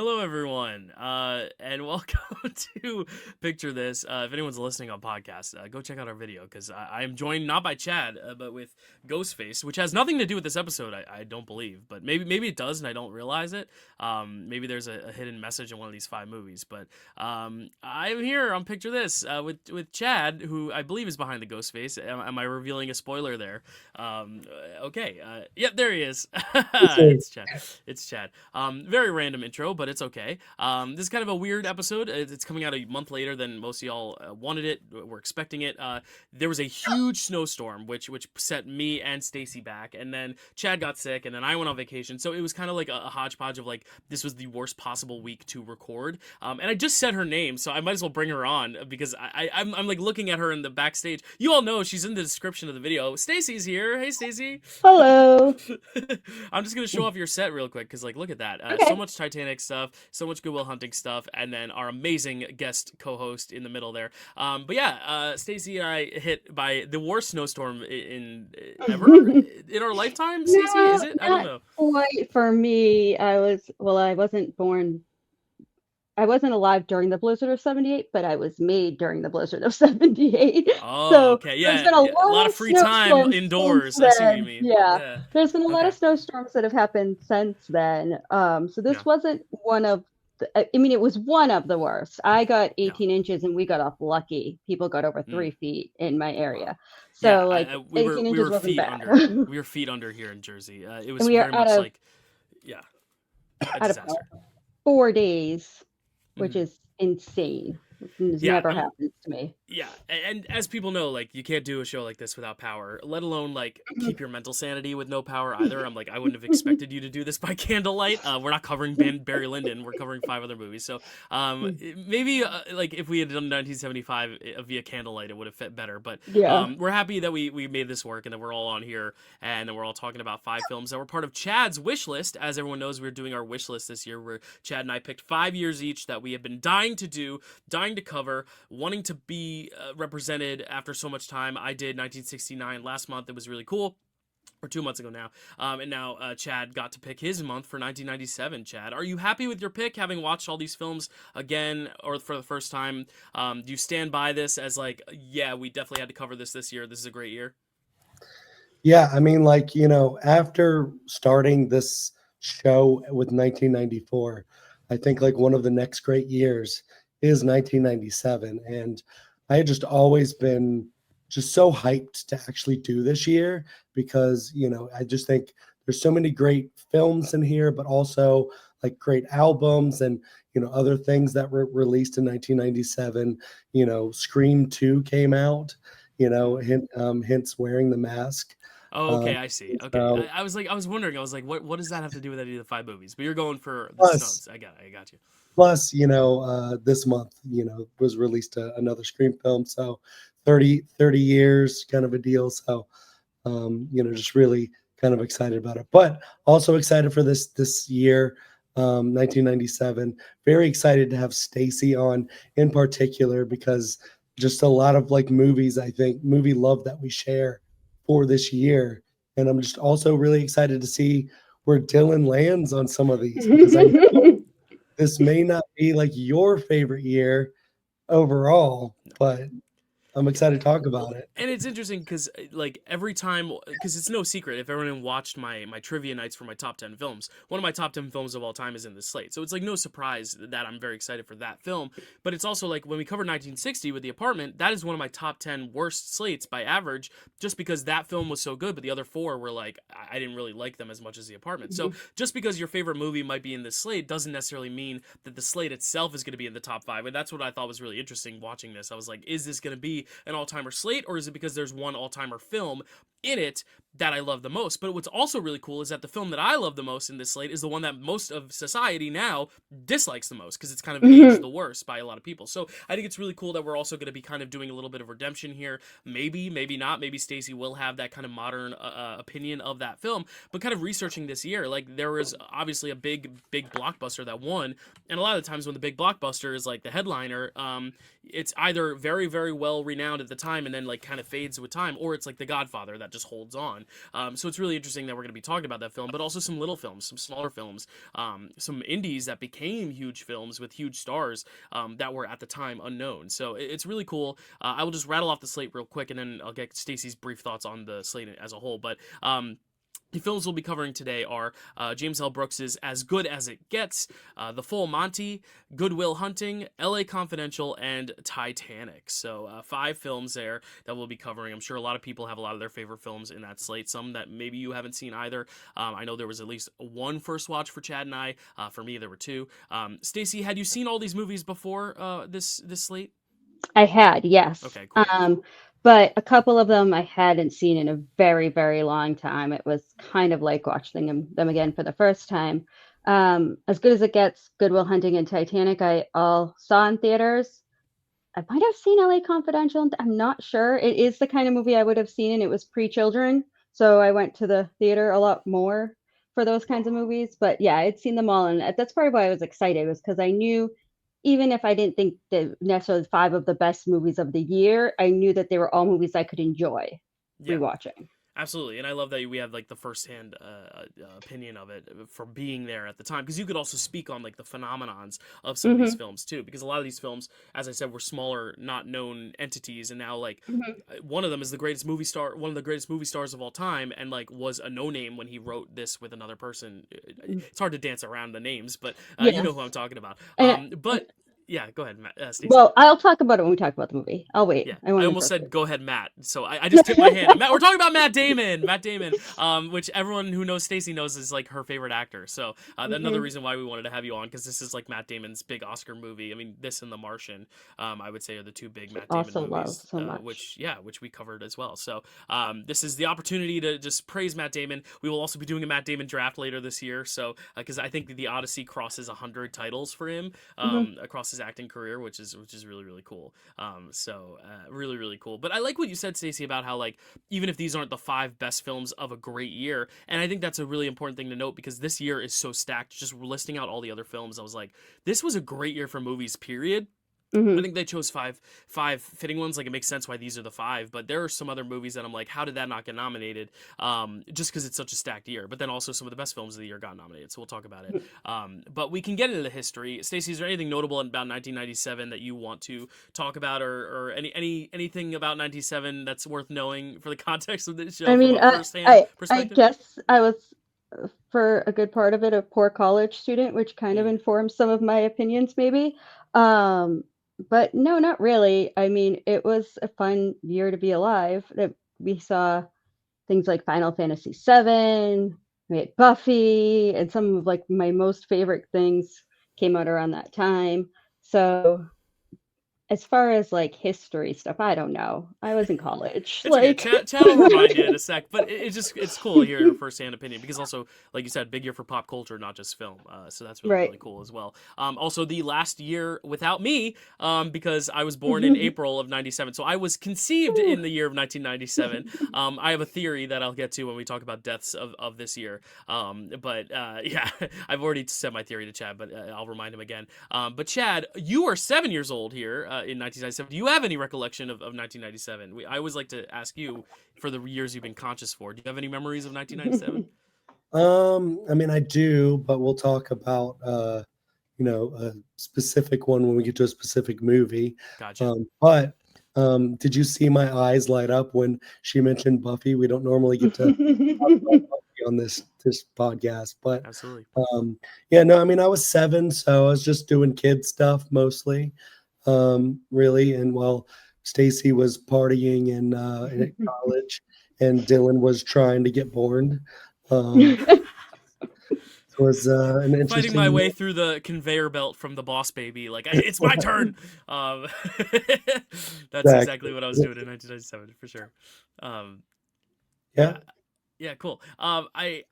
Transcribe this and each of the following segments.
Hello, everyone, and welcome to Picture This. If anyone's listening on podcast, go check out our video because I am joined not by Chad, but with Ghostface, which has nothing to do with this episode, I don't believe, but maybe it does and I don't realize it. Maybe there's a hidden message in one of these 5 movies, but I'm here on Picture This with Chad, who I believe is behind the Ghostface. Am I revealing a spoiler there? Okay, yep, there he is. It's Chad. It's Chad. Very random intro, but it's okay. This is kind of a weird episode. It's coming out a month later than most of y'all wanted it. We're expecting it. There was a huge snowstorm, which set me and Stacy back, and then Chad got sick, and then I went on vacation. So it was kind of like a hodgepodge of like this was the worst possible week to record. And I just said her name, so I might as well bring her on because I'm like looking at her in the backstage. You all know she's in the description of the video. Stacy's here. Hey, Stacy. Hello. I'm just gonna show off your set real quick because like look at that. Okay. So much Titanic stuff, so much Good Will Hunting stuff, and then our amazing guest co-host in the middle there. But yeah, Stacy and I hit by the worst snowstorm in ever in our lifetime. Stacy, No, is it? I don't know. quite for me. I wasn't born. I wasn't alive during the blizzard of '78, but I was made during the blizzard of '78. Oh, So okay, there's yeah, been a yeah. A lot lot of of free time snowstorms indoors. since I see what you then. mean. Yeah, Yeah. there's been a lot Okay. of snowstorms that have happened since then. So Yeah. this wasn't one of I mean, it was one of the worst. I got Yeah. 18 inches and we got off lucky. People got over Mm. 3 feet in my Wow. area. Yeah. So like We 18 were inches wasn't feet bad. under. We were feet under here in Jersey. It And was we are very much like yeah, a out of disaster. 4 days, which Mhm. is insane. This Yeah. never happens to me. Yeah, and as people know, like you can't do a show like this without power, let alone like keep your mental sanity with no power either. I'm like, I wouldn't have expected you to do this by candlelight. We're not covering Barry Lyndon. We're covering 5 other movies. So maybe like if we had done 1975 via candlelight, it would have fit better. But Yeah. we're happy that we made this work and that we're all on here and that we're all talking about 5 films that were part of Chad's wish list. As everyone knows, we're doing our wish list this year where Chad and I picked 5 years each that we have been dying to do, dying to cover, wanting to be represented after so much time. I did 1969 last month. It was really cool. Or 2 months ago now. And now Chad got to pick his month for 1997. Chad, are you happy with your pick, having watched all these films again or for the first time? Do you stand by this as like, yeah, we definitely had to cover this year. This is a great year. Yeah, I mean, like, after starting this show with 1994, I think like one of the next great years is 1997. And I had just always been just so hyped to actually do this year because, I just think there's so many great films in here, but also like great albums and, other things that were released in 1997. Scream 2 came out, hence wearing the mask. Oh, okay, I see. Okay, So I was wondering. I was like, what does that have to do with any of the 5 movies? But you're going for the plus, studs. I got you. plus, this month, was released another Scream film. So 30 years kind of a deal. So, just really kind of excited about it, but also excited for this year, 1997. Very excited to have Stacy on in particular because just a lot of like movies, I think movie love that we share for this year. And I'm just also really excited to see where Dylan lands on some of these because I know this may not be like your favorite year overall, but I'm excited to talk about it. And it's interesting because, like, every time, because it's no secret, if everyone watched my trivia nights for my top 10 films, one of my top 10 films of all time is in this slate. So it's, like, no surprise that I'm very excited for that film. But it's also, like, when we covered 1960 with The Apartment, that is one of my top 10 worst slates by average, just because that film was so good, but the other 4 were, like, I didn't really like them as much as The Apartment. So just because your favorite movie might be in this slate doesn't necessarily mean that the slate itself is going to be in the top 5. And that's what I thought was really interesting watching this. I was like, is this going to be an all-timer slate, or is it because there's one all-timer film in it that I love the most? But what's also really cool is that the film that I love the most in this slate is the one that most of society now dislikes the most because it's kind of aged the worst by a lot of people. So I think it's really cool that we're also going to be kind of doing a little bit of redemption here. Maybe not. Maybe Stacy will have that kind of modern opinion of that film. But kind of researching this year, like there was obviously a big blockbuster that won, and a lot of the times when the big blockbuster is like the headliner, it's either very, very well renowned at the time and then like kind of fades with time, or it's like The Godfather that just holds on. So it's really interesting that we're going to be talking about that film, but also some little films, some smaller films, some indies that became huge films with huge stars that were at the time unknown. So it's really cool. I will just rattle off the slate real quick, and then I'll get Stacy's brief thoughts on the slate as a whole. But the films we'll be covering today are James L. Brooks's As Good as It Gets, The Full Monty, Good Will Hunting, L.A. Confidential, and Titanic. So 5 films there that we'll be covering. I'm sure a lot of people have a lot of their favorite films in that slate, some that maybe you haven't seen either. I know there was at least one first watch for Chad and I. For me, there were 2. Stacy, had you seen all these movies before this slate? I had, yes. Okay, cool. But a couple of them I hadn't seen in a very, very long time. It was kind of like watching them again for the first time. As Good as It Gets, Good Will Hunting, and Titanic, I all saw in theaters. I might have seen LA Confidential. I'm not sure. It is the kind of movie I would have seen, and it was pre-children. So I went to the theater a lot more for those kinds of movies. But yeah, I'd seen them all. And that's probably why I was excited, was because I knew, even if I didn't think that necessarily 5 of the best movies of the year, I knew that they were all movies I could enjoy rewatching. Absolutely, and I love that we have like the firsthand opinion of it for being there at the time, because you could also speak on like the phenomenons of some of these films too, because a lot of these films, as I said, were smaller, not known entities, and now like one of them is the greatest movie star, one of the greatest movie stars of all time, and like was a no name when he wrote this with another person. It's hard to dance around the names, but you know who I'm talking about. But yeah, go ahead, Matt. Stacey. Well, I'll talk about it when we talk about the movie. I'll wait. Yeah, I almost said go ahead, Matt. So I just tipped my hand. Matt, we're talking about Matt Damon. Matt Damon, which everyone who knows Stacy knows is like her favorite actor. So another reason why we wanted to have you on, because this is like Matt Damon's big Oscar movie. I mean, this and The Martian, I would say, are the 2 big Matt Damon also movies, love so much. which we covered as well. So this is the opportunity to just praise Matt Damon. We will also be doing a Matt Damon draft later this year. So because I think the Odyssey crosses 100 titles for him across his acting career, which is really, really cool. Really, really cool. But I like what you said, Stacey, about how like even if these aren't the 5 best films of a great year, and I think that's a really important thing to note, because this year is so stacked. Just listing out all the other films, I was like, this was a great year for movies, period. I think they chose five fitting ones. Like, it makes sense why these are the 5, but there are some other movies that I'm like, how did that not get nominated? Just because it's such a stacked year. But then also some of the best films of the year got nominated, so we'll talk about it. But we can get into the history. Stacey, is there anything notable about 1997 that you want to talk about, or anything about 97 that's worth knowing for the context of this show? I mean, from a first-hand perspective? I guess I was, for a good part of it, a poor college student, which kind of informs some of my opinions, maybe. But no, not really. I mean, it was a fun year to be alive. We saw things like Final Fantasy VII, we had Buffy, and some of like my most favorite things came out around that time. So as far as like history stuff, I don't know. I was in college. It's like Chad will remind you in a sec, but it's cool to hear your firsthand opinion, because also, like you said, big year for pop culture, not just film. So that's really cool as well. Also, the last year without me, because I was born in April of 97, so I was conceived in the year of 1997. I have a theory that I'll get to when we talk about deaths of this year. But yeah, I've already said my theory to Chad, but I'll remind him again. But Chad, you are 7 years old here. In 1997. Do you have any recollection of 1997? I always like to ask you, for the years you've been conscious for, do you have any memories of 1997? I mean, I do, but we'll talk about a specific one when we get to a specific movie. Gotcha. But did you see my eyes light up when she mentioned Buffy? We don't normally get to talk about Buffy on this podcast, but absolutely. Yeah, no, I mean, I was 7, so I was just doing kid stuff mostly. Really, and while Stacy was partying in college and Dylan was trying to get born, it was an interesting, fighting my way through the conveyor belt from the Boss Baby, like, it's my turn. That's exactly what I was doing in 1997 for sure. Yeah, cool. I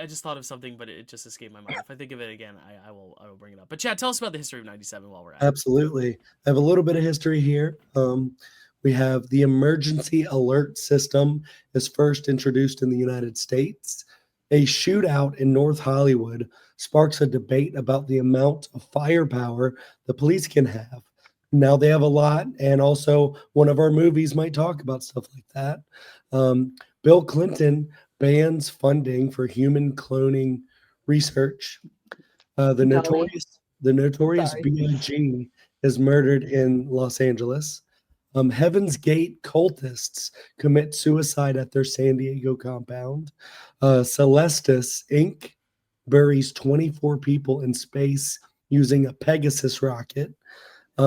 just thought of something, but it just escaped my mind. If I think of it again, I will bring it up. But Chad, tell us about the history of 97 while we're at it. Absolutely. I have a little bit of history here. We have the emergency alert system is first introduced in the United States. A shootout in North Hollywood sparks a debate about the amount of firepower the police can have. Now they have a lot, and also one of our movies might talk about stuff like that. Bill Clinton bans funding for human cloning research. The Dolly. notorious Sorry. B.I.G. is murdered in Los Angeles. Heaven's Gate cultists commit suicide at their San Diego compound. Celestis Inc. buries 24 people in space using a Pegasus rocket.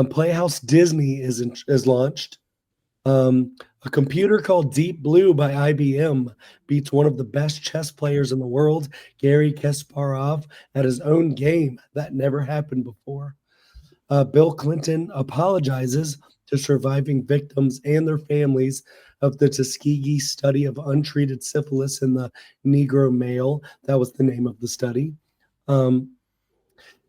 Playhouse Disney is launched. A computer called Deep Blue by IBM beats one of the best chess players in the world, Gary Kasparov, at his own game. That never happened before. Bill Clinton apologizes to surviving victims and their families of the Tuskegee study of untreated syphilis in the Negro male. That was the name of the study. Um,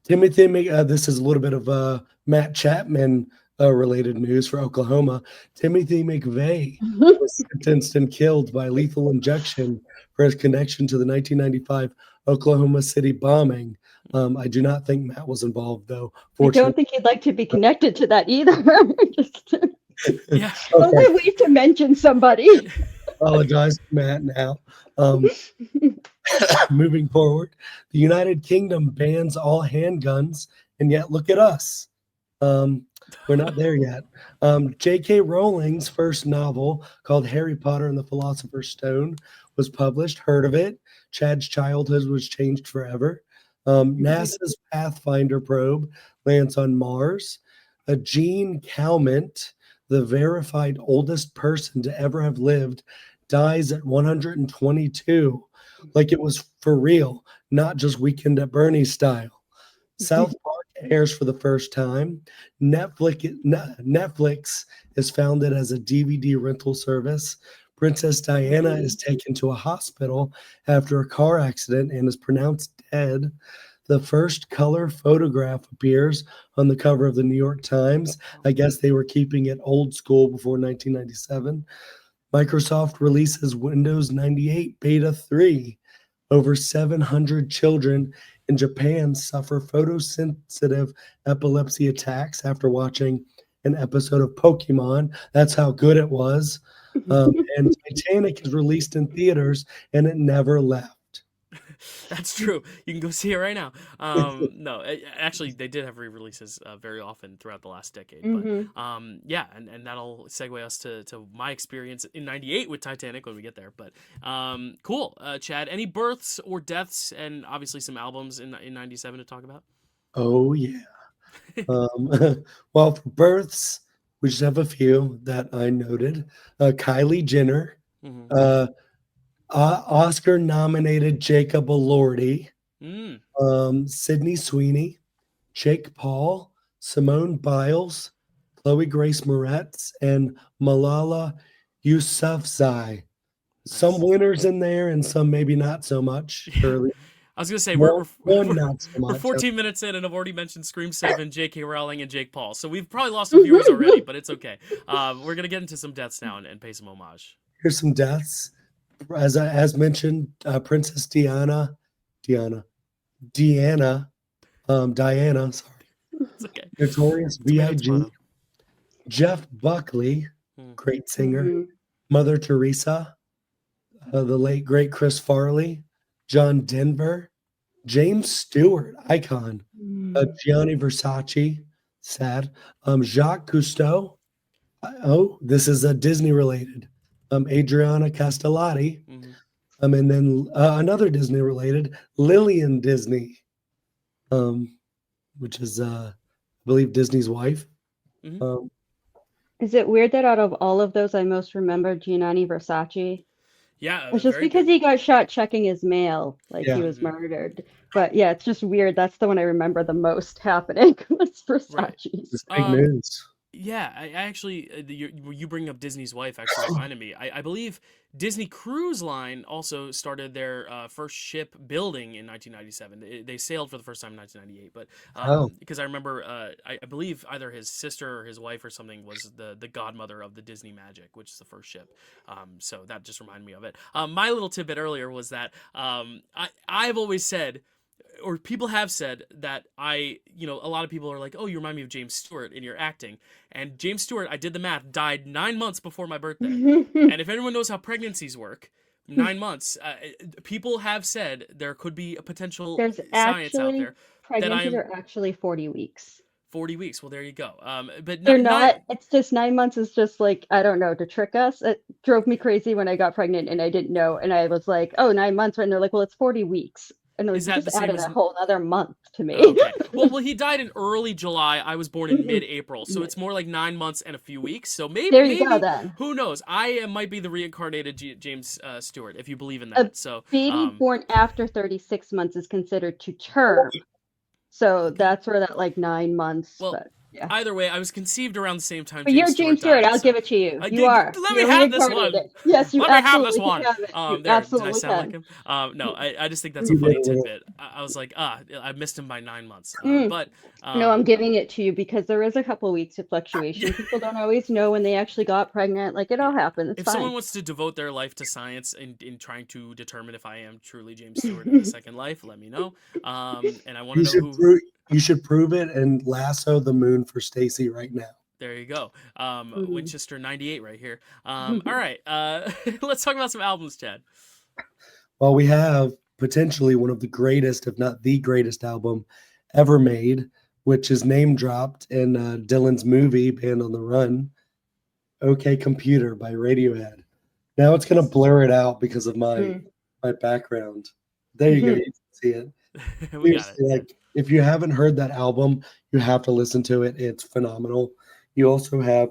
this is a little bit of Matt Chapman related news for Oklahoma. Timothy McVeigh was sentenced and killed by lethal injection for his connection to the 1995 Oklahoma City bombing. I do not think Matt was involved, though. I don't think he'd like to be connected to that either. Just Yeah. only way to mention somebody. Apologize to Matt now. Moving forward, the United Kingdom bans all handguns, and yet look at us. We're not there yet. J.K. Rowling's first novel, called Harry Potter and the Philosopher's Stone, was published. Heard of it? Chad's childhood was changed forever. NASA's Pathfinder probe lands on Mars. Gene Calment, the verified oldest person to ever have lived, dies at 122. Like it was for real, not just Weekend at Bernie's style. South Park airs for the first time. Netflix is founded as a DVD rental service. Princess Diana is taken to a hospital after a car accident and is pronounced dead. The first color photograph appears on the cover of the New York Times. I guess they were keeping it old school before 1997. Microsoft releases Windows 98 Beta 3. Over 700 children in Japan suffer photosensitive epilepsy attacks after watching an episode of Pokemon. That's how good it was. And Titanic is released in theaters, and it never left. That's true. You can go see it right now. No, actually, they did have re-releases very often throughout the last decade. But yeah, and that'll segue us to my experience in '98 with Titanic when we get there. But cool, Chad. Any births or deaths, and obviously some albums in '97 to talk about? Oh yeah. Well, for births, we just have a few that I noted. Kylie Jenner. Mm-hmm. Oscar-nominated Jacob Elordi, Mm. Sydney Sweeney, Jake Paul, Simone Biles, Chloe Grace Moretz, and Malala Yousafzai. Some Nice. winners in there, and some maybe not so much. Early. I was gonna say One we're not so we're much. 14 minutes in, and I've already mentioned Scream 7, J.K. Rowling, and Jake Paul. So we've probably lost some viewers already, but it's okay. We're gonna get into some deaths now and pay some homage. Here's some deaths. As mentioned, Princess Diana, Sorry, It's okay. Notorious B.I.G., Jeff Buckley, great singer, Mother Teresa, the late great Chris Farley, John Denver, James Stewart, icon, Gianni Versace, sad, Jacques Cousteau. This is a Disney related. Adriana Castellati, and then another Disney related, Lillian Disney, which is I believe Disney's wife. Is it weird that out of all of those, I most remember Gianni Versace? Yeah, It's just because he got shot checking his mail, like he was Mm-hmm. murdered. But yeah, it's just weird. That's the one I remember the most happening was Versace's. Right. It's big news. Yeah, I actually, you bring up Disney's wife actually reminded me. I believe Disney Cruise Line also started their first ship building in 1997. They sailed for the first time in 1998, but because I remember, I believe either his sister or his wife or something was the godmother of the Disney Magic, which is the first ship. So that just reminded me of it. My little tidbit earlier was that I've always said, or people have said that a lot of people are like, oh, you remind me of James Stewart in your acting. And James Stewart, I did the math, died 9 months before my birthday. And if anyone knows how pregnancies work, 9 months, people have said there could be a potential There's science out actually there that I pregnancies am are actually 40 weeks. 40 weeks. Well, there you go. But They're nine. not, it's just 9 months is just like, I don't know, to trick us. It drove me crazy when I got pregnant and I didn't know. And I was like, oh, 9 months. And they're like, well, it's 40 weeks. And I'm Is like, you that the just same added as? a whole other month to me. Okay. Well, he died in early July. I was born in mid-April, so it's more like 9 months and a few weeks. So There you go maybe then. who knows? Might be the reincarnated James Stewart, if you believe in A that. So, baby born after 36 months is considered to term. So okay. that's where that like 9 months, Well, but yeah. either way, I was conceived around the same time But James you're Stewart James Stewart. died. I'll So give it to you. I You did. are. Let me You're have this one. reincarnated. Yes, you Let me have this absolutely one. can have it. You There. Did I absolutely sound like can. him? No. I just think that's a You funny did a little. tidbit. I was like, I missed him by 9 months. Mm. But No, I'm giving it to you because there is a couple weeks of fluctuation. People don't always know when they actually got pregnant. Like it all happened. It's if fine. someone wants to devote their life to science in trying to determine if I am truly James Stewart in a second life, let me know. And I want to know who. You should prove it and lasso the moon for Stacy right now. There you go. Winchester 98 right here. All right. Let's talk about some albums, Chad. Well, we have potentially one of the greatest, if not the greatest album ever made, which is name dropped in Dylan's movie Band on the Run, OK Computer by Radiohead. Now it's going to blur it out because of my background. There you go. You can see it. We got it. Like, if you haven't heard that album, you have to listen to it. It's phenomenal. You also have,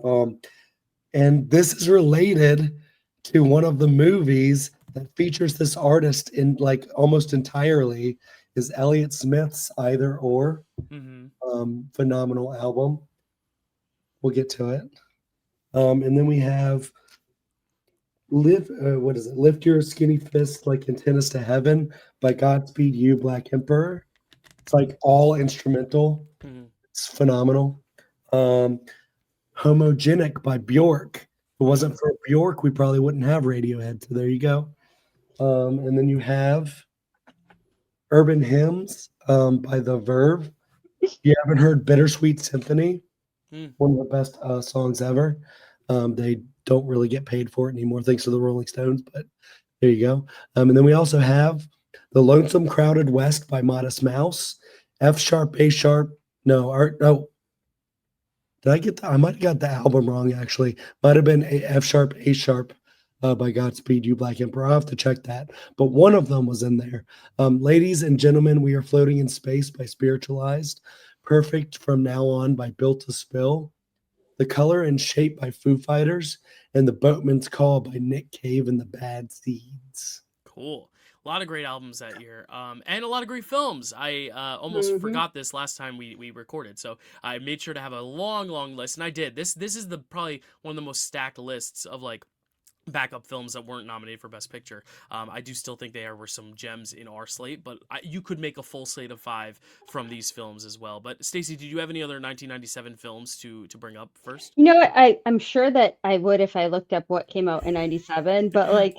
and this is related to one of the movies that features this artist in like almost entirely, is Elliott Smith's Either Or. Phenomenal album. We'll get to it. And then we have Lift Your Skinny Fist Like Antennas to Heaven by Godspeed You, Black Emperor. It's like all instrumental. It's phenomenal. Homogenic by Bjork. If it wasn't for Bjork, we probably wouldn't have Radiohead. So there you go. And then you have Urban Hymns by The Verve. You haven't heard Bittersweet Symphony, one of the best songs ever. They don't really get paid for it anymore, thanks to the Rolling Stones, but there you go. And then we also have The Lonesome Crowded West by Modest Mouse, F sharp, A sharp. No. Did I get that? I might have got the album wrong, actually. Might have been F sharp, A sharp by Godspeed You, Black Emperor. I'll have to check that. But one of them was in there. Ladies and Gentlemen, We Are Floating in Space by Spiritualized. Perfect From Now On by Built to Spill. The Color and Shape by Foo Fighters. And The Boatman's Call by Nick Cave and the Bad Seeds. Cool. A lot of great albums that year, and a lot of great films. I almost forgot this last time we recorded, so I made sure to have a long list, and I did. This is probably one of the most stacked lists of like backup films that weren't nominated for Best Picture. I do still think there were some gems in our slate, but you could make a full slate of 5 from these films as well. But Stacy, did you have any other 1997 films to bring up first? You know what? I'm sure that I would if I looked up what came out in 97, but like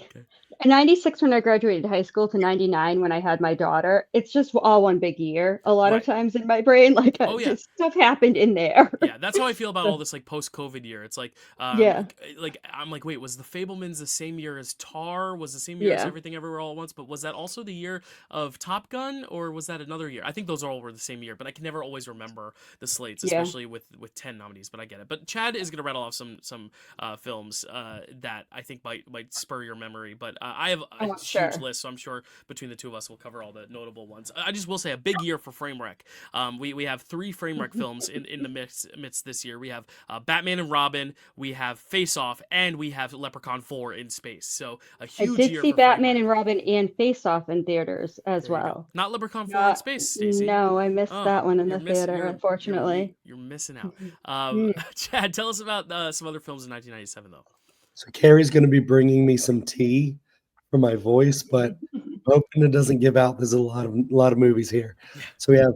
in 96 when I graduated high school to 99 when I had my daughter, it's just all one big year. A lot of times in my brain, like stuff happened in there. Yeah, that's how I feel about all this like post-COVID year. It's like, like I'm like, wait, was The Fabelmans the same year as Tar? Was the same year as Everything Everywhere All at Once? But was that also the year of Top Gun, or was that another year? I think those all were the same year, but I can never always remember the slates, especially with 10 nominees. But I get it. But Chad is gonna rattle off some films that I think might spur your memory. But I have a huge list, so I'm sure between the two of us we'll cover all the notable ones. I just will say a big year for Framerec. We have 3 Framerec films in the midst this year. We have Batman and Robin, we have Face Off, and we have Leprechaun 4 in space. So a huge year. I did see for Batman Framerec. and Robin and Face Off in theaters as well. Not Leprechaun 4 in space, Stacey. No, I missed that one in the theater, unfortunately. You're missing out. Chad, tell us about some other films in 1997, though. So Carrie's going to be bringing me some tea for my voice, but hoping it doesn't give out. There's a lot of movies here. So we have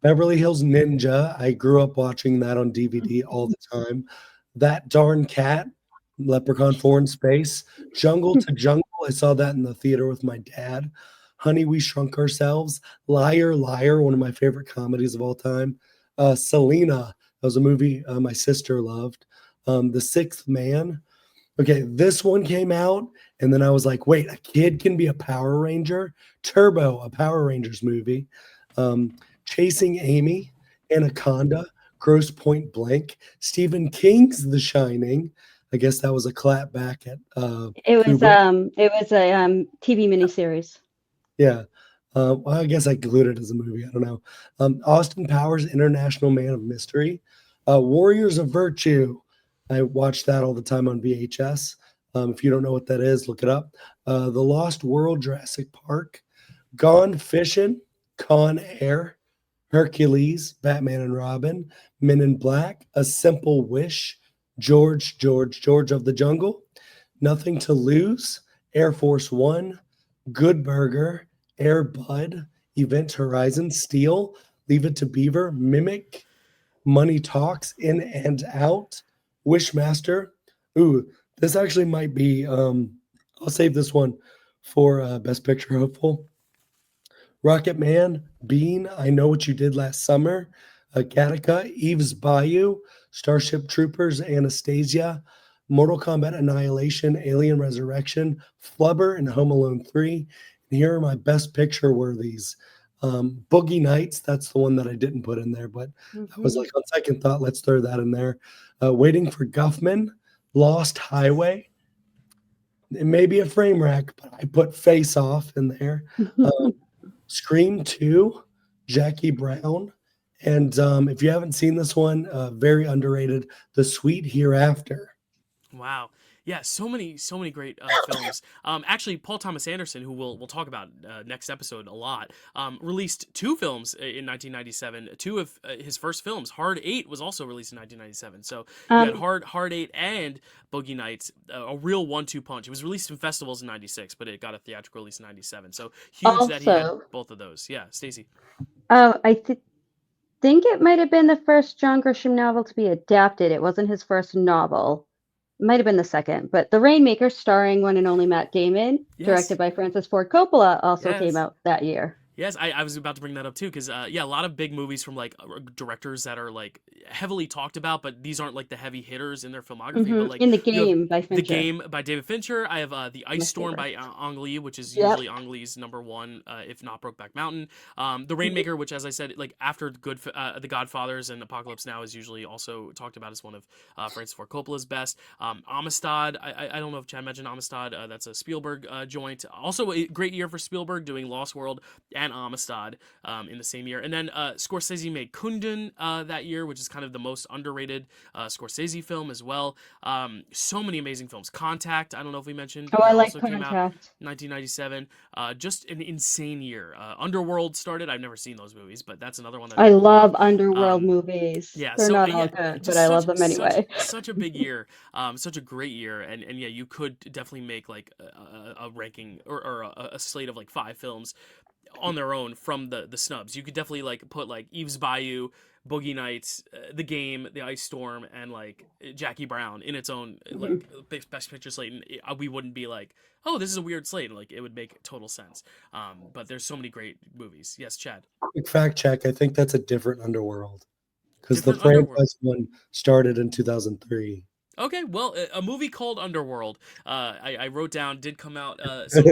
Beverly Hills Ninja. I grew up watching that on DVD all the time. That Darn Cat, Leprechaun 4 in space. Jungle to Jungle. I saw that in the theater with my dad. Honey, We Shrunk Ourselves, Liar, Liar, one of my favorite comedies of all time. Selena, that was a movie my sister loved. The Sixth Man. Okay, this one came out, and then I was like, wait, a kid can be a Power Ranger? Turbo, a Power Rangers movie. Chasing Amy, Anaconda, Gross Point Blank, Stephen King's The Shining. I guess that was a clap back at Kubrick. It was a TV miniseries. Yeah. Well, I guess I glued it as a movie. I don't know. Austin Powers, International Man of Mystery. Warriors of Virtue. I watched that all the time on VHS. If you don't know what that is, look it up. The Lost World, Jurassic Park. Gone Fishing, Con Air. Hercules, Batman and Robin. Men in Black, A Simple Wish. George of the Jungle. Nothing to Lose. Air Force One. Good Burger, Air Bud, Event Horizon, Steel, Leave It to Beaver, Mimic, Money Talks, In and Out, Wishmaster. Ooh, this actually might be, I'll save this one for Best Picture hopeful. Rocket Man, Bean, I Know What You Did Last Summer, Gattaca, Eve's Bayou, Starship Troopers, Anastasia, Mortal Kombat Annihilation, Alien Resurrection, Flubber, and Home Alone 3. And here are my Best Picture worthies. Boogie Nights, that's the one that I didn't put in there, but I was like, on second thought, let's throw that in there. Waiting for Guffman, Lost Highway. It may be a frame rack, but I put Face Off in there. Scream 2, Jackie Brown. And if you haven't seen this one, very underrated, The Sweet Hereafter. Wow. Yeah, so many great films. Actually, Paul Thomas Anderson, who we'll talk about next episode a lot, released 2 films in 1997. 2 of his first films, Hard 8, was also released in 1997. So you had Hard 8 and Boogie Nights, a real 1-2 punch. It was released in festivals in 96, but it got a theatrical release in 97. So huge that he had both of those. Yeah, Stacy. I think it might have been the first John Grisham novel to be adapted. It wasn't his first novel. Might have been the second, but The Rainmaker, starring one and only Matt Damon, directed by Francis Ford Coppola, also came out that year. Yes, I was about to bring that up too, because a lot of big movies from like directors that are like heavily talked about, but these aren't like the heavy hitters in their filmography. But like In The Game by Fincher. The Game by David Fincher. I have The Ice Storm by Ang Lee, which is usually Ang Lee's number one, if not Brokeback Mountain. The Rainmaker, which, as I said, like after The Godfathers and Apocalypse Now, is usually also talked about as one of Francis Ford Coppola's best. Amistad, I don't know if Chad mentioned Amistad. That's a Spielberg joint. Also a great year for Spielberg, doing Lost World and Amistad in the same year. And then Scorsese made Kundun that year, which is kind of the most underrated Scorsese film as well. So many amazing films. Contact, I don't know if we mentioned. I like also Contact. Came out 1997. Just an insane year. Underworld started. I've never seen those movies, but that's another one that I love Underworld movies. Yeah, they're not all good, but I love them anyway. Such a big year, such a great year, and yeah, you could definitely make like a ranking or a slate of like 5 films on their own from the snubs. You could definitely like put like Eve's Bayou, Boogie Nights, The Game, The Ice Storm, and like Jackie Brown in its own like best picture slate, and we wouldn't be like, oh, this is a weird slate. Like it would make total sense. But there's so many great movies. Yes, Chad. Quick fact check. I think that's a different Underworld because the franchise one started in 2003. Okay, well, a movie called Underworld, I wrote down, did come out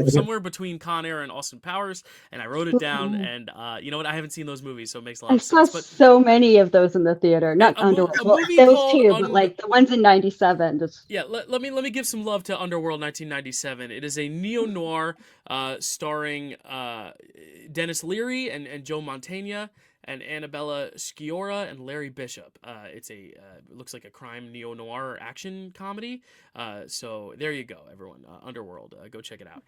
somewhere between Con Air and Austin Powers, and I wrote it down, and you know what, I haven't seen those movies, so it makes a lot of sense. I saw so many of those in the theater, not Underworld, those two, but like the ones in 97. Yeah, let me give some love to Underworld 1997. It is a neo-noir starring Dennis Leary and Joe Mantegna, and Annabella Sciorra and Larry Bishop. It's a looks like a crime neo-noir action comedy. So there you go, everyone. Underworld, go check it out.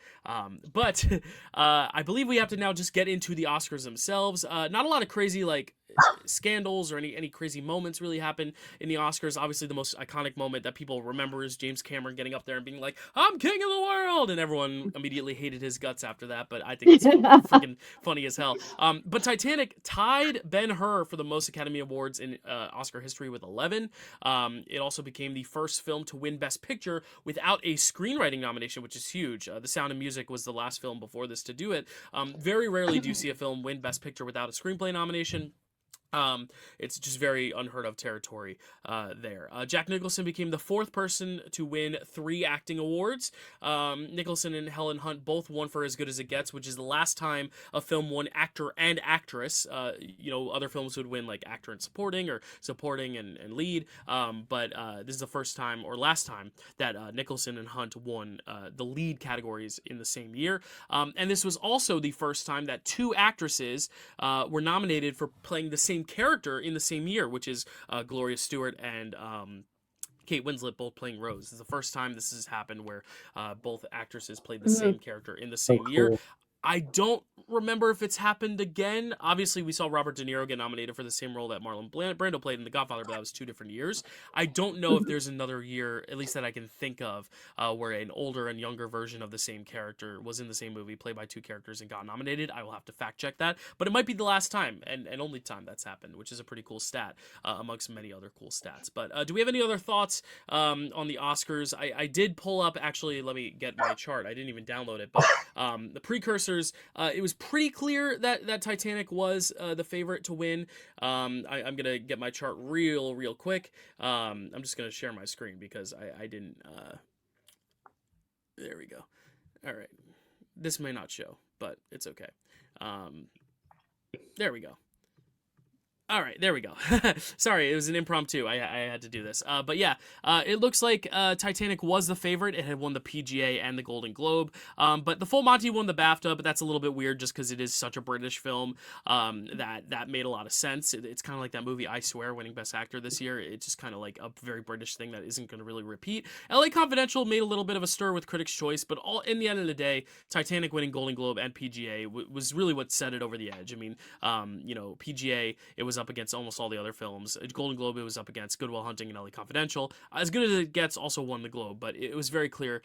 But I believe we have to now just get into the Oscars themselves. Not a lot of crazy like scandals or any crazy moments really happen in the Oscars. Obviously, the most iconic moment that people remember is James Cameron getting up there and being like, "I'm king of the world," and everyone immediately hated his guts after that. But I think it's freaking funny as hell. But Titanic tied Ben-Hur for the most Academy Awards in Oscar history with 11. It also became the first film to win Best Picture without a screenwriting nomination, which is huge. The Sound of Music was the last film before this to do it. Very rarely do you see a film win Best Picture without a screenplay nomination. It's just very unheard of territory there. Jack Nicholson became the fourth person to win 3 acting awards. Nicholson and Helen Hunt both won for As Good as It Gets, which is the last time a film won actor and actress. Other films would win like actor and supporting or supporting and lead. But this is the first time or last time that Nicholson and Hunt won the lead categories in the same year. And this was also the first time that 2 actresses were nominated for playing the same character in the same year, which is Gloria Stewart and Kate Winslet both playing Rose. This is the first time this has happened where both actresses played the same character in the same year. I don't remember if it's happened again. Obviously, we saw Robert De Niro get nominated for the same role that Marlon Brando played in The Godfather, but that was 2 different years. I don't know if there's another year, at least that I can think of, where an older and younger version of the same character was in the same movie, played by 2 characters, and got nominated. I will have to fact check that, but it might be the last time and only time that's happened, which is a pretty cool stat amongst many other cool stats. But do we have any other thoughts on the Oscars? I did pull up, actually, let me get my chart. I didn't even download it, but the precursors. It was pretty clear that Titanic was the favorite to win. I'm gonna get my chart real quick. I'm just gonna share my screen because I didn't. There we go. All right, this may not show, but it's okay. There we go. All right, there we go. Sorry, it was an impromptu. I had to do this. But yeah, it looks like Titanic was the favorite. It had won the PGA and the Golden Globe. But The Full Monty won the BAFTA, but that's a little bit weird just because it is such a British film that made a lot of sense. It's kind of like that movie I Swear winning Best Actor this year. It's just kind of like a very British thing that isn't going to really repeat. LA Confidential made a little bit of a stir with Critics' Choice, but all in the end of the day, Titanic winning Golden Globe and PGA was really what set it over the edge. I mean, PGA, it was up against almost all the other films. Golden Globe, it was up against Good Will Hunting and LA Confidential. As Good as It Gets also won the Globe, but it was very clear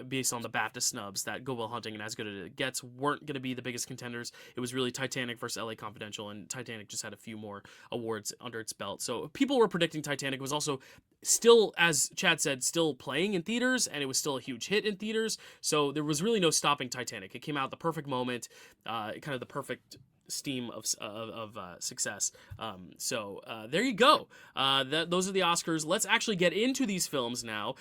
based on the BAFTA snubs that Good Will Hunting and As Good as It Gets weren't going to be the biggest contenders. It was really Titanic versus LA Confidential, and Titanic just had a few more awards under its belt. So people were predicting Titanic was also still, as Chad said, still playing in theaters, and it was still a huge hit in theaters. So there was really no stopping Titanic. It came out at the perfect moment, kind of the perfect steam of success. So there you go. Those are the Oscars. Let's actually get into these films now.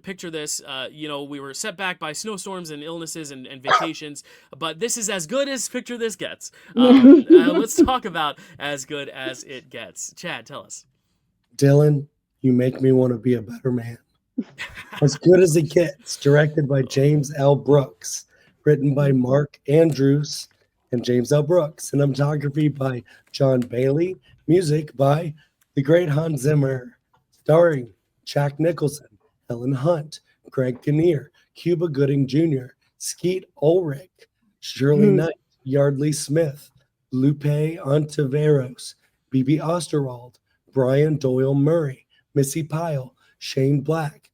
Picture this. We were set back by snowstorms and illnesses and vacations, but this is as good as Picture This gets. Let's talk about As Good as It Gets. Chad, tell us. Dylan, you make me want to be a better man. As Good as It Gets, directed by James L. Brooks, written by Mark Andrews and James L. Brooks, cinematography by John Bailey, music by the great Hans Zimmer, starring Jack Nicholson, Helen Hunt, Greg Kinnear, Cuba Gooding Jr., Skeet Ulrich, Shirley Knight, Yardley Smith, Lupe Ontiveros, Bibi Osterwald, Brian Doyle Murray, Missy Pyle, Shane Black,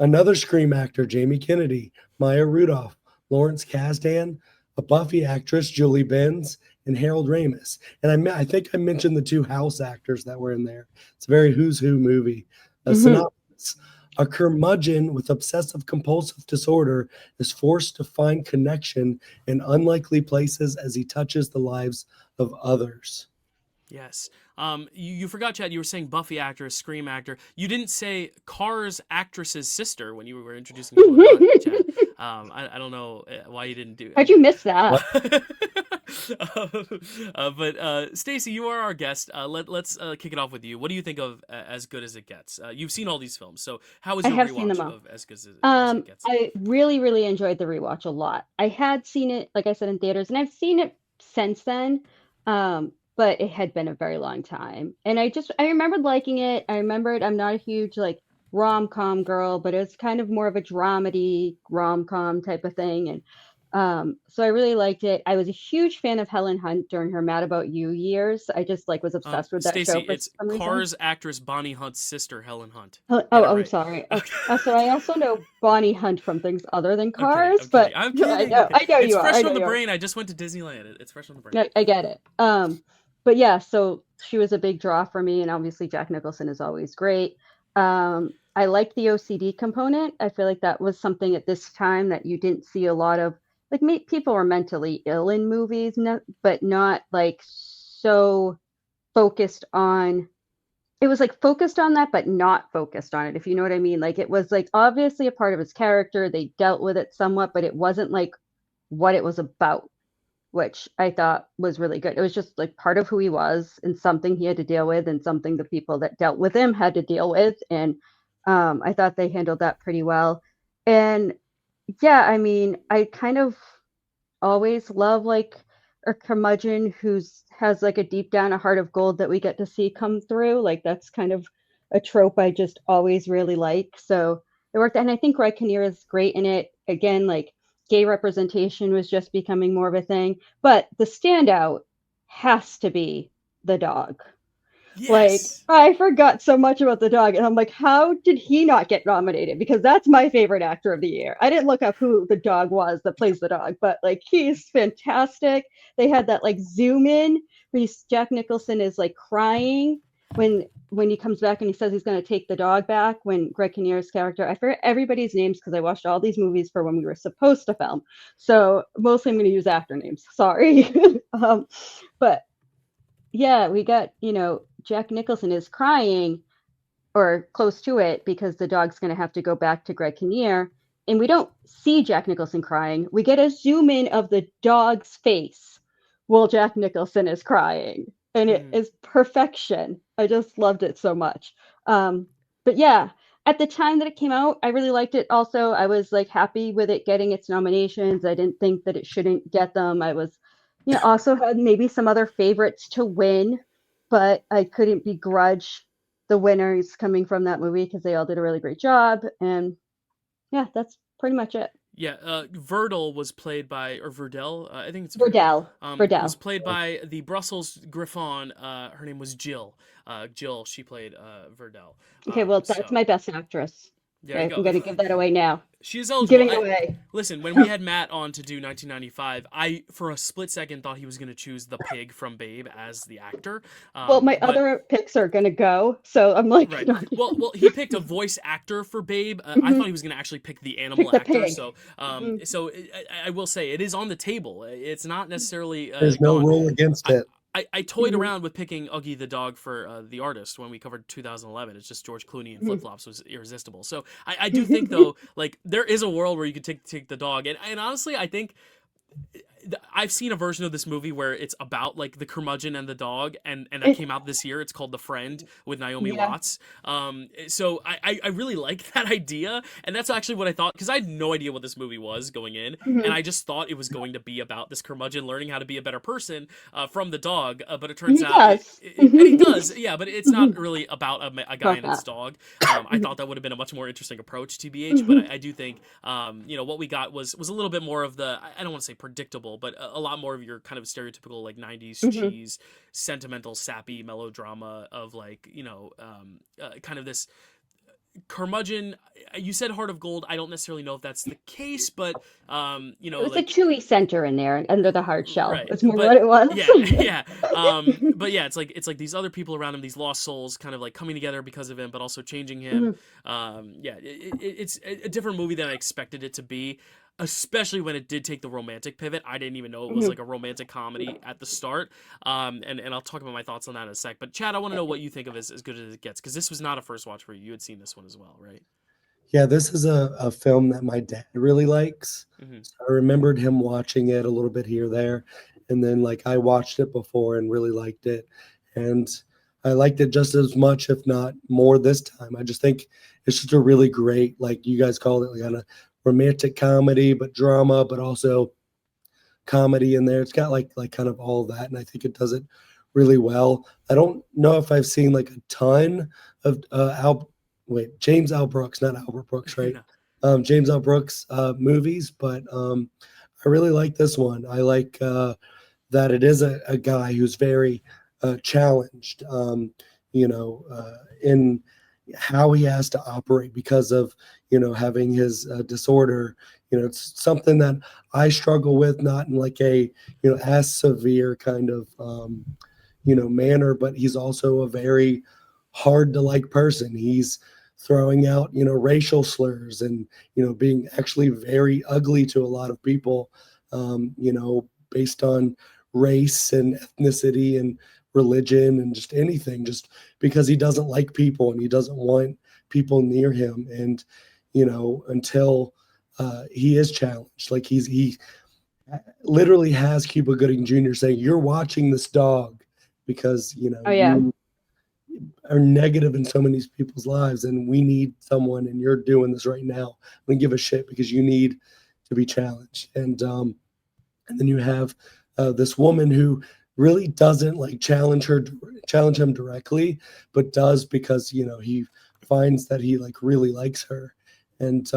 another Scream actor, Jamie Kennedy, Maya Rudolph, Lawrence Kasdan, a Buffy actress, Julie Benz, and Harold Ramis. And I think I mentioned the 2 House actors that were in there. It's a very who's who movie. Synopsis. A curmudgeon with obsessive-compulsive disorder is forced to find connection in unlikely places as he touches the lives of others. Yes. You forgot, Chad, you were saying Buffy actress, Scream actor. You didn't say Cars actress's sister when you were introducing Chad. I don't know why you didn't do it. How'd you miss that? But Stacy, you are our guest. Let's kick it off with you. What do you think of As Good as It Gets? You've seen all these films, so how was your rewatch of As Good as It Gets? I really enjoyed the rewatch a lot. I had seen it, like I said, in theaters, and I've seen it since then. But it had been a very long time. And I remembered liking it. I remembered I'm not a huge rom-com girl, but it was kind of more of a dramedy rom-com type of thing. And So I really liked it. I was a huge fan of Helen Hunt during her Mad About You years. I just like was obsessed with that show Stacy, for it's some reason. Cars actress Bonnie Hunt's sister, Helen Hunt. Oh, Get it I'm right. sorry. Okay. So I also know Bonnie Hunt from things other than I'm kidding. Cars, I'm kidding. but I'm I kidding. know, I know It's you are. fresh I on know the you are. brain. I just went to Disneyland. It's fresh on the brain. I get it. But yeah, so she was a big draw for me, and obviously Jack Nicholson is always great. I liked the OCD component. I feel like that was something at this time that you didn't see a lot of. Like, people were mentally ill in movies, but not like so focused on. It was like focused on that, but not focused on it, if you know what I mean. Like, it was like obviously a part of his character. They dealt with it somewhat, but it wasn't like what it was about, which I thought was really good. It was just like part of who he was and something he had to deal with and something the people that dealt with him had to deal with. And I thought they handled that pretty well. And yeah, I mean, I kind of always love like a curmudgeon who's has like a deep down a heart of gold that we get to see come through. Like that's kind of a trope I just always really like. So it worked, and I think Red Kinnear is great in it. Again, like gay representation was just becoming more of a thing, but the standout has to be the dog. Like, Yes. I forgot so much about the dog, and I'm like, how did he not get nominated? Because that's my favorite actor of the year. I didn't look up who the dog was that plays the dog, but like, he's fantastic. They had that like zoom in where Jack Nicholson is like crying when he comes back and he says he's going to take the dog back. When Greg Kinnear's character, I forget everybody's names because I watched all these movies for when we were supposed to film, so mostly I'm going to use actor names. Sorry, but yeah, we got, Jack Nicholson is crying or close to it because the dog's going to have to go back to Greg Kinnear. And we don't see Jack Nicholson crying. We get a zoom in of the dog's face while Jack Nicholson is crying. And it is perfection. I just loved it so much. But yeah, at the time that it came out, I really liked it. Also, I was like happy with it getting its nominations. I didn't think that it shouldn't get them. I was, also had maybe some other favorites to win, but I couldn't begrudge the winners coming from that movie because they all did a really great job. And yeah, that's pretty much it. Yeah, Verdel was played by, or Verdell, I think it's Verdell. was played by the Brussels Griffon. Her name was Jill. Jill, she played Verdell. Okay, well, that's my best actress. There you Okay, go. I'm going to give that away now. She is I'm eligible. giving it away. Listen, when we had Matt on to do 1995, I, for a split second, thought he was going to choose the pig from Babe as the actor. Well, my other picks are going to go, so I'm like... Right. Well, he picked a voice actor for Babe. I thought he was going to actually pick the animal actor. Pig. So, I will say, it is on the table. It's not necessarily There's no rule against it. I toyed around with picking Uggy the dog for the artist when we covered 2011. It's just George Clooney in flip flops was irresistible. So I do think though, like there is a world where you could take the dog, and honestly, I think I've seen a version of this movie where it's about like the curmudgeon and the dog, and that came out this year. It's called The Friend with Naomi Watts. So I really like that idea, and that's actually what I thought, because I had no idea what this movie was going in, and I just thought it was going to be about this curmudgeon learning how to be a better person from the dog, but it turns out and he does, yeah, but it's not really about a guy and his dog. I thought that would have been a much more interesting approach, TBH, but I do think what we got was a little bit more of the, I don't want to say predictable, but a lot more of your kind of stereotypical like 90s cheese, sentimental, sappy melodrama of like, kind of this curmudgeon. You said heart of gold. I don't necessarily know if that's the case, but it was like a chewy center in there under the hard shell. Right. It's more what it was. Yeah. But yeah, it's like these other people around him, these lost souls, kind of like coming together because of him, but also changing him. It's a different movie than I expected it to be, especially when it did take the romantic pivot. I didn't even know it was like a romantic comedy at the start. And I'll talk about my thoughts on that in a sec. But Chad, I want to know what you think of as good as it gets, because this was not a first watch for you. You had seen this one as well, right? Yeah, this is a film that my dad really likes. So I remembered him watching it a little bit here, there. And then like I watched it before and really liked it. And I liked it just as much, if not more this time. I just think it's just a really great, like you guys called it, like kind of romantic comedy, but drama, but also comedy in there. It's got like kind of all of that. And I think it does it really well. I don't know if I've seen like a ton of James L. Brooks, not Albert Brooks, right? No. James L. Brooks movies, but I really like this one. I like that it is a guy who's very challenged, in how he has to operate because of, having his disorder. It's something that I struggle with, not in like a, as severe kind of, manner, but he's also a very hard to like person. He's throwing out, racial slurs and, being actually very ugly to a lot of people, based on race and ethnicity and religion and just anything, just because he doesn't like people and he doesn't want people near him. And, until he is challenged, like he literally has Cuba Gooding Jr. saying, "You're watching this dog because, Oh yeah. you are negative in so many people's lives and we need someone and you're doing this right now. I don't give a shit because you need to be challenged." And then you have this woman who really doesn't like challenge him directly, but does because, he finds that he like really likes her. And,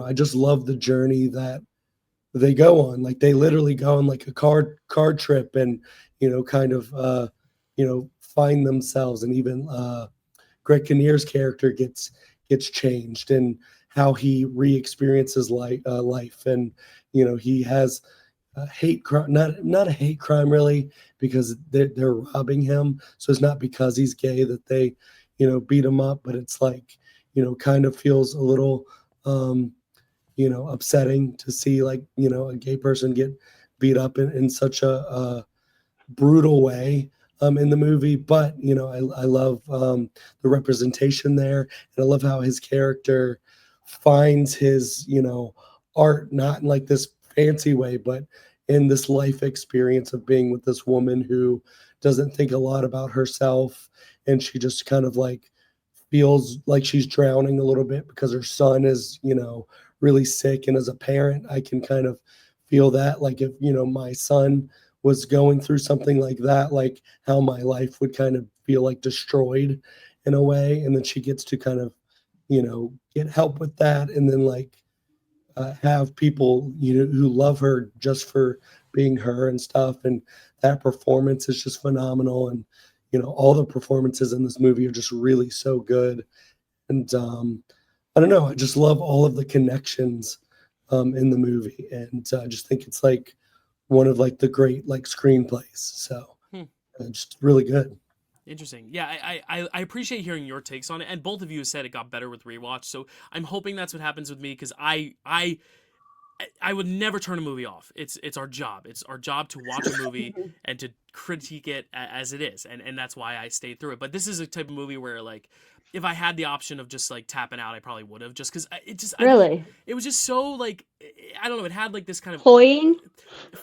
I just love the journey that they go on. Like they literally go on like a car trip and, kind of, find themselves. And even Greg Kinnear's character gets changed and how he re-experiences life. And, he has a hate crime, not a hate crime really, because they're robbing him. So it's not because he's gay that they, beat him up, but it's like, kind of feels a little, upsetting to see like, a gay person get beat up in such a brutal way in the movie. But, I love the representation there. And I love how his character finds his, art, not in like this fancy way, but in this life experience of being with this woman who doesn't think a lot about herself. And she just kind of like feels like she's drowning a little bit because her son is, really sick. And as a parent, I can kind of feel that, like if, my son was going through something like that, like how my life would kind of feel like destroyed in a way. And then she gets to kind of, get help with that. And then like have people, who love her just for being her and stuff. And that performance is just phenomenal. And, all the performances in this movie are just really so good. And I don't know, I just love all of the connections in the movie. And I just think it's like one of like the great like screenplays. So Hmm. just really good. Interesting. Yeah, I appreciate hearing your takes on it, and both of you said it got better with rewatch. So I'm hoping that's what happens with me because I would never turn a movie off. It's our job. It's our job to watch a movie and to critique it as it is, and that's why I stayed through it. But this is a type of movie where like, if I had the option of just like tapping out, I probably would have, just because it just I don't know. Really? It was just so like, I don't know. It had like this kind of Cloying?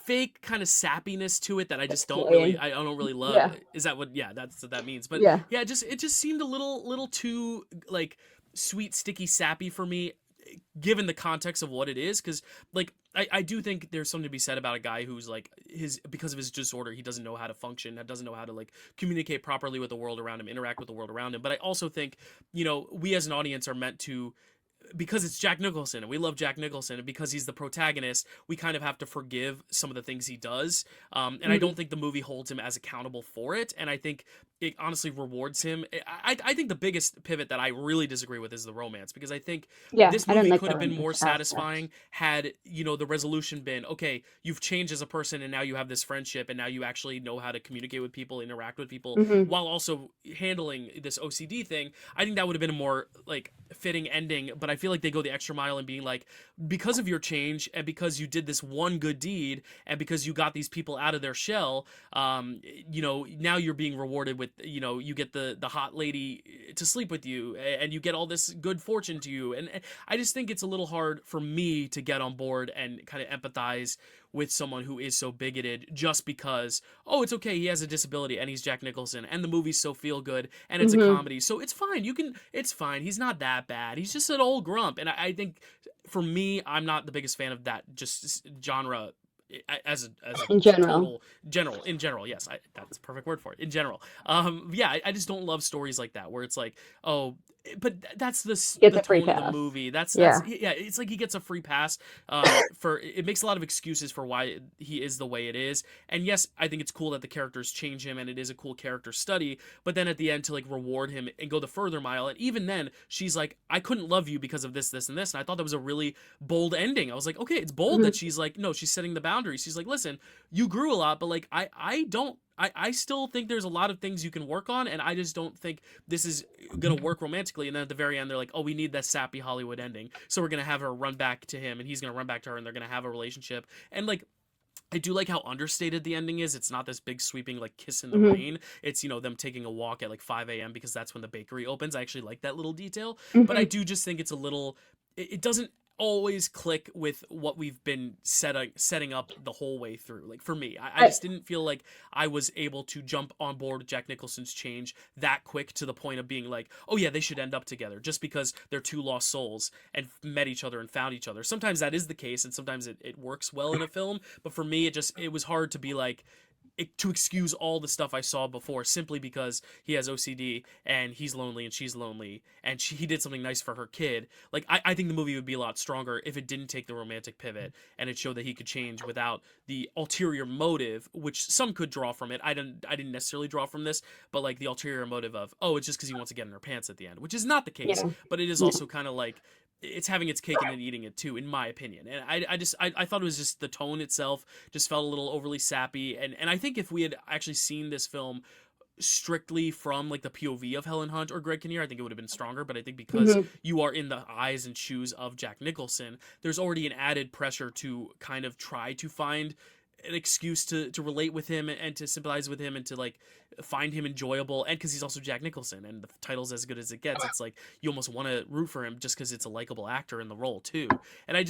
fake kind of sappiness to it that I just don't really Cloying. I don't really love. Yeah. Is that what? Yeah, that's what that means. But Yeah. yeah, it just seemed a little too like sweet, sticky, sappy for me, given the context of what it is. Because like I do think there's something to be said about a guy who's like, because of his disorder, he doesn't know how to function, doesn't know how to like communicate properly with the world around him, interact with the world around him. But I also think, we as an audience are meant to, because it's Jack Nicholson and we love Jack Nicholson, and because he's the protagonist, we kind of have to forgive some of the things he does. And I Mhm. don't think the movie holds him as accountable for it. And I think it honestly rewards him. I think the biggest pivot that I really disagree with is the romance, because I think Yeah, this I didn't movie like could the have been more romance aspect. satisfying had, the resolution been, okay, you've changed as a person and now you have this friendship and now you actually know how to communicate with people, interact with people, Hmm. while also handling this OCD thing. I think that would have been a more like fitting ending. But I feel like they go the extra mile in being like, because of your change and because you did this one good deed and because you got these people out of their shell, now you're being rewarded with, you get the hot lady to sleep with you, and you get all this good fortune to you. And I just think it's a little hard for me to get on board and kind of empathize with someone who is so bigoted just because, oh, it's okay, he has a disability and he's Jack Nicholson and the movie's so feel good and it's a Hmm. comedy, so it's fine. It's fine. He's not that bad. He's just an old grump. And I think for me, I'm not the biggest fan of that just genre as a In general. total general in general. Yes, that's a perfect word for it. In general, yeah, I just don't love stories like that where it's like, oh, but that's Gets the a free tone of the pass. movie. That's Yeah. yeah. It's like he gets a free pass. For it makes a lot of excuses for why he is the way it is. And yes, I think it's cool that the characters change him, and it is a cool character study. But then at the end, to like reward him and go the further mile, and even then, she's like, "I couldn't love you because of this, this, and this." And I thought that was a really bold ending. I was like, okay, it's bold Mhm. that she's like, no, she's setting the boundaries. She's like, listen, you grew a lot, but like I don't. I still think there's a lot of things you can work on, and I just don't think this is gonna work romantically. And then at the very end, they're like, "Oh, we need that sappy Hollywood ending, so we're gonna have her run back to him, and he's gonna run back to her, and they're gonna have a relationship." And like, I do like how understated the ending is. It's not this big sweeping like kiss in the Mhm. rain. It's them taking a walk at like 5 a.m. because that's when the bakery opens. I actually like that little detail, but I Mhm. do just think it's a little. It doesn't always click with what we've been setting up the whole way through. Like for me, I I, just didn't feel like I was able to jump on board with Jack Nicholson's change that quick to the point of being like, oh yeah, they should end up together just because they're two lost souls and met each other and found each other. Sometimes that is the case, and sometimes it works well in a film. But for me, it was hard to be like, to excuse all the stuff I saw before simply because he has OCD and he's lonely and she's lonely and he did something nice for her kid. Like I think the movie would be a lot stronger if it didn't take the romantic pivot and it showed that he could change without the ulterior motive, which some could draw from it. I didn't necessarily draw from this, but like the ulterior motive of, oh, it's just because he wants to get in her pants at the end, which is not the case, yeah. but it is Yeah. also kind of like it's having its cake and then eating it too, in my opinion. And I thought it was just the tone itself just felt a little overly sappy. And I think if we had actually seen this film strictly from like the POV of Helen Hunt or Greg Kinnear, I think it would have been stronger. But I think because Mhm. you are in the eyes and shoes of Jack Nicholson, there's already an added pressure to kind of try to find an excuse to relate with him and to sympathize with him and to like find him enjoyable. And because he's also Jack Nicholson and the title's as good as it gets, it's like you almost want to root for him just because it's a likable actor in the role too. And I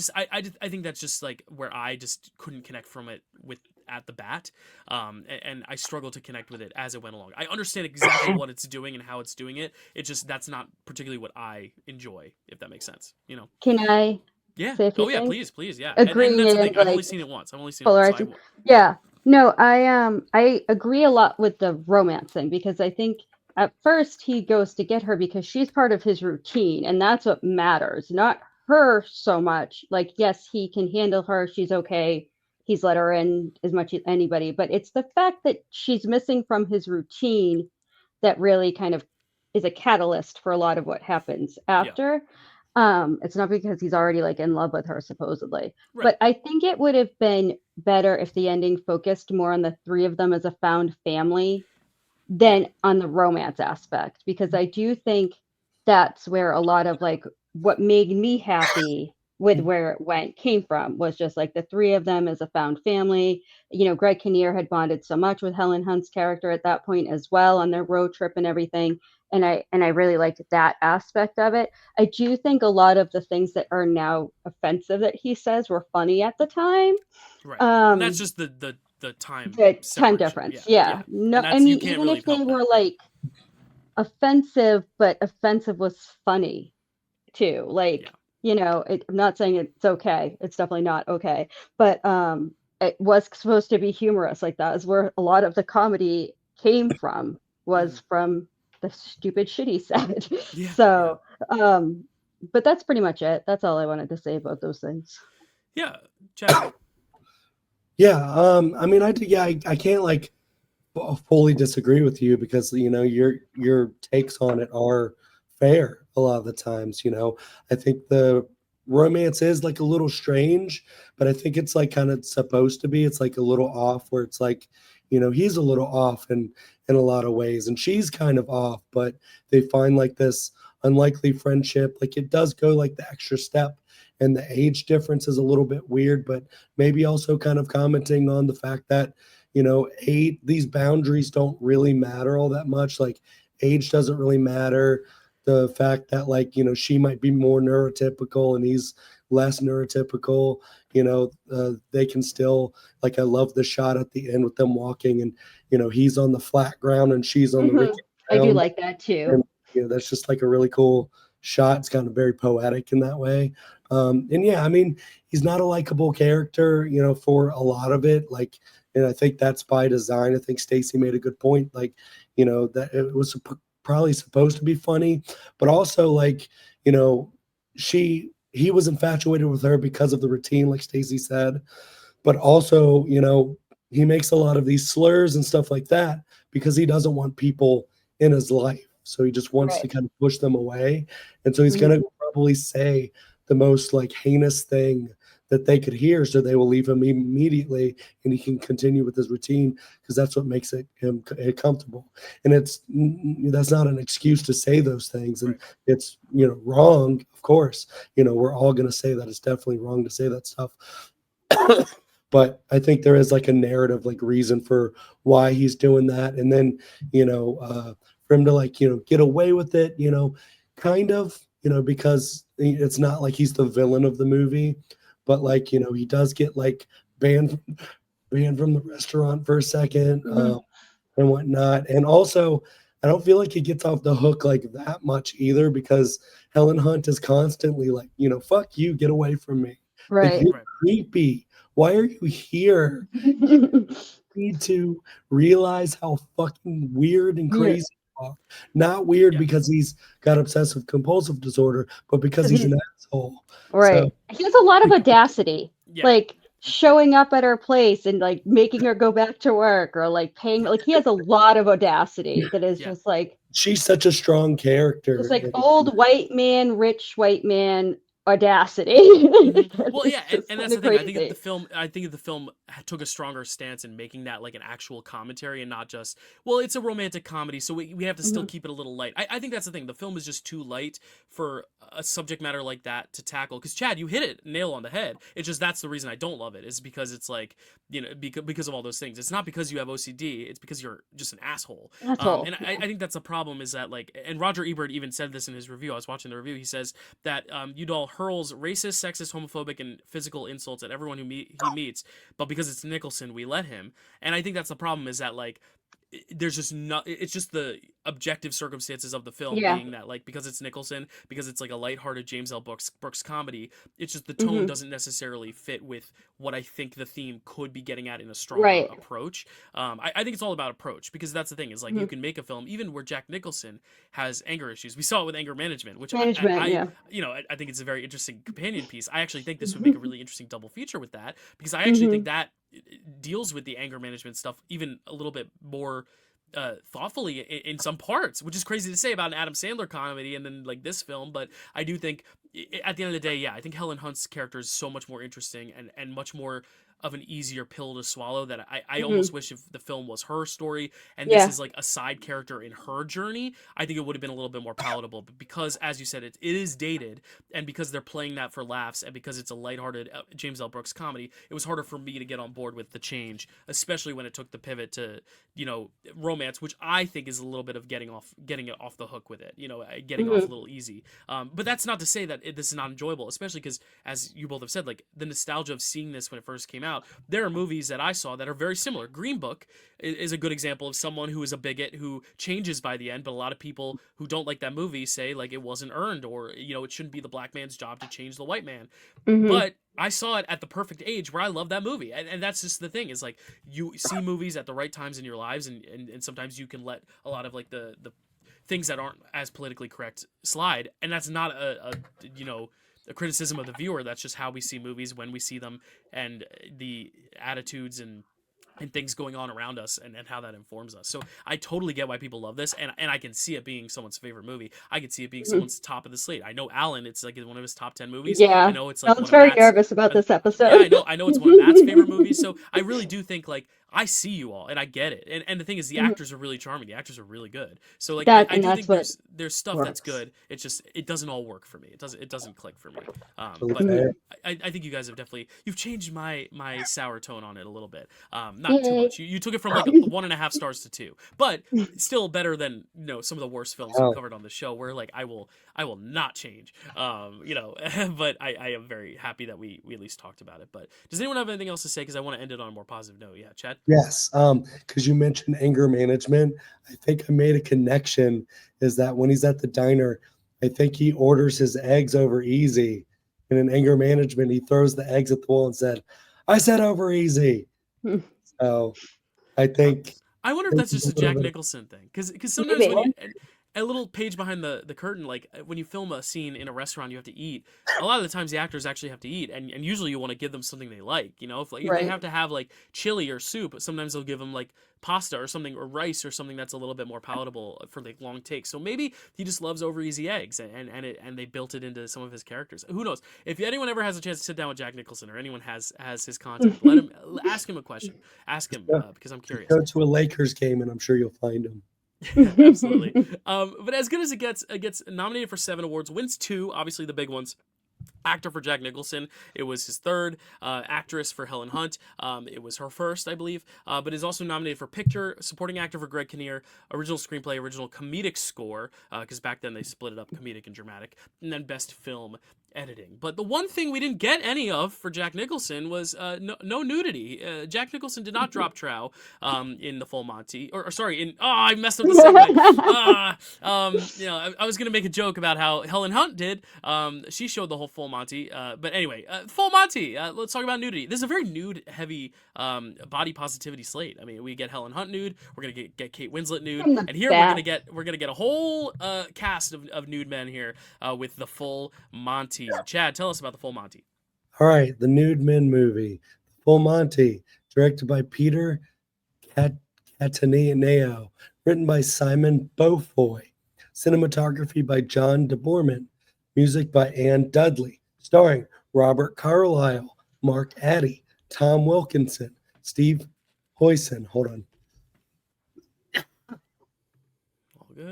think that's just like where I just couldn't connect from it with at the bat, and I struggled to connect with it as it went along. I understand exactly what it's doing and how it's doing it. It just that's not particularly what I enjoy, if that makes sense. Can I Yeah. say a few Oh yeah. things? Please. Yeah. And Agreeing that's the is thing. I've only like seen it once. I've only seen it once. So polarizing. Yeah. No, I agree a lot with the romance thing because I think at first he goes to get her because she's part of his routine and that's what matters, not her so much. Like, yes, he can handle her, she's okay. He's let her in as much as anybody, but it's the fact that she's missing from his routine that really kind of is a catalyst for a lot of what happens Yeah. after. It's not because he's already like in love with her supposedly, Right. but I think it would have been better if the ending focused more on the three of them as a found family Yeah. than on the romance aspect, because I do think that's where a lot of like what made me happy with where it went came from was just like the three of them as a found family. Greg Kinnear had bonded so much with Helen Hunt's character at that point as well on their road trip and everything. And I really liked that aspect of it. I do think a lot of the things that are now offensive that he says were funny at the time. Right. And that's Um, just the time the time separation. difference, Yeah. yeah. Yeah. No, And I that's you mean, can't even really if they help were that. Yeah. like offensive, but offensive was funny too. Yeah. Like, I'm not saying it's okay. It's definitely not okay. But it was supposed to be humorous. Like that is where a lot of the comedy came from, Hmm. was from the stupid shit he said. Yeah. Yeah. So, but that's pretty much it. That's all I wanted to say about those things. Yeah. Chadwick. Yeah, I mean, I can't like fully disagree with you because your takes on it are fair a lot of the times. I think the romance is like a little strange, but I think it's like kind of supposed to be. It's like a little off where it's like, he's a little off in a lot of ways, and she's kind of off, but they find like this unlikely friendship. Like it does go like the extra step, and the age difference is a little bit weird, but maybe also kind of commenting on the fact that these boundaries don't really matter all that much. Like age doesn't really matter. The fact that like, she might be more neurotypical and he's less neurotypical, they can still, like, I love the shot at the end with them walking and, he's on the flat ground and she's on the Hmm. rickety I do ground. like that too. And, that's just like a really cool shot. It's kind of very poetic in that way. And yeah, I mean, he's not a likable character, for a lot of it. Like, and I think that's by design. I think Stacy made a good point. Like, that it was probably supposed to be funny, but also like, you know, he was infatuated with her because of the routine, like Stacy said, but also, you know, he makes a lot of these slurs and stuff like that because he doesn't want people in his life. So he just wants to Right. kind of push them away. And so he's Mhm. going to probably say the most like heinous thing that they could hear. So they will leave him immediately and he can continue with his routine because that's what makes him comfortable. And that's not an excuse to say those things. And Right. it's, you know, wrong, of course. You know, we're all going to say that it's definitely wrong to say that stuff. But I think there is like a narrative, like reason for why he's doing that. And then, you know, for him to like, you know, get away with it, you know, kind of, you know, because it's not like he's the villain of the movie, but like, you know, he does get like banned from the restaurant for a second, Mhm. and whatnot. And also, I don't feel like he gets off the hook like that much either because Helen Hunt is constantly like, you know, fuck you, get away from me. Like, Right. you're Right. creepy. Why are you here? You need to realize how fucking weird and Yeah. crazy you are. Not weird Yeah. because he's got obsessive compulsive disorder, but because 'Cause he's he an asshole. So, Right. He has a lot of audacity, Yeah. like showing up at her place and like making her go back to work or like paying, like he has a lot of audacity that is Yeah. just like she's such a strong character. just like And old white man, rich white man audacity. Well, yeah, It's just and kind that's the of thing. I think crazy. the film took a stronger stance in making that like an actual commentary and not just, well, it's a romantic comedy, so we have to still Mhm. keep it a little light. I think that's the thing. The film is just too light for a subject matter like that to tackle. Because Chad, you hit it nail on the head. It's just that's the reason I don't love it is because it's like, you know, because of all those things. It's not because you have OCD. It's because you're just an asshole. Asshole. And Yeah. I think that's the problem is that like, and Roger Ebert even said this in his review. I was watching the review. He says that Udall hurls racist, sexist, homophobic, and physical insults at everyone he meets, but because it's Nicholson, we let him. And I think that's the problem is that like there's just not it's just the objective circumstances of the film Yeah. being that like because it's Nicholson, because it's like a lighthearted James L. Brooks comedy, it's just the tone Hmm. doesn't necessarily fit with what I think the theme could be getting at in a stronger Right. approach. I think it's all about approach because that's the thing is like you Hmm. can make a film even where Jack Nicholson has anger issues. We saw it with Anger Management, which Management. Yeah. you know, I think it's a very interesting companion piece. I actually think this would make a really interesting double feature with that because I actually think Hmm. that deals with the anger management stuff even a little bit more thoughtfully in some parts, which is crazy to say about an Adam Sandler comedy and then like this film. But I do think at the end of the day, yeah, I think Helen Hunt's character is so much more interesting and much more of an easier pill to swallow that I Hmm. almost wish if the film was her story and this Yeah. is like a side character in her journey, I think it would have been a little bit more palatable. But because, as you said, it is dated, and because they're playing that for laughs, and because it's a lighthearted James L. Brooks comedy, it was harder for me to get on board with the change, especially when it took the pivot to, you know, romance, which I think is a little bit of getting it off the hook with it, you know, getting off a Hmm. little easy. But that's not to say that this is not enjoyable, especially because, as you both have said, like the nostalgia of seeing this when it first came out. There are movies that I saw that are very similar. Green Book is a good example of someone who is a bigot who changes by the end, but a lot of people who don't like that movie say like it wasn't earned or, you know, it shouldn't be the black man's job to change the white man. Hmm. But I saw it at the perfect age where I love that movie. And that's just the thing is like you see movies at the right times in your lives and sometimes you can let a lot of like the things that aren't as politically correct slide. And that's not a you know, a criticism of the viewer. That's just how we see movies when we see them and the attitudes and things going on around us and how that informs us. So I totally get why people love this and I can see it being someone's favorite movie. I can see it being Hmm. someone's top of the slate. I know Alan, it's like one of his top 10 movies. I Yeah. know it's I like was one of very Matt's nervous about this yeah, episode. I know it's one of Matt's favorite movies. So I really do think like I see you all and I get it. And the thing is the Mhm. actors are really charming. The actors are really good. So like That I and do that's think what there's stuff that's works. good. It's just it doesn't all work for me. It doesn't click for me. But okay. Mhm. I think you guys have definitely you've changed my sour tone on it a little bit. Not too Yay. much. You took it from like 1.5 stars to 2, but still better than you know some of the worst films we've Wow. covered on the show. Where like I will not change. You know, but I am very happy that we at least talked about it. But does anyone have anything else to say? Because I want to end it on a more positive note. Yeah, Chad. Yes, because you mentioned anger management. I think I made a connection. Is that when he's at the diner, I think he orders his eggs over easy, and in anger management, he throws the eggs at the wall and said, "I said over easy." So I Uh, think I wonder if there's that's a just a little Jack bit of Nicholson thing. Because sometimes when Maybe. you a little page behind the curtain, like when you film a scene in a restaurant, you have to eat. A lot of the times the actors actually have to eat, and usually you want to give them something they like. You know, if they Right. have to have like chili or soup, sometimes they'll give them like pasta or something, or rice or something that's a little bit more palatable for like long takes. So maybe he just loves over easy eggs, and they built it into some of his characters. Who knows? If anyone ever has a chance to sit down with Jack Nicholson, or anyone has his contact, let him ask him a question. Ask him because I'm curious. Go to a Lakers game, and I'm sure you'll find him. Absolutely. But as good as it gets nominated for 7 awards, wins 2, obviously the big ones. Actor for Jack Nicholson, it was his third. Actress for Helen Hunt, it was her first, I believe. But is also nominated for picture, supporting actor for Greg Kinnear, original screenplay, original comedic score, because back then they split it up, comedic and dramatic, and then best film editing. But the one thing we didn't get any of for Jack Nicholson was no nudity. Jack Nicholson did not drop trow in the full Monty, or sorry, I messed up the segue. I was gonna make a joke about how Helen Hunt did. She showed the whole full Monty. But anyway, full Monty. Let's talk about nudity. This is a very nude-heavy body positivity slate. I mean, we get Helen Hunt nude. We're gonna get Kate Winslet nude, and here we're gonna get a whole cast of nude men here with the full Monty. Chad, tell us about the full Monty. All right, the Nude Men movie, Full Monty, directed by Peter Cataneo, written by Simon Beaufoy, cinematography by John DeBoerman, music by Ann Dudley, starring Robert Carlyle, Mark Addy, Tom Wilkinson, Steve Hoyson. Hold on.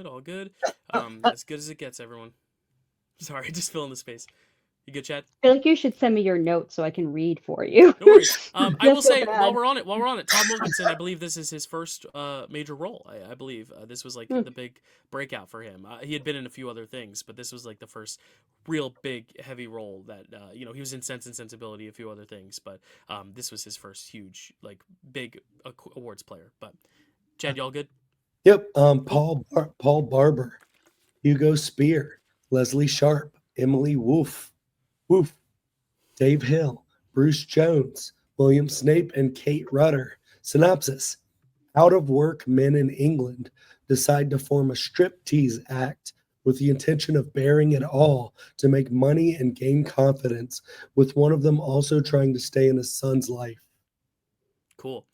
All good. As good as it gets, everyone. Sorry, just filling the space. You good, Chad? I feel like you should send me your notes so I can read for you. No worries. I will Just so say bad. while we're on it, Tom Wilkinson, I believe this is his first major role. I believe this was like the big breakout for him. He had been in a few other things, but this was like the first real big heavy role that he was in Sense and Sensibility, a few other things, but this was his first huge like big awards player. But Chad, y'all good? Yep. Paul Barber, Hugo Spear, Leslie Sharp, Emily Wolfe, Dave Hill, Bruce Jones, William Snape, and Kate Rudder. Synopsis: out of work men in England decide to form a striptease act with the intention of bearing it all to make money and gain confidence, with one of them also trying to stay in his son's life. Cool.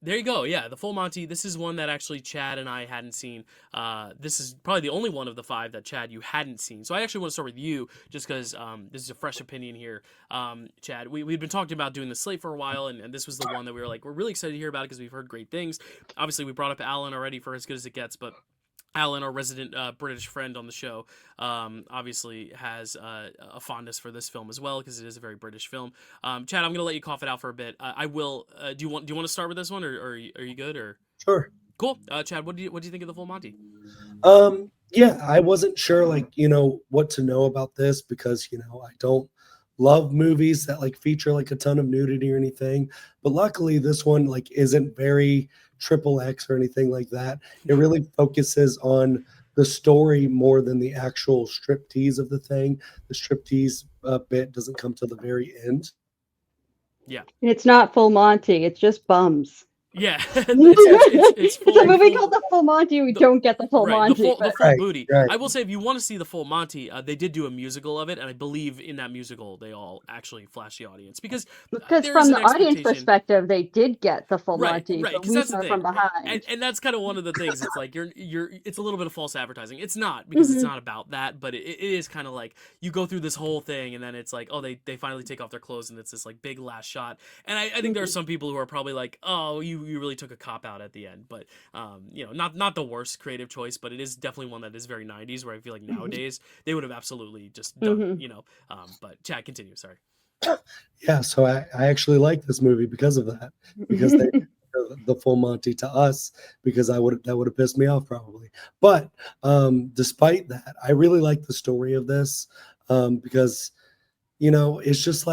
There you go. Yeah, the full Monty. This is one that actually Chad and I hadn't seen. This is probably the only one of the 5 that Chad, you hadn't seen. So I actually want to start with you, just because this is a fresh opinion here. Chad, we've been talking about doing the slate for a while, and this was the one that we were like, we're really excited to hear about it because we've heard great things. Obviously, we brought up Alan already for As Good as It Gets, but Alan, our resident British friend on the show, obviously has a fondness for this film as well, because it is a very British film. Chad, I'm gonna let you cough it out for a bit. I will. Do you want to start with this one, or are you good? Or Sure. Cool. Chad, what do you think of the full Monty? Yeah, I wasn't sure what to know about this, because I don't love movies that feature a ton of nudity or anything, but luckily this one isn't very XXX or anything like that. It really focuses on the story more than the actual striptease of the thing. The striptease bit doesn't come to the very end. Yeah, it's not Full Monty. It's just bums. Yeah, it's full, a movie called The Full Monty. We don't get the full Monty. The full booty. Right. I will say, if you want to see the full Monty, they did do a musical of it, and I believe in that musical they all actually flash the audience because from the audience perspective, they did get the full Monty. Right, because that's the thing. From behind, and that's kind of one of the things. It's like it's a little bit of false advertising. It's not, because it's not about that, but it is kind of like you go through this whole thing, and then it's like, oh, they finally take off their clothes, and it's this big last shot. And I think there are some people who are probably like, oh, you really took a cop out at the end, but not the worst creative choice, but it is definitely one that is very 90s, where I feel like nowadays they would have absolutely just done but Chad, continue. Sorry. Yeah, so I actually like this movie because of that, because they the full Monty to us, because that would have pissed me off probably. But despite that, I really like the story of this, because it's just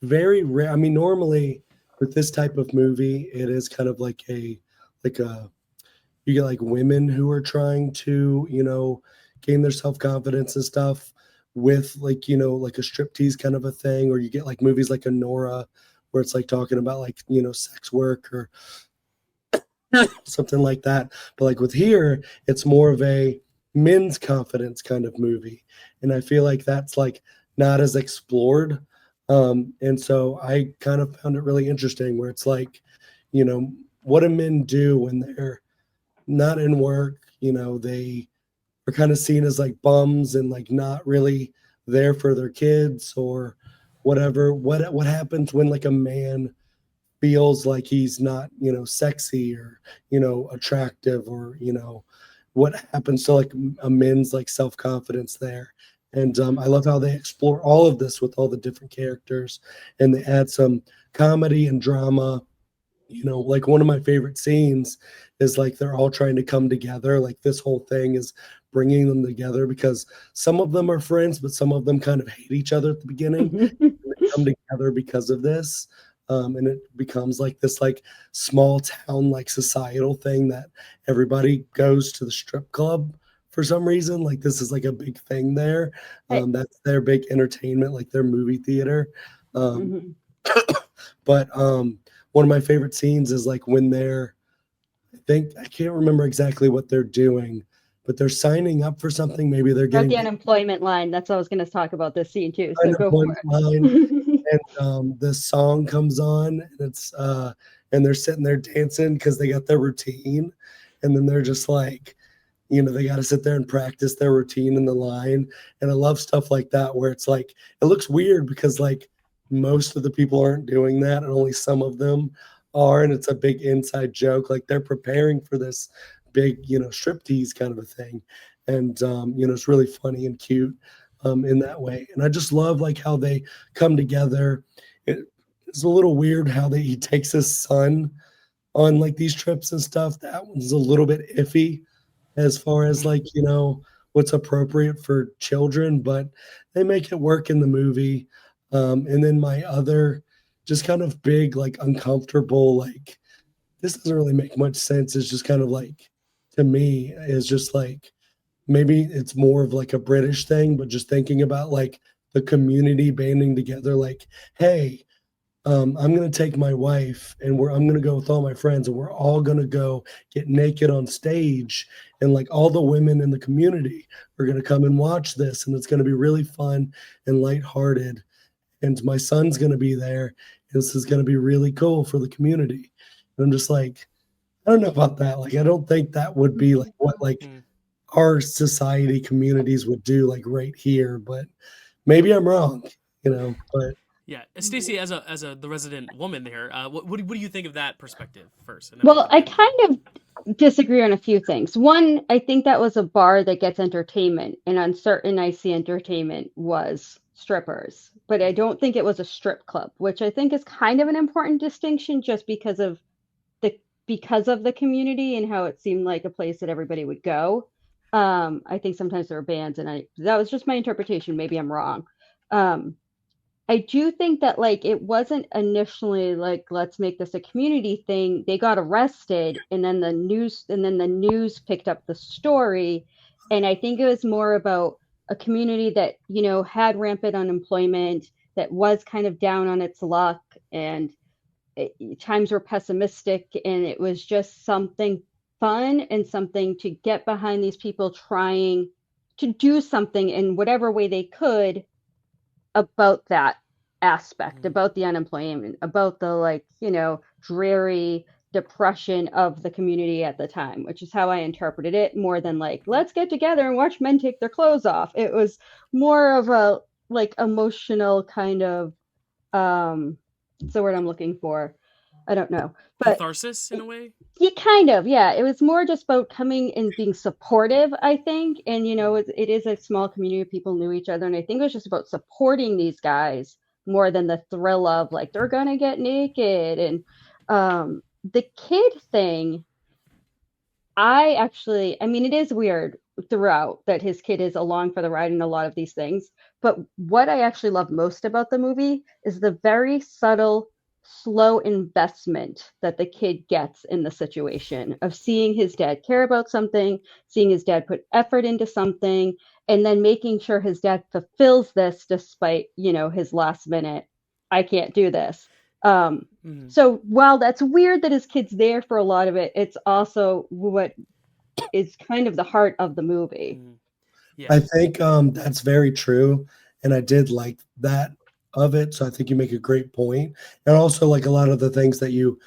very rare. I mean, normally with this type of movie, it is kind of like you get women who are trying to gain their self-confidence and stuff with a striptease kind of a thing, or you get movies like Nora, where it's talking about sex work, or something like that. But like with here, it's more of a men's confidence kind of movie, and I feel like that's like not as explored. And so I kind of found it really interesting, where it's like, you know, what do men do when they're not in work? You know, they are kind of seen as like bums and like not really there for their kids or whatever. What happens when like a man feels like he's not, you know, sexy or, you know, attractive, or, you know, what happens to like a men's like self-confidence there. And I love how they explore all of this with all the different characters, and they add some comedy and drama. You know, like one of my favorite scenes is like they're all trying to come together. Like this whole thing is bringing them together, because some of them are friends, but some of them kind of hate each other at the beginning. They come together because of this. And it becomes like this like small town like societal thing that everybody goes to the strip club for some reason. Like this is like a big thing there. That's their big entertainment, like their movie theater. Um, but one of my favorite scenes is like when they're, I can't remember exactly what they're doing, but they're signing up for something. Maybe they're About getting the unemployment line. That's what I was going to talk about this scene too. So go for unemployment line, it. and the song comes on, and it's and they're sitting there dancing because they got their routine, and then they're just like, you know, they got to sit there and practice their routine in the line. And I love stuff like that, where it's like it looks weird because like most of the people aren't doing that, and only some of them are, and it's a big inside joke. Like they're preparing for this big, you know, striptease kind of a thing, and you know, it's really funny and cute in that way. And I just love like how they come together. It's a little weird how he takes his son on like these trips and stuff. That one's a little bit iffy as far as like, you know, what's appropriate for children, but they make it work in the movie. And then my other just kind of big, like uncomfortable, like this doesn't really make much sense. It's just kind of like, to me, is just like maybe it's more of like a British thing, but just thinking about like the community banding together, like, hey, I'm gonna take my wife and I'm gonna go with all my friends, and we're all gonna go get naked on stage, and like all the women in the community are gonna come and watch this, and it's gonna be really fun and lighthearted. And my son's gonna be there. And this is gonna be really cool for the community. And I'm just like, I don't know about that. Like, I don't think that would be like what like our society communities would do like right here, but maybe I'm wrong, you know, but Yeah, Stacy, as a the resident woman there, what do you think of that perspective first? And then we Well, can I get into kind of disagree on a few things. One, I think that was a bar that gets entertainment, and on certain I see entertainment was strippers, but I don't think it was a strip club, which I think is kind of an important distinction just the because of the community and how it seemed like a place that everybody would go. I think sometimes there were bands, and that was just my interpretation. Maybe I'm wrong. Um, I do think that like it wasn't initially like let's make this a community thing. They got arrested, and then the news picked up the story, and I think it was more about a community that, you know, had rampant unemployment, that was kind of down on its luck, and times were pessimistic, and it was just something fun and something to get behind these people trying to do something in whatever way they could about that aspect, about the unemployment, about the like, you know, dreary depression of the community at the time, which is how I interpreted it, more than like, let's get together and watch men take their clothes off. It was more of a like emotional kind of it's the word I'm looking for. I don't know. But catharsis in a way. yeah, kind of, yeah. It was more just about coming and being supportive, I think. And, you know, it is a small community of people knew each other. And I think it was just about supporting these guys more than the thrill of like, they're going to get naked. And the kid thing, I mean, it is weird throughout that his kid is along for the ride in a lot of these things. But what I actually love most about the movie is the very subtle, slow investment that the kid gets in the situation of seeing his dad care about something, seeing his dad put effort into something, and then making sure his dad fulfills this despite, you know, his last minute, I can't do this. Mhm. So while that's weird that his kid's there for a lot of it, it's also what is kind of the heart of the movie. Mhm. Yeah. I think that's very true, and I did like that of it. So I think you make a great point, and also like a lot of the things that you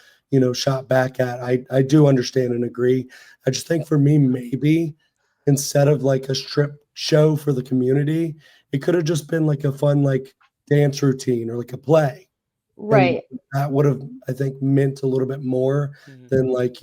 shot back at. I do understand and agree. I just think for me, maybe instead of like a strip show for the community, it could have just been like a fun like dance routine or like a play, and Right. that would have I think meant a little bit more Mhm. than like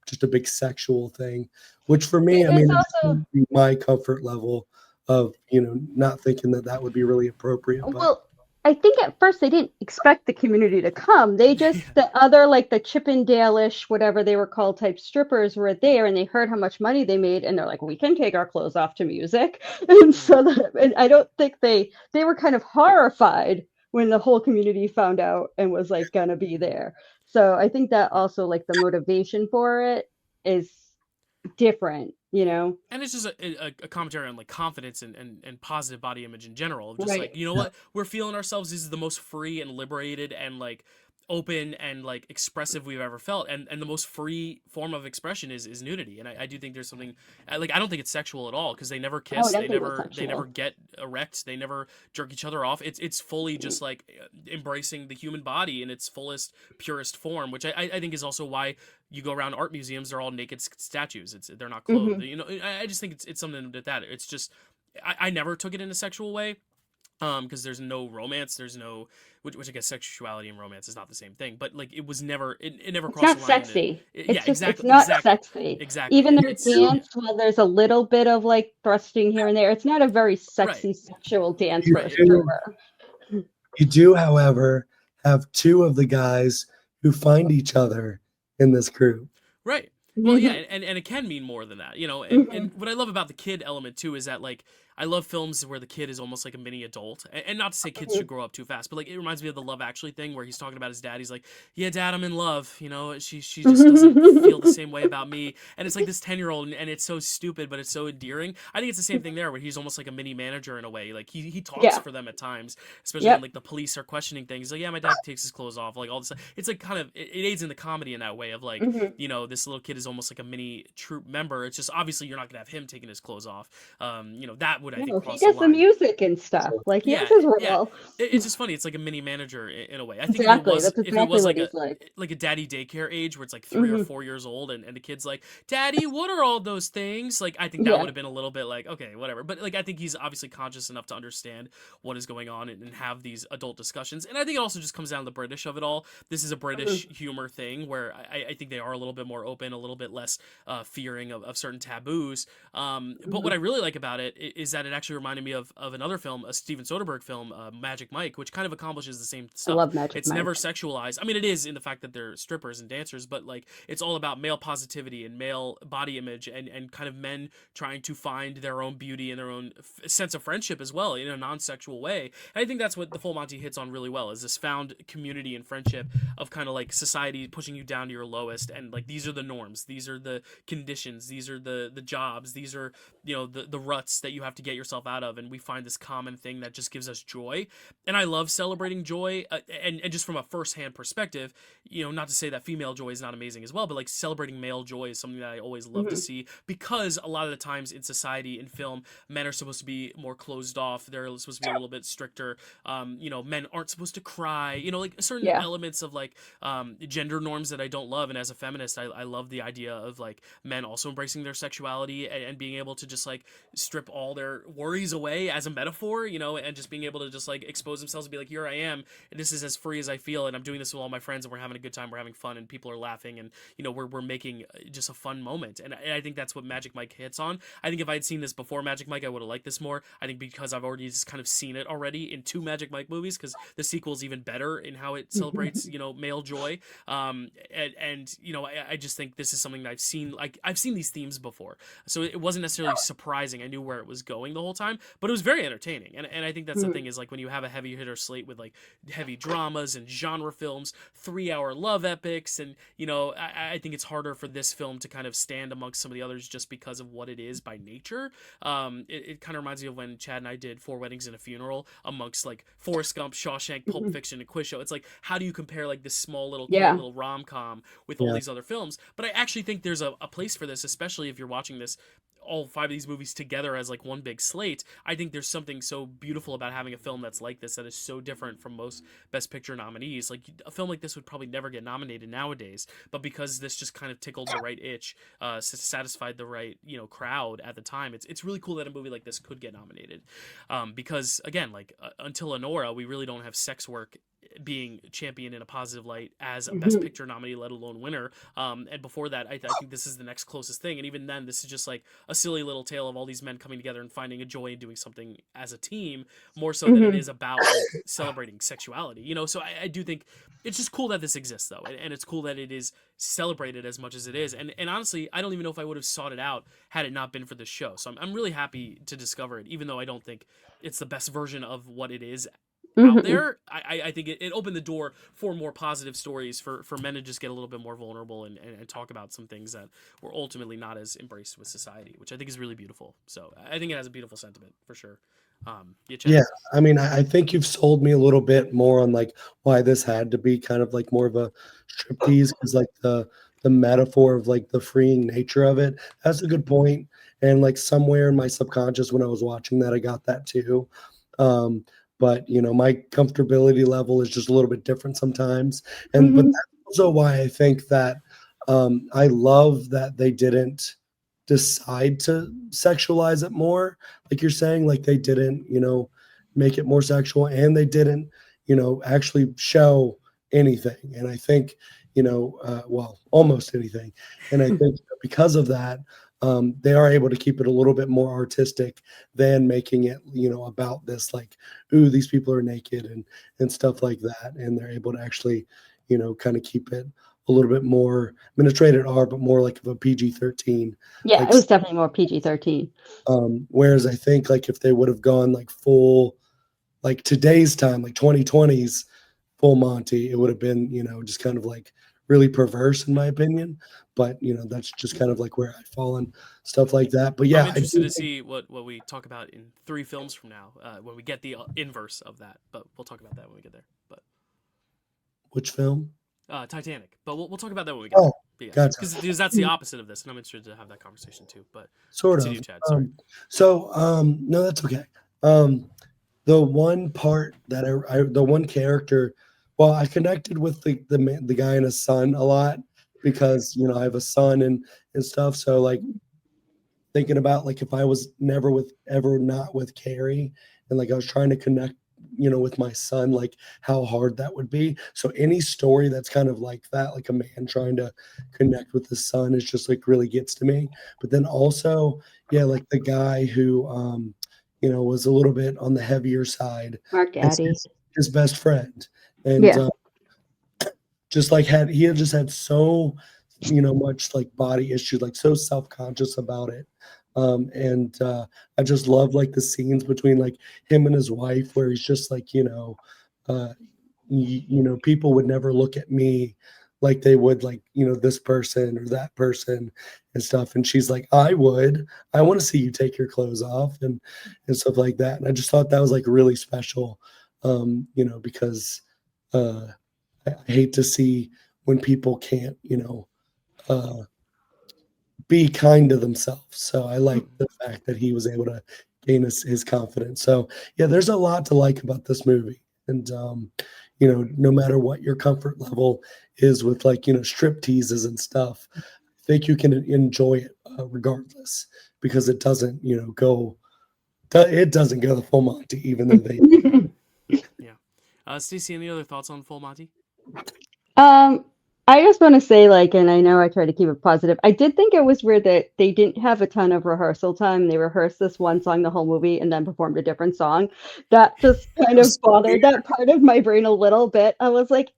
just a big sexual thing, which for me, I It's mean, also, would be my comfort level of not thinking that that would be really appropriate. But well, I think at first they didn't expect the community to come. They just, Yeah. the other, like the Chippendale-ish, whatever they were called, type strippers were there, and they heard how much money they made, and they're like, we can take our clothes off to music. And Mhm. so and I don't think they were kind of horrified when the whole community found out and was like gonna be Mhm. there. So I think that Yeah. also, like, the motivation for it is different, you know? And it's just a commentary on like confidence and positive body image in general of just like, Right. you know what, we're feeling ourselves. This is the most free and liberated and like open and like expressive we've ever felt, and the most free form of expression is nudity. And I do think there's something like, I don't think it's sexual at all, because they never Oh, I kiss, don't think it was they never sexual. get erect, they never jerk each other off. It's fully just like embracing the human body in its fullest, purest form, which I think is also why you go around art museums, they're all naked statues. They're not clothed. Hmm. You know, I just think it's something with that. It's just I never took it in a sexual way. Because there's no romance, there's no, which I guess sexuality and romance is not the same thing, but like it was never, it never It's crossed the not line into, sexy. yeah, It's just, it's exactly, not exactly, sexy. exactly. Even their It's yeah, dance, while there's a little bit of like thrusting here and there, it's not a very right, sexy sexual dance you for a right, do, stripper. you do, however, have two of the guys who find each other in this group. right. Well, yeah, Hmm. and it can mean more than that, you know. And Hmm. what I love about the kid element too is that like I love films where the kid is almost like a mini adult, and not to say kids should grow up too fast, but like it reminds me of the Love Actually thing where he's talking about his dad. He's like, "Yeah, Dad, I'm in love. You know, she just doesn't feel the same way about me." And it's like this 10-year-old, and it's so stupid, but it's so endearing. I think it's the same thing there, where he's almost like a mini manager in a way. Like he talks Yeah. for them at times, especially when Yep. like the police are questioning things. He's like, "Yeah, my dad takes his clothes off." Like all this, it's like kind of it aids in the comedy in that way of like, Hmm. you know, this little kid is almost like a mini troop member. It's just obviously you're not gonna have him taking his clothes off. You know, that would I think No, he cross the does the line. music and stuff. So Like, he has Yeah, his yeah. role. It's just funny. It's like a mini manager in a way. I think Exactly. That's if it exactly was what he's like. like a daddy daycare age where it's like 3 or 4 years old, and the kid's like, "Daddy, what are all those things?" Like I think that would Yeah. have been a little bit like, okay, whatever. But like I think he's obviously conscious enough to understand what is going on, and have these adult discussions. And I think it also just comes down to the British of it all. This is a Hmm. British humor thing where I think they are a little bit more open, a little bit less fearing of certain taboos. But what I Hmm. really like about it is that it actually reminded me of another film, a Steven Soderbergh film, Magic Mike, which kind of accomplishes the same I stuff. love Magic It's never Mike. sexualized. I mean, it is in the fact that they're strippers and dancers, but like it's all about male positivity and male body image, and kind of men trying to find their own beauty and their own sense of friendship as well in a non-sexual way. And I think that's what the Full Monty hits on really well, is this found community and friendship of kind of like society pushing you down to your lowest, and like these are the norms, these are the conditions, these are the jobs, these are, you know, the ruts that you have to get yourself out of, and we find this common thing that just gives us joy. And I love celebrating joy, and just from a first-hand perspective, you know, not to say that female joy is not amazing as well, but like celebrating male joy is something that I always love to Hmm. see, because a lot of the times in society, in film, men are supposed to be more closed off, they're supposed to be a little bit stricter. You know, men aren't supposed to cry, you know, like certain Yeah. elements of like gender norms that I don't love. And as a feminist, I love the idea of like men also embracing their sexuality, and being able to just like strip all their worries away as a metaphor, you know, and just being able to just like expose themselves and be like, here I am, and this is as free as I feel, and I'm doing this with all my friends, and we're having a good time, we're having fun, and people are laughing, and you know, we're making just a fun moment. And I think that's what Magic Mike hits on. I think if I had seen this before Magic Mike, I would have liked this more. I think because I've already just kind of seen it already in two Magic Mike movies, because the sequel is even better in how it celebrates, you know, male joy. And you know, I just think this is something that I've seen, like I've seen these themes before, so it wasn't necessarily surprising. I knew where it was going. going the whole time, but it was very entertaining. And I think that's the thing, is like when you have a heavy hitter slate with like heavy dramas and genre films, 3-hour love epics, and I think it's harder for this film to kind of stand amongst some of the others just because of what it is by nature. It kind of reminds me of when Chad and I did Four Weddings and a Funeral amongst like Forrest Gump, Shawshank, Pulp Fiction, and Quiz Show. It's like, how do you compare like this small little cute little rom-com with all these other films? But I actually think there's a place for this, especially if you're watching this, all 5 of these movies together as like one big slate. I think there's something so beautiful about having a film that's like this, that is so different from most Best Picture nominees. Like, a film like this would probably never get nominated nowadays, but because this just kind of tickled the right itch, satisfied the right crowd at the time, it's really cool that a movie like this could get nominated. Because again, like until Honora, we really don't have sex work being championed in a positive light as a Best Picture nominee, let alone winner. And before that, I think this is the next closest thing. And even then, this is just like a silly little tale of all these men coming together and finding a joy in doing something as a team, more so than it is about like, celebrating sexuality. So I do think it's just cool that this exists, though, and it's cool that it is celebrated as much as it is. And honestly, I don't even know if I would have sought it out had it not been for this show. So I'm really happy to discover it, even though I don't think it's the best version of what it is out there. I think it opened the door for more positive stories for men to just get a little bit more vulnerable and talk about some things that were ultimately not as embraced with society, which I think is really beautiful. So I think it has a beautiful sentiment for sure. Yeah, I mean, I think you've sold me a little bit more on like why this had to be kind of like more of a striptease, because like the metaphor of like the freeing nature of it. That's a good point. And like somewhere in my subconscious when I was watching that, I got that too. But my comfortability level is just a little bit different sometimes. And but that's also why I think that I love that they didn't decide to sexualize it more, like you're saying, like they didn't, make it more sexual, and they didn't, actually show anything. And I think, well, almost anything. And I think because of that, they are able to keep it a little bit more artistic than making it, about this, like, ooh, these people are naked and stuff like that. And they're able to actually, kind of keep it a little bit more, I mean, it's rated R, but more like of a PG-13. Yeah, like, it was definitely more PG-13. Whereas I think like if they would have gone like full, like today's time, like 2020's full Monty, it would have been, just kind of like really perverse in my opinion. But that's just kind of like where I fall and stuff like that. But yeah, I'm interested to see what we talk about in 3 films from now, when we get the inverse of that. But we'll talk about that when we get there. But which film? Titanic. But we'll talk about that when we get there. Yeah, gotcha. Because that's the opposite of this, and I'm interested to have that conversation too. But Sort continue, of. Chad. Sorry. No, that's okay. The one part that the one character, well, I connected with the guy and his son a lot because I have a son and stuff. So like thinking about like if I was ever not with Carrie, and like I was trying to connect, with my son, like how hard that would be. So any story that's kind of like that, like a man trying to connect with his son, is just like really gets to me. But then also, yeah, like the guy who was a little bit on the heavier side Mark as Addy. his best friend. And Yeah. just like had just had so much like body issues, like so self-conscious about it. And I just love like the scenes between like him and his wife where he's just like, people would never look at me like they would like, this person or that person and stuff. And she's like, I want to see you take your clothes off and stuff like that. And I just thought that was like really special, because I hate to see when people can't, be kind to themselves. So I like the fact that he was able to gain his confidence. So yeah, there's a lot to like about this movie. And, no matter what your comfort level is with like, strip teases and stuff, I think you can enjoy it regardless, because it doesn't, it doesn't go the full Monty, even though they. Yeah. Stacy, any other thoughts on Full Monty? I just want to say, like, and I know I try to keep it positive, I did think it was weird that they didn't have a ton of rehearsal time. They rehearsed this one song the whole movie and then performed a different song. That just kind of bothered that part of my brain a little bit. I was like,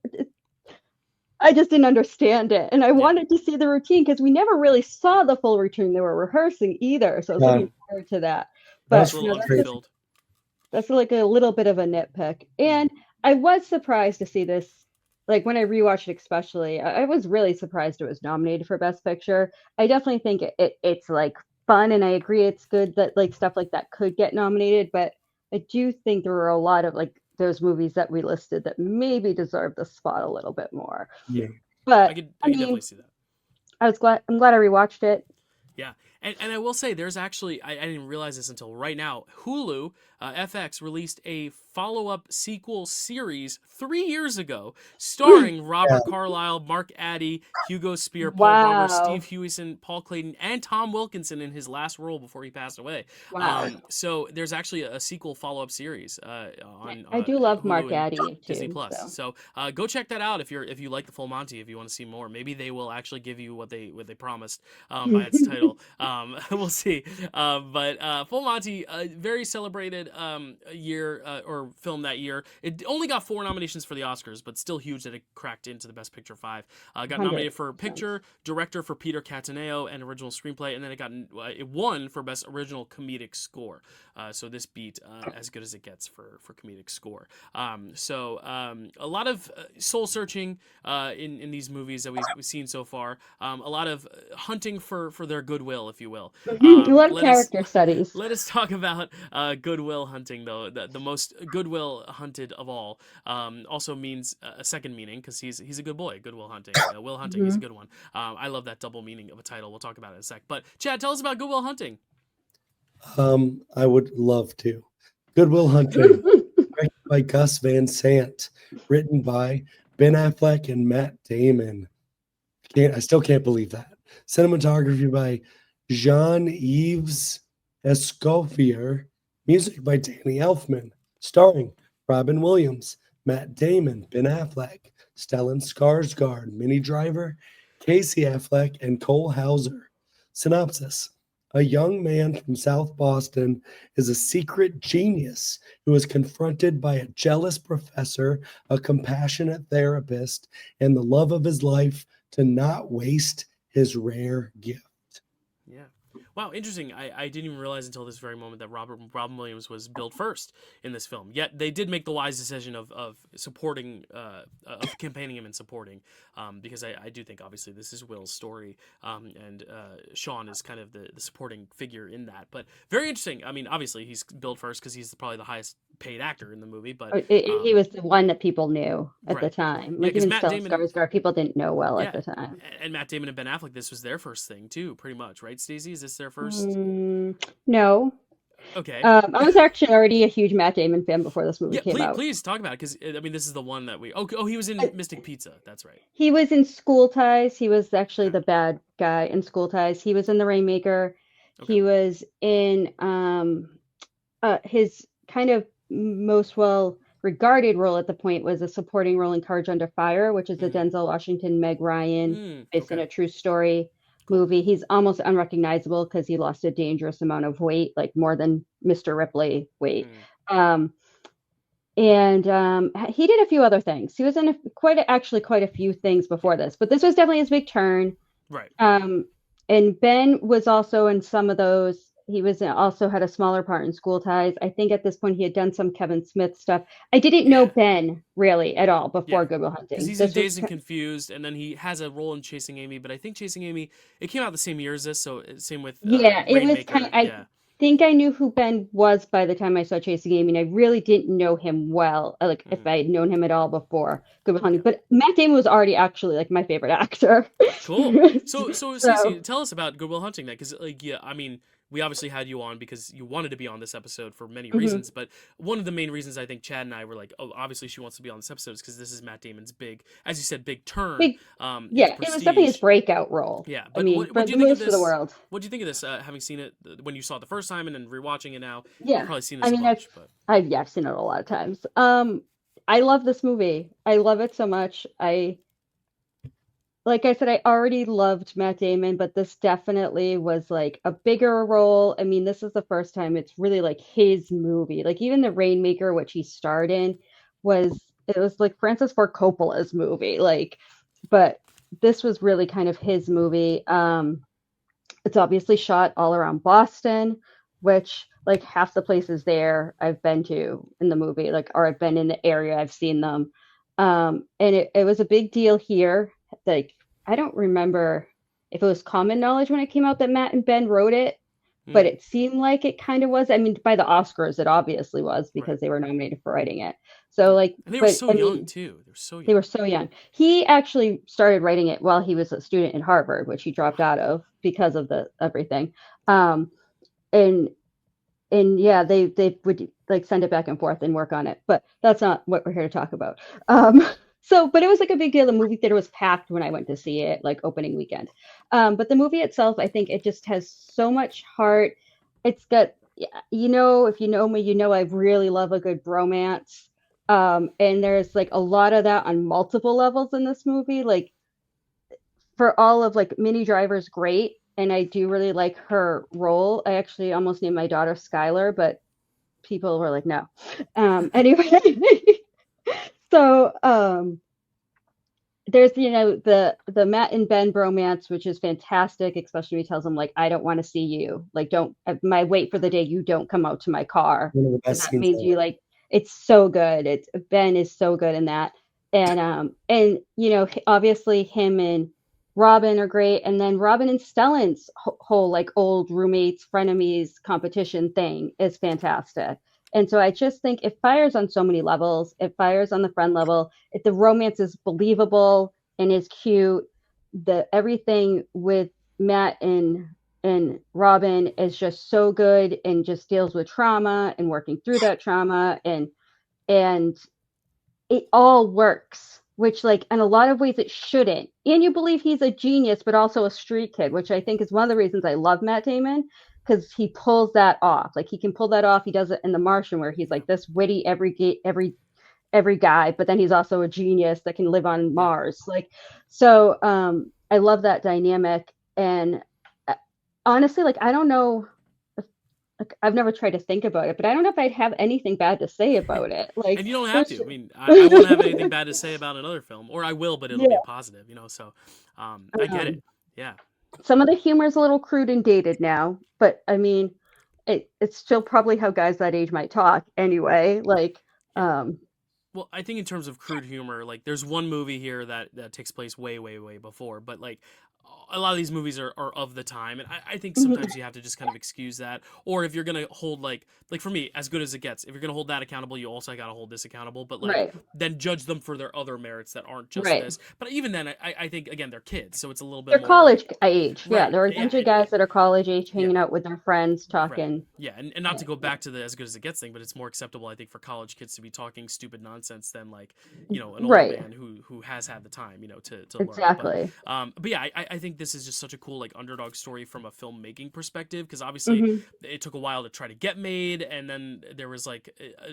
I just didn't understand it. And I wanted to see the routine because we never really saw the full routine they were rehearsing either. So I was looking forward to that. It's But a That's little great. that's like a little bit of a nitpick. And I was surprised to see this. Like when I rewatched it, especially, I was really surprised it was nominated for Best Picture. I definitely think it's like fun, and I agree it's good that like stuff like that could get nominated. But I do think there were a lot of like those movies that we listed that maybe deserve the spot a little bit more. Yeah. I But could I I could definitely mean, see that. I'm glad I rewatched it. Yeah, and I will say there's actually I didn't realize this until right now. Hulu FX released a follow-up sequel series 3 years ago, starring Yeah. Robert Carlyle, Mark Addy, Hugo Spear, Paul Barber, Wow. Steve Hewison, Paul Clayton, and Tom Wilkinson in his last role before he passed away. Wow. So there's actually a sequel follow-up series on I do love Mark Hulu and Addy Disney too. Plus. So So go check that out if you like the full Monty. If you want to see more, maybe they will actually give you what they promised by its title. We'll see. But Full Monty, very celebrated year or film that year. It only got 4 nominations for the Oscars, but still huge that it cracked into the Best Picture 5. Got nominated for 100%. Picture, Director for Peter Cataneo, and Original Screenplay, and then it won for Best Original Comedic Score. So this beat As Good as It Gets for comedic score. A lot of soul searching in these movies that we've seen so far. A lot of hunting for their goodwill, if you will. A lot of character studies. Let us talk about goodwill hunting, though. The most goodwill hunted of all also means a second meaning because he's a good boy. Goodwill hunting, Will Hunting, he's a good one. I love that double meaning of a title. We'll talk about it in a sec. But Chad, tell us about Goodwill Hunting. I would love to. Goodwill Hunting, directed by Gus Van Sant, written by Ben Affleck and Matt Damon. I still can't believe that. Cinematography by Jean-Yves Escoffier. Music by Danny Elfman. Starring Robin Williams, Matt Damon, Ben Affleck, Stellan Skarsgård, Minnie Driver, Casey Affleck, and Cole Hauser. Synopsis. A young man from South Boston is a secret genius who is confronted by a jealous professor, a compassionate therapist, and the love of his life to not waste his rare gift. Yeah. Wow, interesting. I didn't even realize until this very moment that Robin Williams was billed first in this film. Yet they did make the wise decision of supporting, of campaigning him and supporting, because I do think obviously this is Will's story, and Sean is kind of the supporting figure in that. But very interesting. I mean, obviously he's billed first because he's probably the highest paid actor in the movie. But He was the one that people knew at the right. time. Yeah, Like 'cause even Matt Stellan Damon- Skarsgård, people didn't know well Yeah, at the time. and Matt Damon and Ben Affleck, this was their first thing too, pretty much, right? Stacey, is this their first? No. Okay. I was actually already a huge Matt Damon fan before this movie Yeah, came out. please talk about it because I mean this is the one that we. Oh, he was in Mystic Pizza. That's right. He was in School Ties. He was actually the bad guy in School Ties. He was in The Rainmaker. Okay. He was in his kind of most well regarded role at the point was a supporting role in Courage Under Fire, which is a Denzel Washington, Meg Ryan, based on a true story movie. He's almost unrecognizable because he lost a dangerous amount of weight, like more than Mr. Ripley weight. And he did a few other things. He was in quite a few things before this, but this was definitely his big turn. Right. And Ben was also in some of those. He also had a smaller part in School Ties. I think at this point he had done some Kevin Smith stuff. I didn't know Ben really at all before Good Will Hunting. Because he's in Dazed and Confused, and then he has a role in Chasing Amy. But I think Chasing Amy, it came out the same year as this, so same with it was kind of. I think I knew who Ben was by the time I saw Chasing Amy, and I really didn't know him well, like if I had known him at all before Good Will Hunting. But Matt Damon was already actually like my favorite actor. Cool. So Stacey, tell us about Good Will Hunting then, because I mean, we obviously had you on because you wanted to be on this episode for many reasons, but one of the main reasons I think Chad and I were like, oh, obviously she wants to be on this episode is because this is Matt Damon's big, as you said, big turn. It was definitely his breakout role. Yeah, but I mean, what do you think of this? For the world. What do you think of this? Having seen it when you saw it the first time and then rewatching it now, yeah, you've probably seen this a bunch. I've seen it a lot of times. I love this movie. I love it so much. Like I said, I already loved Matt Damon, but this definitely was like a bigger role. I mean, this is the first time it's really like his movie. Like even The Rainmaker, which he starred in, was like Francis Ford Coppola's movie. Like, but this was really kind of his movie. It's obviously shot all around Boston, which like half the places there I've been to in the movie, like, or I've been in the area, I've seen them. And it was a big deal here. Like, I don't remember if it was common knowledge when it came out that Matt and Ben wrote it, but Mm, it seemed like it kind of was. I mean, by the Oscars, it obviously was right. because they were nominated for writing it. So, Yeah. like, And they were but so I young mean, too. They were so they young. were so young. He actually started writing it while he was a student in Harvard, which he dropped Wow. out of because of the everything. Right. Um, and and yeah, they would like send it back and forth and work on it, but that's not what we're here to talk about. So, but it was like a big deal. The movie theater was packed when I went to see it, like opening weekend. But the movie itself, I think it just has so much heart. It's got, you know, if you know me, you know I really love a good bromance. And there's like a lot of that on multiple levels in this movie. Like, for all of like Minnie Driver's great, and I do really like her role. I actually almost named my daughter Skylar, but people were like, no. Anyway, so there's, you know, the Matt and Ben bromance, which is fantastic, especially when he tells him like, I don't want to see you, like, don't, my wait for the day you don't come out to my car, One of the and best that scenes means ever. you like, it's so good. It's Ben is so good in that. And you know, obviously him and Robin are great, and then Robin and Stellan's whole like old roommates frenemies competition thing is fantastic. And so I just think it fires on so many levels. It fires on the friend level. If the romance is believable and is cute, the everything with Matt and Robin is just so good and just deals with trauma and working through that trauma, and it all works, which like in a lot of ways it shouldn't. And you believe he's a genius, but also a street kid, which I think is one of the reasons I love Matt Damon, because he pulls that off. Like, he can pull that off. He does it in The Martian, where he's Yeah. like this witty every guy, but then he's also a genius that can live on Yeah. Mars. Like, so I love that dynamic. And uh, honestly, like, I don't know. Like, I've never tried to think about it, but I don't know if I'd have anything bad to say about it. Like, And you don't have there's to. I mean, I won't have anything bad to say about another film, or I will, but it'll be yeah. a positive, you know. So, I get it. Um, Yeah. some of the humor is a little crude and dated now, but I mean, it's still probably how guys that age might talk Right. anyway. Like, Yeah. um, Well, I think in terms of crude humor, like there's one movie here that takes place way, way, way before, but like a lot of these movies are of the time, and I think sometimes you have to just kind of excuse that. Or if you're gonna hold like for me, as good as it gets, if you're gonna hold that accountable, you also gotta hold this accountable. But like right, then judge them for their other merits that aren't just right. this. But even then, I think again they're kids, so it's a little bit They're more college age. Yeah, right. there are a Yeah, bunch of guys that are college age yeah. hanging out with their friends Right. talking. Yeah, and not to go back to the as good as it gets thing, but it's more acceptable, I think, for college kids to be talking stupid nonsense than like, an older Right, man who has had the time, to learn. exactly. But yeah, I think this is just such a cool like underdog story from a filmmaking perspective because obviously Hmm. it took a while to try to get made, and then there was like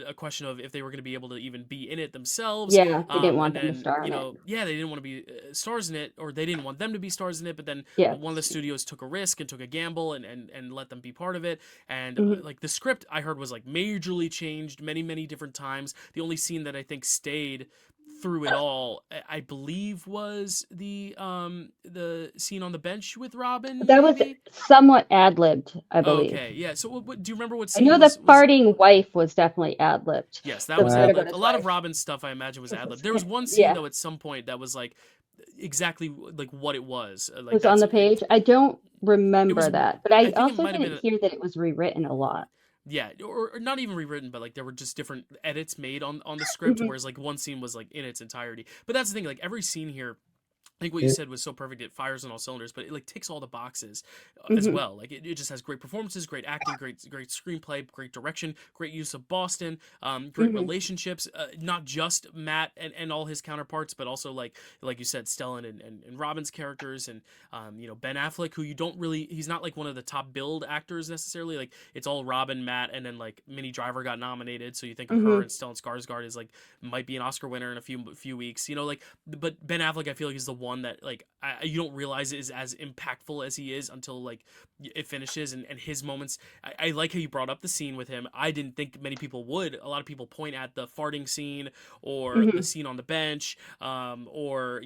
a question of if they were going to be able to even be in it themselves. Yeah, they didn't And want them to then star in it. yeah, they didn't want to be stars in it, or they didn't want them to be stars in it, but then Yeah. one of the studios took a risk and took a gamble and let them be part of it. And Hmm. like the script I heard was like majorly changed many different times. The only scene that I think stayed through it all, I believe, was the scene on the bench with Robin, That was maybe. somewhat ad-libbed, I believe. Okay, yeah. So what do you remember? What I scene know the was? farting wife was definitely ad-libbed. Yes, that The was part ad about libbed. A his lot of wife. Robin's stuff I imagine was ad libbed. There was one scene Yeah, though at some point that was like exactly like what it was. Like was on that's the page. I don't it was. remember that, but I I think it also might have didn't been. hear that it was rewritten a lot. Yeah, or not even rewritten, but like there were just different edits made on the script, Hmm. whereas like one scene was like in its entirety. But that's the thing, like every scene here, I think what you Yeah. said was so perfect. It fires on all cylinders, but it like ticks all the boxes as Hmm. well. Like it just has great performances, great acting, great screenplay, great direction, great use of Boston, great Hmm. relationships. Not just Matt and all his counterparts, but also like you said, Stellan and Robin's characters, and Ben Affleck, who you don't really, he's not like one of the top billed actors necessarily. Like it's all Robin, Matt, and then like Minnie Driver got nominated, so you think of her, Hmm. and Stellan Skarsgård is like might be an Oscar winner in a few weeks. Like, but Ben Affleck, I feel like is the one that like you don't realize is as impactful as he is until like it finishes, and his moments. I like how you brought up the scene with him. I didn't think many people would. A lot of people point at the farting scene or the Hmm. scene on the bench, or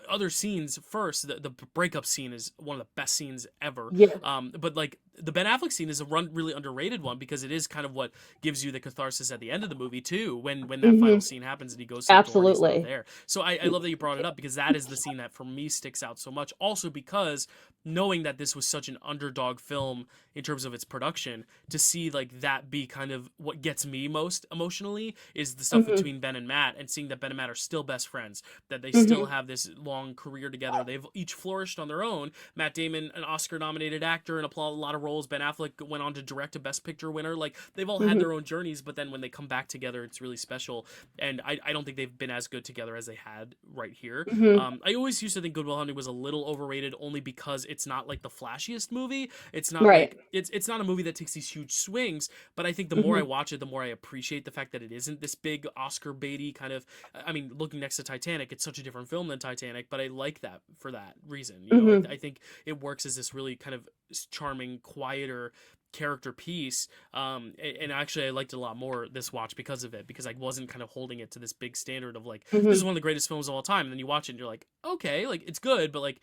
other scenes first. The breakup scene is one of the best scenes ever. Yeah. But like the Ben Affleck scene is a really underrated one because it is kind of what gives you the catharsis at the end of the movie too. When that final scene happens and he goes to the door and he's not Absolutely. there. So I love that you brought it up because that is the scene that for me sticks out so much. Also because knowing that this was such an underdog film in terms of its production, to see like that be kind of what gets me most emotionally is the stuff Mhm. between Ben and Matt, and seeing that Ben and Matt are still best friends, that they still Mhm. have this long career together. They've each flourished on their own. Matt Damon, an Oscar-nominated actor, and a lot of roles. Ben Affleck went on to direct a Best Picture winner. Like they've all had Mhm. their own journeys, but then when they come back together, it's really special. And I don't think they've been as good together as they had right here. Mhm. I always used to think Good Will Hunting was a little overrated, only because it's not like the flashiest movie. It's not Right. like it's not a movie that takes these huge swings. But I think the more I Mhm. watch it, the more I appreciate the fact that it isn't this big Oscar baity kind of. I mean, looking next to Titanic, it's such a different film than Titanic, but I like that for that reason. You know, Mhm. I think it works as this really kind of charming, quieter character piece. And actually, I liked it a lot more this watch because of it, because I wasn't kind of holding it to this big standard of like this is Mhm. one of the greatest films of all time. And then you watch it and you're like, okay, like it's good, but like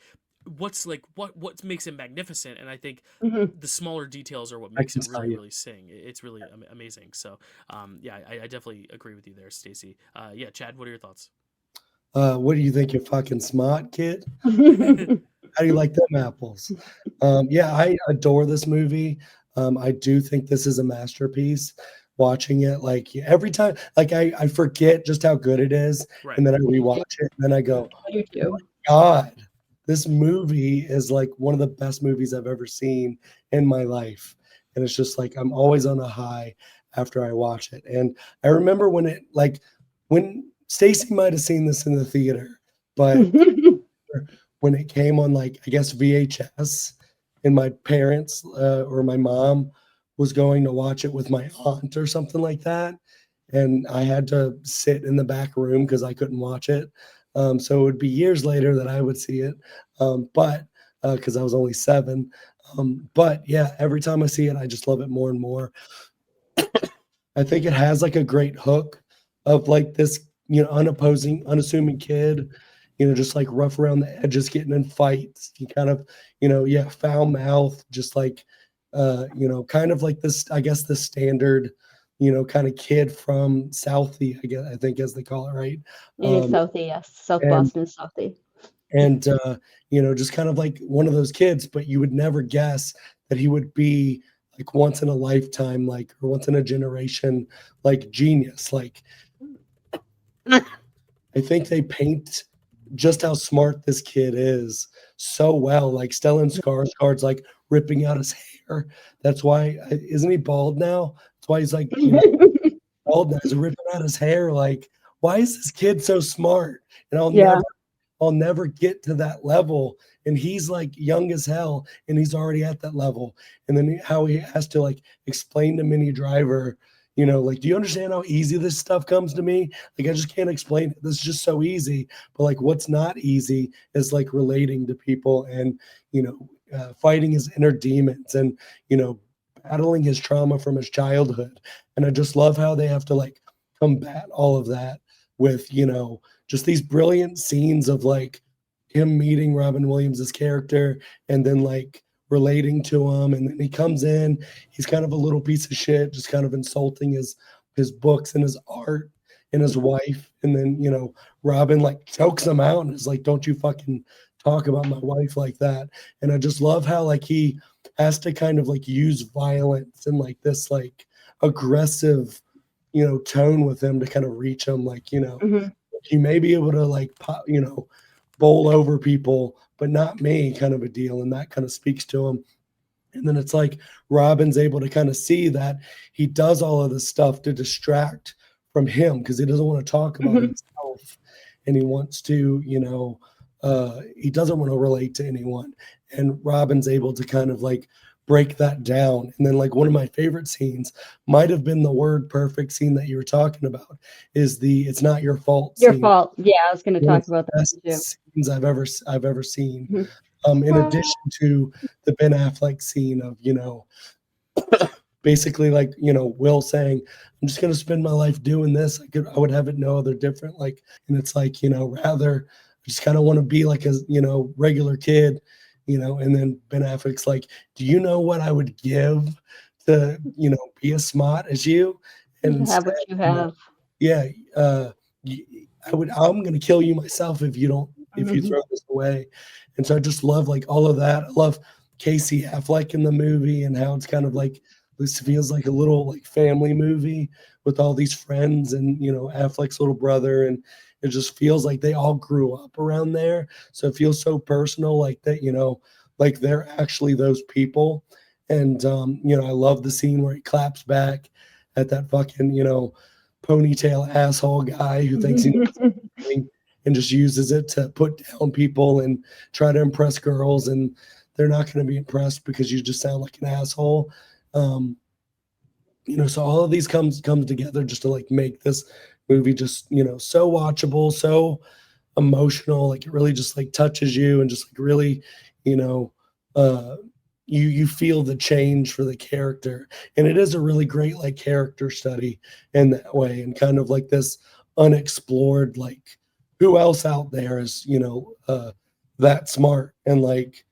what makes it magnificent? And I think Mhm. the smaller details are what I makes can it tell really you. really sing. It's really amazing. So yeah, I definitely agree with you there, Stacy. Yeah, Chad, what are your thoughts? What do you think, you're fucking smart, kid? How do you like them apples? Yeah, I adore this movie. I do think this is a masterpiece. Watching it, like every time, like I forget just how good it is, Right. and then I rewatch it, and then I go, I do too. God, this movie is like one of the best movies I've ever seen in my life. And it's just like I'm always on a high after I watch it. And I remember when Stacy might have seen this in the theater, but when it came on, like, I guess VHS, and my parents or my mom was going to watch it with my aunt or something like that. And I had to sit in the back room because I couldn't watch it. So it would be years later that I would see it. But because I was only 7. But yeah, every time I see it, I just love it more and more. I think it has like a great hook of like this, unassuming kid, just like rough around the edges, getting in fights. He kind of, yeah, foul mouth, just like, kind of like this, I guess, the standard, kind of kid from Southie, I think, as they call it, right? It is Um, Southie, yes. South and Boston is Southie. and just kind of like one of those kids, but you would never guess that he would be like once in a lifetime, like, or once in a generation, like genius. Like I think they paint just how smart this kid is so well. Like Stellan Skarsgård's like ripping out his hair. That's why, isn't he bald now? That's why he's like, bald now. He's ripping out his hair. Like, why is this kid so smart? And Yeah. I'll never get to that level. And he's like young as hell, and he's already at that level. And then how he has to like explain to Minnie Driver, like, do you understand how easy this stuff comes to me? Like, I just can't explain it. This is just so easy. But like, what's not easy is like relating to people and, fighting his inner demons and, battling his trauma from his childhood. And I just love how they have to like combat all of that with, just these brilliant scenes of like him meeting Robin Williams' character and then like relating to him. And then he comes in, he's kind of a little piece of shit, just kind of insulting his books and his art and his wife. And then, Robin like chokes him out and is like, don't you fucking talk about my wife like that. And I just love how like he has to kind of like use violence and like this like aggressive, tone with him to kind of reach him. Like, Mhm. you may be able to like pop, bowl over people, but not me, kind of a deal. And that kind of speaks to him. And then it's like Robin's able to kind of see that he does all of this stuff to distract from him because he doesn't want to talk about Mhm. himself, and he wants to, he doesn't want to relate to anyone. And Robin's able to kind of like break that down. And then like one of my favorite scenes might have been the word perfect scene that you were talking about is the "it's not your fault" Your scene. fault. Yeah, I was gonna One of talk the about that best one too. scenes I've ever seen. Mhm. In addition to the Ben Affleck scene of, basically like, Will saying, I'm just gonna spend my life doing this. I would have it no other different. Like, and it's like, rather I just kind of want to be like a, regular kid and then Ben Affleck's like, do you know what I would give to, be as smart as you? And You have instead, what you have. yeah, I'm going to kill you myself if you Mhm. throw this away. And so I just love like all of that. I love Casey Affleck in the movie and how it's kind of like, this feels like a little like family movie with all these friends and, Affleck's little brother. And it just feels like they all grew up around there. So it feels so personal, like that, like they're actually those people. And, I love the scene where he claps back at that fucking, ponytail asshole guy who thinks he knows everything and just uses it to put down people and try to impress girls. And they're not going to be impressed because you just sound like an asshole. Um, so all of these comes together just to like make this movie just, so watchable, so emotional, like it really just like touches you and just like really, you know, uh you feel the change for the character. And it is a really great like character study in that way, and kind of like this unexplored, like who else out there is, that smart and like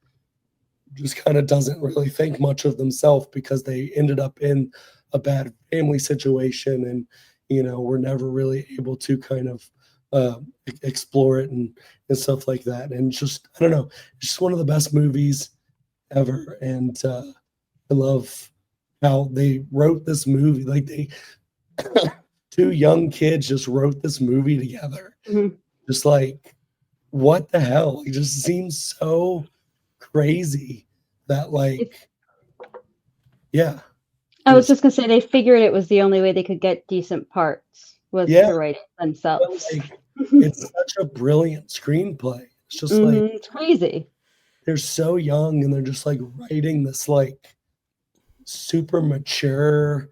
just kind of doesn't really think much of themselves because they ended up in a bad family situation, and were never really able to kind of explore it and stuff like that. And just I don't know, it's just one of the best movies ever. And I love how they wrote this movie, like they two young kids just wrote this movie together, Mhm. just like what the hell, it just seems so crazy that It- like yeah, I was just just gonna say they figured it was the only way they could get decent parts was yeah, to write it but themselves. like it's such a brilliant screenplay. It's just like It's crazy. they're so young and they're just like writing this like super mature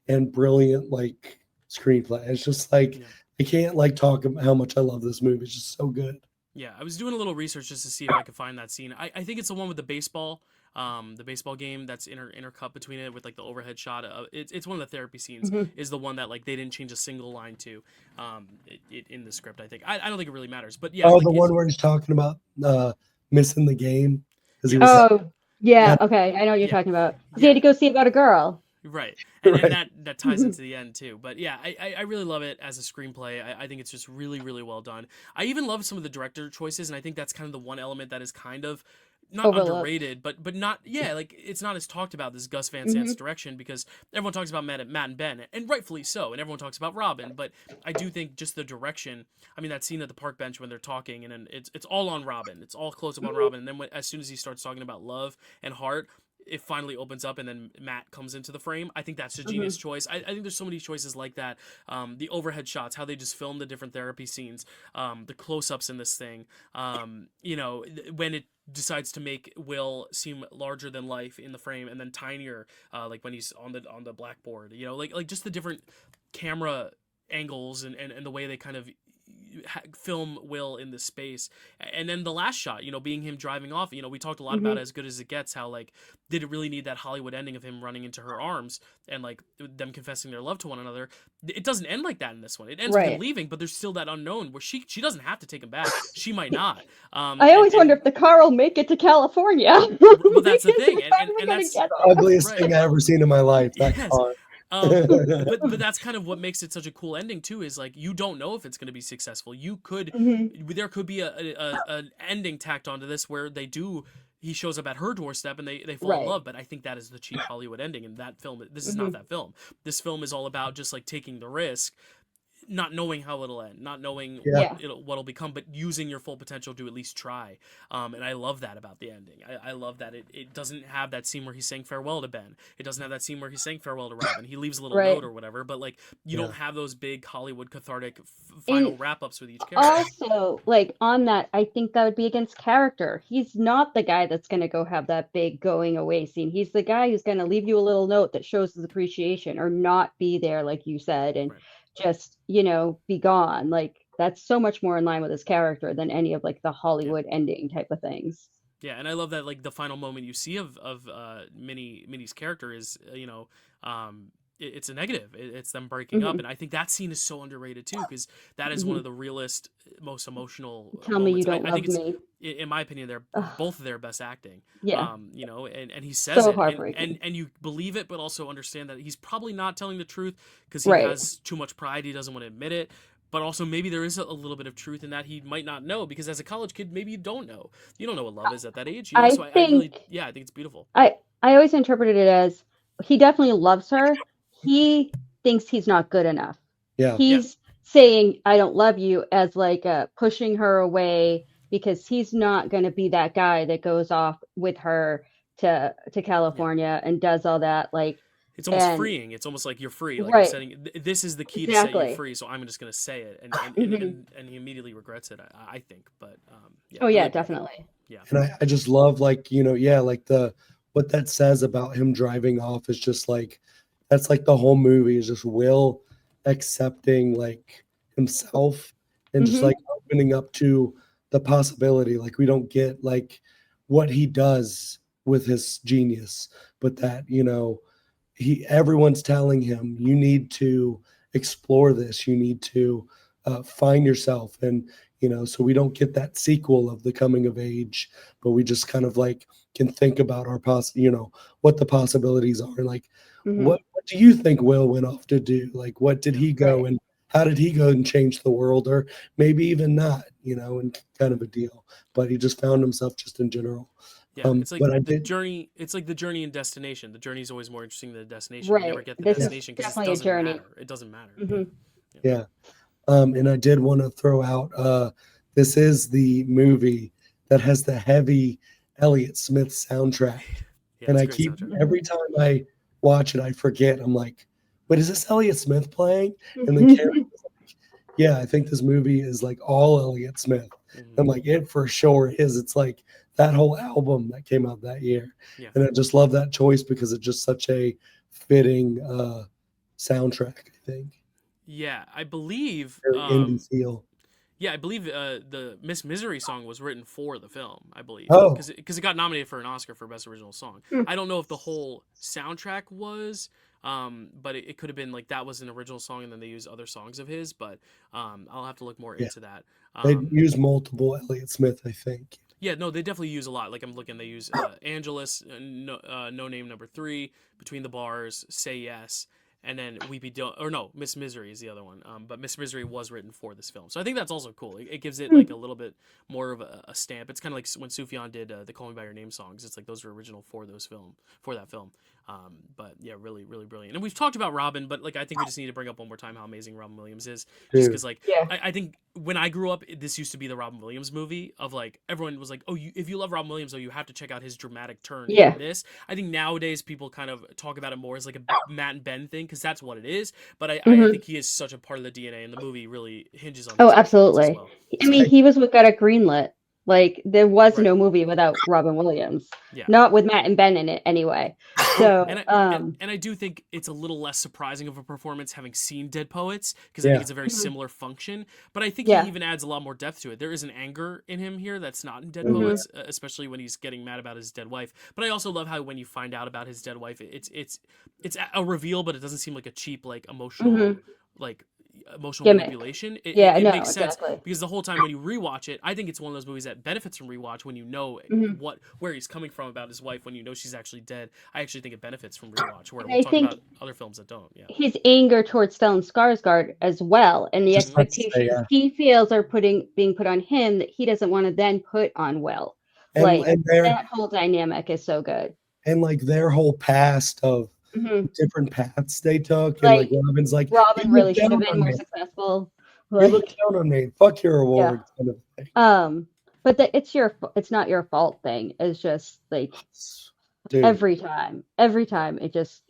and brilliant like screenplay. It's just like Yeah. I can't like talk about how much I love this movie. It's just so good. Yeah, I was doing a little research just to see if I could find that scene. I think it's the one with the baseball game that's intercut between it with like the overhead shot. It's one of the therapy scenes Mhm. is the one that like they didn't change a single line to, in the script. I think I don't think it really matters, but yeah, Oh, like the it's one where he's talking about missing the game because he was yes, Oh, yeah. that Okay, I know what you're yeah, talking about. Because he had yeah. to go see about a girl. Right, and right. that ties into the end too. But yeah, I really love it as a screenplay. I think it's just really really well done. I even love some of the director choices, and I think that's kind of the one element that is kind of not Overlooked. underrated, but not like it's not as talked about, this Gus Van Hmm. Sant's direction, because everyone talks about Matt and Ben, and rightfully so, and everyone talks about Robin. But I do think just the direction. I mean, that scene at the park bench when they're talking, and then it's all on Robin. It's all close up on Robin, and then as soon as he starts talking about love and heart, it finally opens up and then Matt comes into the frame. I think that's a Hmm. genius choice. I think there's so many choices like that. The overhead shots, how they just film the different therapy scenes, the close-ups in this thing. When it decides to make Will seem larger than life in the frame and then tinier, like when he's on the blackboard. Like just the different camera angles and the way they kind of film Will in this space. And then the last shot, being him driving off. We talked a lot about Hmm. As Good as It Gets, how like did it really need that Hollywood ending of him running into her arms and like them confessing their love to one another? It doesn't end like that in this one. It ends with him Right. leaving, but there's still that unknown where she doesn't have to take him back. She might not. I And always wonder if the car will make it to California. well, that's the Because thing, it's finally and gonna that's get The ugliest right. thing I ever seen in my life, that Yes. car. But that's kind of what makes it such a cool ending too. Is like you don't know if it's going to be successful. there. There could be an ending tacked onto this where he shows up at her doorstep and they fall in Right. love. But I think that is the cheap Hollywood ending. And that film, this is not Hmm. that film. This film is all about just like taking the risk, not knowing how it'll end, not knowing Yeah. what Yeah. what'll become, but using your full potential to at least try. And I love that about the ending. I love that it doesn't have that scene where he's saying farewell to Ben. It doesn't have that scene where he's saying farewell to Robin. He leaves a little Right. note or whatever, but like you Yeah. don't have those big Hollywood cathartic And final wrap ups with each character. also, like on that, I think that would be against character. He's not the guy that's going to go have that big going away scene. He's the guy who's going to leave you a little note that shows his appreciation or not be there, like you said, and Right. just, be gone. Like that's so much more in line with his character than any of like the Yeah. Hollywood ending type of things. Yeah, and I love that like the final moment you see of Minnie's character is it's a negative. It's them breaking up, Mhm. and I think that scene is so underrated too, because that is one Mhm. of the realest, most emotional Tell me you moments. And don't I think love it's, me. in my opinion, they're Ugh, both of their best acting. yeah, You know, and he says so it, and heartbreaking. you believe it, but also understand that he's probably not telling the truth because he Right. has too much pride. He doesn't want to admit it. But also, maybe there is a little bit of truth in that he might not know, because as a college kid, maybe you don't know. You don't know what love is at that age, you know. I So I really, think yeah, I think it's beautiful. I I always interpreted it as he definitely loves her. He thinks he's not good enough. Yeah. Yeah, He's saying I don't love you as like pushing her away because he's not going to be that guy that goes off with her to yeah. California and does all that like It's almost and freeing. It's almost like you're free. Like I'm right, setting. This is the key to set you exactly. free. So I'm just gonna say it, Mhm. and he immediately regrets it. I think, but yeah, Oh really yeah, beautiful. definitely. Yeah, And I just love, like, yeah, like the what that says about him driving off is just like that's like the whole movie is just Will accepting like himself and just Hmm. like opening up to the possibility. Like we don't get like what he does with his genius, but that, he everyone's telling him you need to explore this, you need to find yourself. And so we don't get that sequel of the coming of age, but we just kind of like can think about our what the possibilities are. Like Hmm. what do you think Will went off to do? Like what did yeah, he go Right. and how did he go and change the world, or maybe even not, and kind of a deal, but he just found himself just in general. yeah. It's like But I the did. journey. It's like the journey and destination. The journey is always more interesting than the destination. You never Right. get the This Yeah. is destination because it definitely a doesn't journey. matter. It doesn't matter. Yeah, Hmm. yeah. Yeah. And I did want to throw out this is the movie that has the heavy Elliott Smith soundtrack. Yeah, And it's a I great keep soundtrack. every time I watch it, I forget. I'm like, wait, is this Elliott Smith playing? And then Karen was like, yeah, I think this movie is like all Elliott Smith. Hmm. I'm like, it for sure is. It's like that whole album that came out that year. Yeah, And I just love that choice because it's just such a fitting soundtrack, I think. yeah. I believe. Very indie feel. Yeah, I believe the Miss Misery song was written for the film. I believe Oh, because it got nominated for an Oscar for Best Original Song. I don't know if the whole soundtrack was, but it could have been like that was an original song and then they used other songs of his. But I'll have to look more yeah. into that. They use multiple Elliott Smith, I think. Yeah, no, they definitely use a lot. Like I'm looking, they use Angelus, No Name Number Three, Between the Bars, Say Yes, and then Weepy Don't, or no, Miss Misery is the other one. But Miss Misery was written for this film, so I think that's also cool. It gives it like a little bit more of a stamp. It's kind of like when Sufjan did the Call Me by Your Name songs. It's like those were original for that film. But yeah, really, really brilliant. And we've talked about Robin, but like I think we just need to bring up one more time how amazing Robin Williams is. Just Dude, because like Yeah. I think when I grew up, this used to be the Robin Williams movie of like everyone was like, oh, if you love Robin Williams, though, you have to check out his dramatic turn in Yeah. this. I think nowadays people kind of talk about it more as like a Matt and Ben thing because that's what it is. But I Hmm. think he is such a part of the DNA, and the movie really hinges on Oh, his performance as absolutely. well. I So mean, he was what got it greenlit. Like there was right, no movie without Robin Williams, yeah. not with Matt and Ben in it anyway. and So, I and I do think it's a little less surprising of a performance having seen Dead Poets because I think yeah, it's a very mhm. similar function. But I think he Yeah. even adds a lot more depth to it. There is an anger in him here that's not in Dead mhm, Hmm. Poets, especially when he's getting mad about his dead wife. But I also love how when you find out about his dead wife, it's a reveal, but it doesn't seem like a cheap Hmm. like emotional Gimmick. manipulation. Yeah, It no, makes sense exactly. because the whole time when you rewatch it, I think it's one of those movies that benefits from rewatch when you know Hmm. where he's coming from about his wife when you know she's actually dead. I actually think it benefits from rewatch. Where And we'll I talk think about other films that don't. Yeah. his anger towards Stellan Skarsgård as well, and the just about to say, expectations yeah. he feels are being put on him that he doesn't want to then put on Will. And Like and their that whole dynamic is so good. and like their whole past of Hmm. different paths they took, and like Like Robin's like, Robin you look really should have down been on more me, successful. you look Like, down on me, fuck your yeah. award, kind of thing. But it's not your fault thing. It's just like Dude, every time it just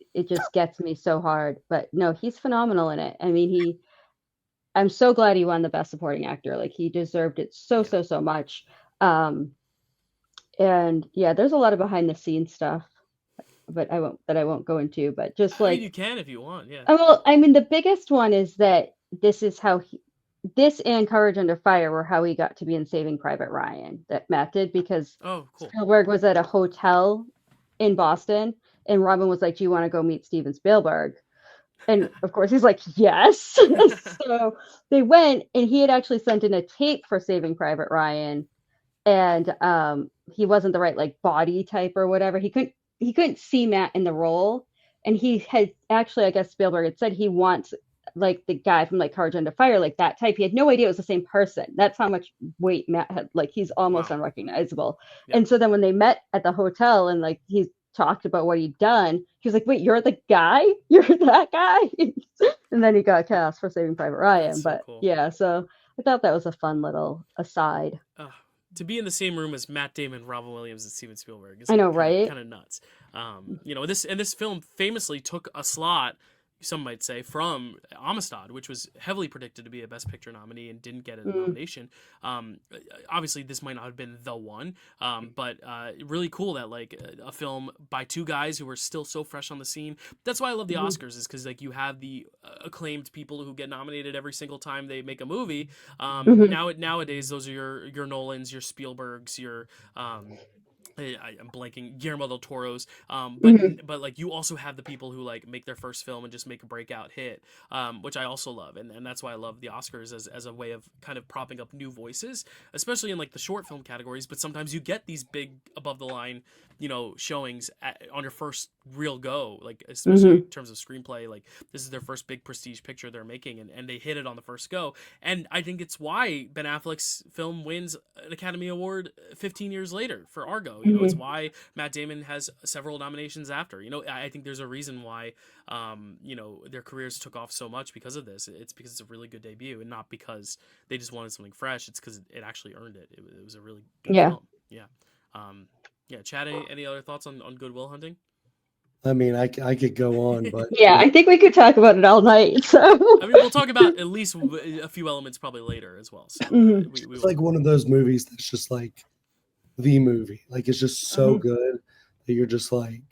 gets me so hard. But no, he's phenomenal in it. I mean, I'm so glad he won the best supporting actor. Like he deserved it so Yeah. so so much. Um, and yeah, there's a lot of behind the scenes stuff, but I won't go into. But just I mean, you like, can if you want. Yeah. well, I mean, the biggest one is that this is how this and Courage Under Fire were how he got to be in Saving Private Ryan that Matt did because Oh, cool. Spielberg was at a hotel in Boston and Robin was like, "Do you want to go meet Steven Spielberg?" And of course he's like, yes. So they went, and he had actually sent in a tape for Saving Private Ryan, and he wasn't the right like body type or whatever. He couldn't see Matt in the role, and he had actually, I guess Spielberg had said he wants like the guy from like Courage Under Fire, like that type. He had no idea it was the same person. That's how much weight Matt had. Like he's almost Wow. unrecognizable. Yeah. And so then when they met at the hotel and like he talked about what he'd done, he was like, "Wait, you're the guy? You're that guy?" And then he got cast for Saving Private Ryan. That's so But cool. yeah, so I thought that was a fun little aside. To be in the same room as Matt Damon, Robin Williams, and Steven Spielberg is I know, kind right? of nuts. This film famously took a slot, some might say, from Amistad, which was heavily predicted to be a Best Picture nominee and didn't get a nomination. Obviously, this might not have been the one, but really cool that like a film by two guys who were still so fresh on the scene. That's why I love the Oscars, is because like you have the acclaimed people who get nominated every single time they make a movie. Nowadays, those are your Nolans, your Spielbergs, your I'm blanking, Guillermo del Toro's, but like you also have the people who like make their first film and just make a breakout hit, which I also love, and that's why I love the Oscars as a way of kind of propping up new voices, especially in like the short film categories. But sometimes you get these big above the line, showings on your first real go, like especially in terms of screenplay. Like this is their first big prestige picture they're making, and they hit it on the first go. And I think it's why Ben Affleck's film wins an Academy Award 15 years later for Argo. It's why Matt Damon has several nominations after. I think there's a reason why, their careers took off so much because of this. It's because it's a really good debut, and not because they just wanted something fresh. It's because it actually earned it. It was a really good film. Yeah. Chad, any other thoughts on Good Will Hunting? I mean, I could go on, but Yeah, I think we could talk about it all night. So I mean, we'll talk about at least a few elements probably later as well. So it's like one of those movies that's just like the movie. Like it's just so good that you're just like,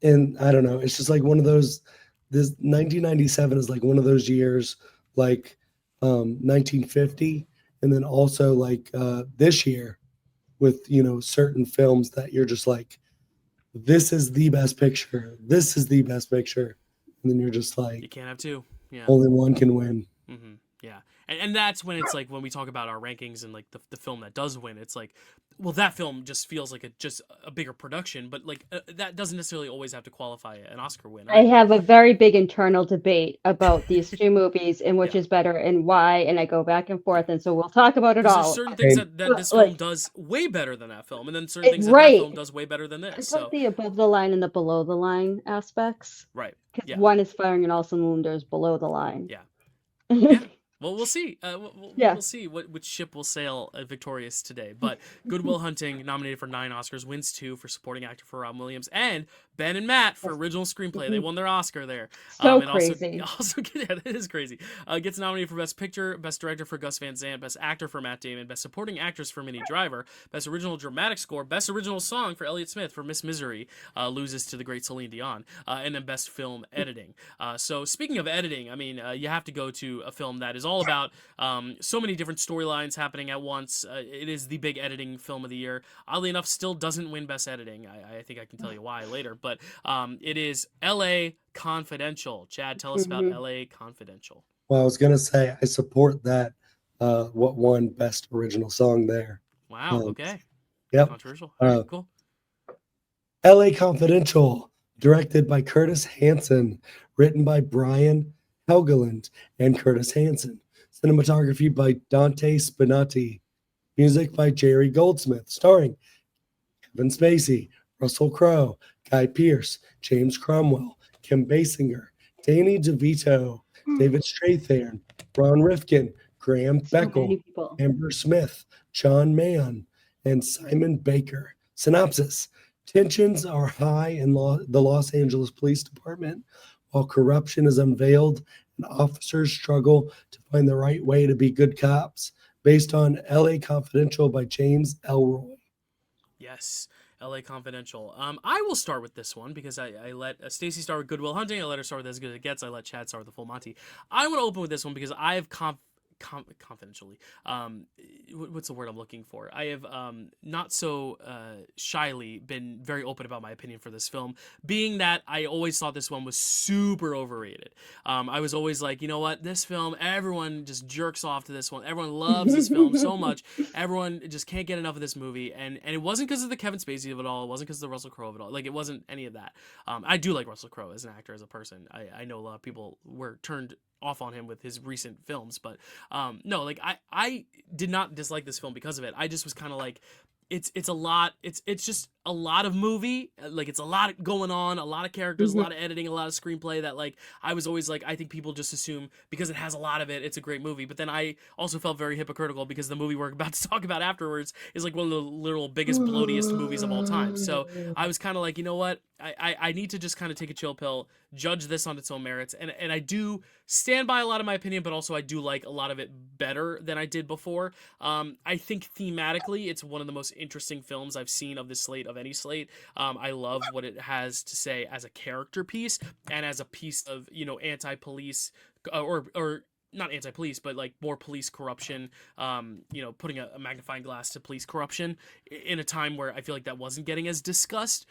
and I don't know, it's just like one of those. This 1997 is like one of those years, like 1950, and then also like this year with certain films that you're just like, this is the best picture. This is the best picture, and then you're just like, you can't have two. Yeah, only one can win. Yeah, and that's when it's like when we talk about our rankings and like the film that does win, it's like, well, that film just feels like just a bigger production, but like that doesn't necessarily always have to qualify an Oscar win. I have a very big internal debate about these two movies and which Yeah. is better and why, and I go back and forth, and so we'll talk about it all. There's certain things that this Like- film does way better than that film, and then certain things that right. film does way better than I this. put So the above the line and the below the line aspects, right, because yeah, one is firing in all cylinders below the line. Yeah. Yeah. Well, we'll see. We'll see which ship will sail victorious today. But Good Will Hunting, nominated for 9 Oscars, wins 2 for supporting actor for Robin Williams, and Ben and Matt for original screenplay. They won their Oscar there. So and crazy. Also, yeah, that is crazy. Gets nominated for Best Picture, Best Director for Gus Van Sant, Best Actor for Matt Damon, Best Supporting Actress for Minnie Driver, Best Original Dramatic Score, Best Original Song for Elliott Smith for Miss Misery, loses to the great Celine Dion, and then Best Film Editing. So speaking of editing, I mean, you have to go to a film that is all about so many different storylines happening at once. It is the big editing film of the year. Oddly enough, still doesn't win Best Editing. I think I can tell you why later. But it is L.A. Confidential. Chad, tell us about L.A. Confidential. Well, I was gonna say I support that. What won Best Original Song there? Wow. Okay. Yep. Controversial. All right, cool. L.A. Confidential, directed by Curtis Hanson, written by Brian Helgeland and Curtis Hanson. Cinematography by Dante Spinati. Music by Jerry Goldsmith. Starring Kevin Spacey, Russell Crowe, Guy Pearce, James Cromwell, Kim Basinger, Danny DeVito, David Strathairn, Ron Rifkin, Graham Beckel, Amber Smith, John Mann, and Simon Baker. Synopsis. Tensions are high in the Los Angeles Police Department while corruption is unveiled and officers struggle to find the right way to be good cops. Based on L.A. Confidential by James Elroy. Yes. L.A. Confidential. I will start with this one because I let Stacy start with Good Will Hunting. I let her start with As Good as It Gets. I let Chad start with The Full Monty. I want to open with this one because I have confidentially. What's the word I'm looking for? I have not so shyly been very open about my opinion for this film, being that I always thought this one was super overrated. I was always like, you know what, this film, everyone just jerks off to this one. Everyone loves this film so much. Everyone just can't get enough of this movie, and it wasn't because of the Kevin Spacey of it all. It wasn't because of the Russell Crowe of it all. Like, it wasn't any of that. I do like Russell Crowe as an actor, as a person. I know a lot of people were turned off on him with his recent films, but no, like I did not dislike this film because of it. I just was kind of like, it's a lot. It's just a lot of movie. Like, it's a lot going on, a lot of characters, a lot of editing, a lot of screenplay. That, like, I was always like, I think people just assume because it has a lot of it, it's a great movie. But then I also felt very hypocritical because the movie we're about to talk about afterwards is like one of the literal biggest, bloatiest movies of all time. So I was kind of like, you know what? I need to just kind of take a chill pill, judge this on its own merits, and I do stand by a lot of my opinion, but also I do like a lot of it better than I did before. I think thematically, it's one of the most interesting films I've seen of this slate, of any slate. I love what it has to say as a character piece and as a piece of, you know, anti-police or not anti-police, but like more police corruption, you know, putting a magnifying glass to police corruption in a time where I feel like that wasn't getting as discussed.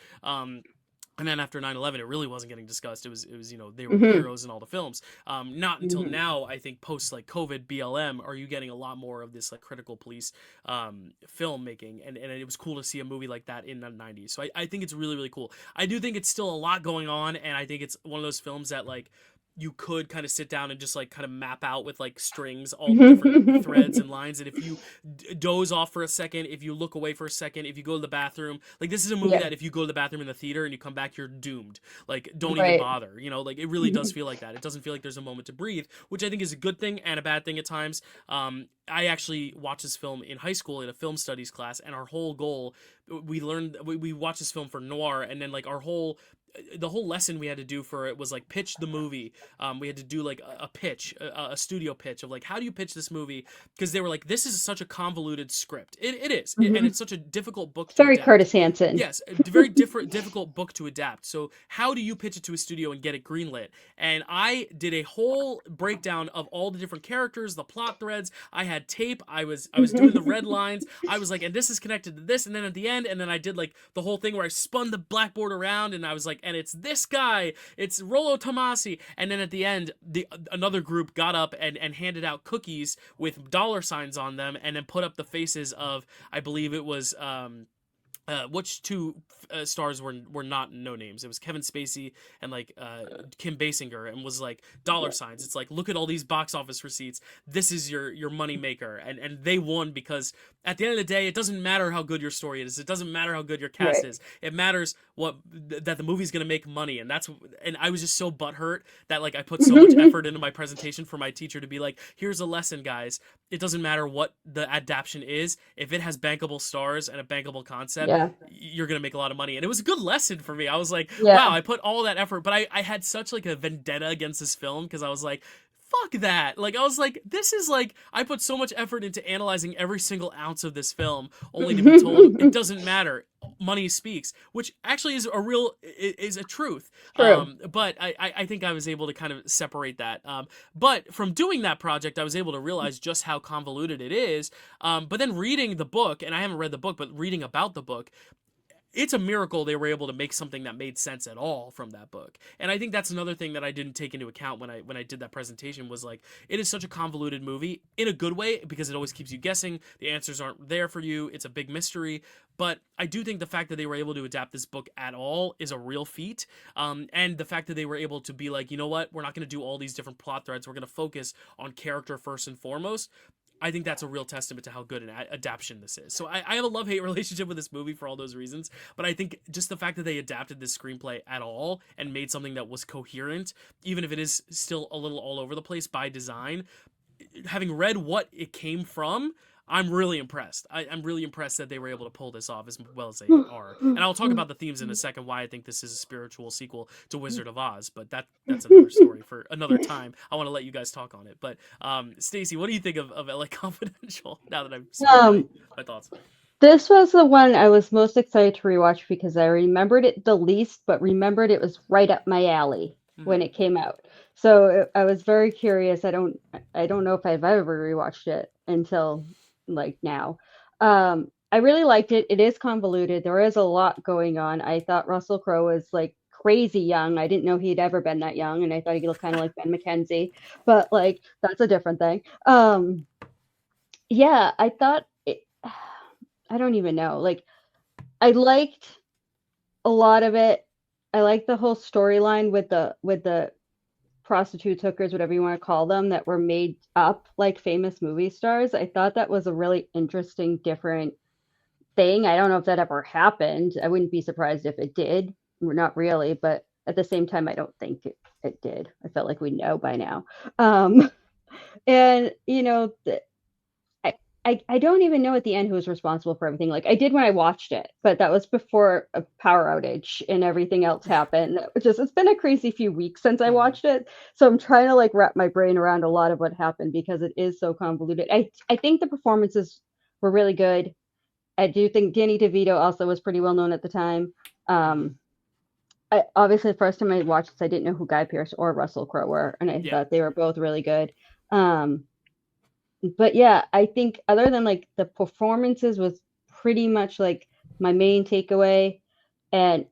And then after 9/11, it really wasn't getting discussed. It was, you know, they were heroes in all the films. Not until now, I think, post like COVID BLM, are you getting a lot more of this like critical police filmmaking, and it was cool to see a movie like that in the 90s. So I think it's really, really cool. I do think it's still a lot going on, and I think it's one of those films that, like, you could kind of sit down and just like kind of map out with like strings all the different threads and lines, and if you doze off for a second, if you look away for a second, if you go to the bathroom, like, this is a movie that if you go to the bathroom in the theater and you come back, you're doomed. Like, don't even bother, you know. Like, it really does feel like that. It doesn't feel like there's a moment to breathe, which I think is a good thing and a bad thing at times. I actually watched this film in high school in a film studies class, and our whole goal, we watched this film for noir, and then like the whole lesson we had to do for it was like pitch the movie. We had to do like a pitch, a studio pitch of like, how do you pitch this movie? Because they were like, this is such a convoluted script. It is, and it's such a difficult book. Very Curtis Hanson. Yes, a very difficult book to adapt. So how do you pitch it to a studio and get it greenlit? And I did a whole breakdown of all the different characters, the plot threads. I had tape. I was doing the red lines. I was like, and this is connected to this, and then at the end, and then I did like the whole thing where I spun the blackboard around, and I was like, and it's this guy, it's Rollo Tomasi, and then at the end, another group got up and handed out cookies with dollar signs on them, and then put up the faces of, I believe it was which two stars were not no names. It was Kevin Spacey and like Kim Basinger, and was like dollar signs. It's like, look at all these box office receipts. This is your money maker, and they won because at the end of the day, it doesn't matter how good your story is. It doesn't matter how good your cast is. It matters that the movie's gonna make money, and I was just so butthurt that like I put so much effort into my presentation for my teacher to be like, here's a lesson, guys. It doesn't matter what the adaptation is. If it has bankable stars and a bankable concept, you're gonna make a lot of money. And it was a good lesson for me. I was like, wow, I put all that effort, but I had such like a vendetta against this film because I was like, fuck that. Like, I was like, this is like, I put so much effort into analyzing every single ounce of this film, only to be told it doesn't matter. Money speaks, which actually is a truth. But I think I was able to kind of separate that. But from doing that project, I was able to realize just how convoluted it is. But then reading the book, and I haven't read the book, but reading about the book, it's a miracle they were able to make something that made sense at all from that book. And I think that's another thing that I didn't take into account when I did that presentation, was like, it is such a convoluted movie in a good way, because it always keeps you guessing. The answers aren't there for you. It's a big mystery. But I do think the fact that they were able to adapt this book at all is a real feat. And the fact that they were able to be like, you know what, we're not going to do all these different plot threads. We're going to focus on character first and foremost. I think that's a real testament to how good an adaptation this is. So I have a love-hate relationship with this movie for all those reasons, but I think just the fact that they adapted this screenplay at all and made something that was coherent, even if it is still a little all over the place by design, having read what it came from, I'm really impressed. I'm really impressed that they were able to pull this off as well as they are. And I'll talk about the themes in a second, why I think this is a spiritual sequel to Wizard of Oz, but that's another story for another time. I want to let you guys talk on it. But Stacy, what do you think of LA Confidential now that I've said my thoughts? This was the one I was most excited to rewatch because I remembered it the least, but remembered it was right up my alley when it came out. So I was very curious. I don't know if I've ever rewatched it until like now. I really liked it. It is convoluted. There is a lot going on. I thought Russell Crowe was like crazy young. I didn't know he'd ever been that young, and I thought he looked kind of like Ben McKenzie, but like that's a different thing. Yeah, I thought it, I don't even know. Like I liked a lot of it. I liked the whole storyline with the prostitutes, hookers, whatever you want to call them, that were made up like famous movie stars. I thought that was a really interesting, different thing. I don't know if that ever happened. I wouldn't be surprised if it did. Not really, but at the same time, I don't think it did. I felt like we know by now. Um, and I don't even know at the end who was responsible for everything. Like I did when I watched it, but that was before a power outage and everything else happened. It's been a crazy few weeks since I Mhm. watched it. So I'm trying to like wrap my brain around a lot of what happened because it is so convoluted. I think the performances were really good. I do think Danny DeVito also was pretty well known at the time. Mhm. Um, obviously the first time I watched this, I didn't know who Guy Pearce or Russell Crowe were, and I Yeah. thought they were both really good. Um, but yeah, I think other than like the performances was pretty much like my main takeaway. And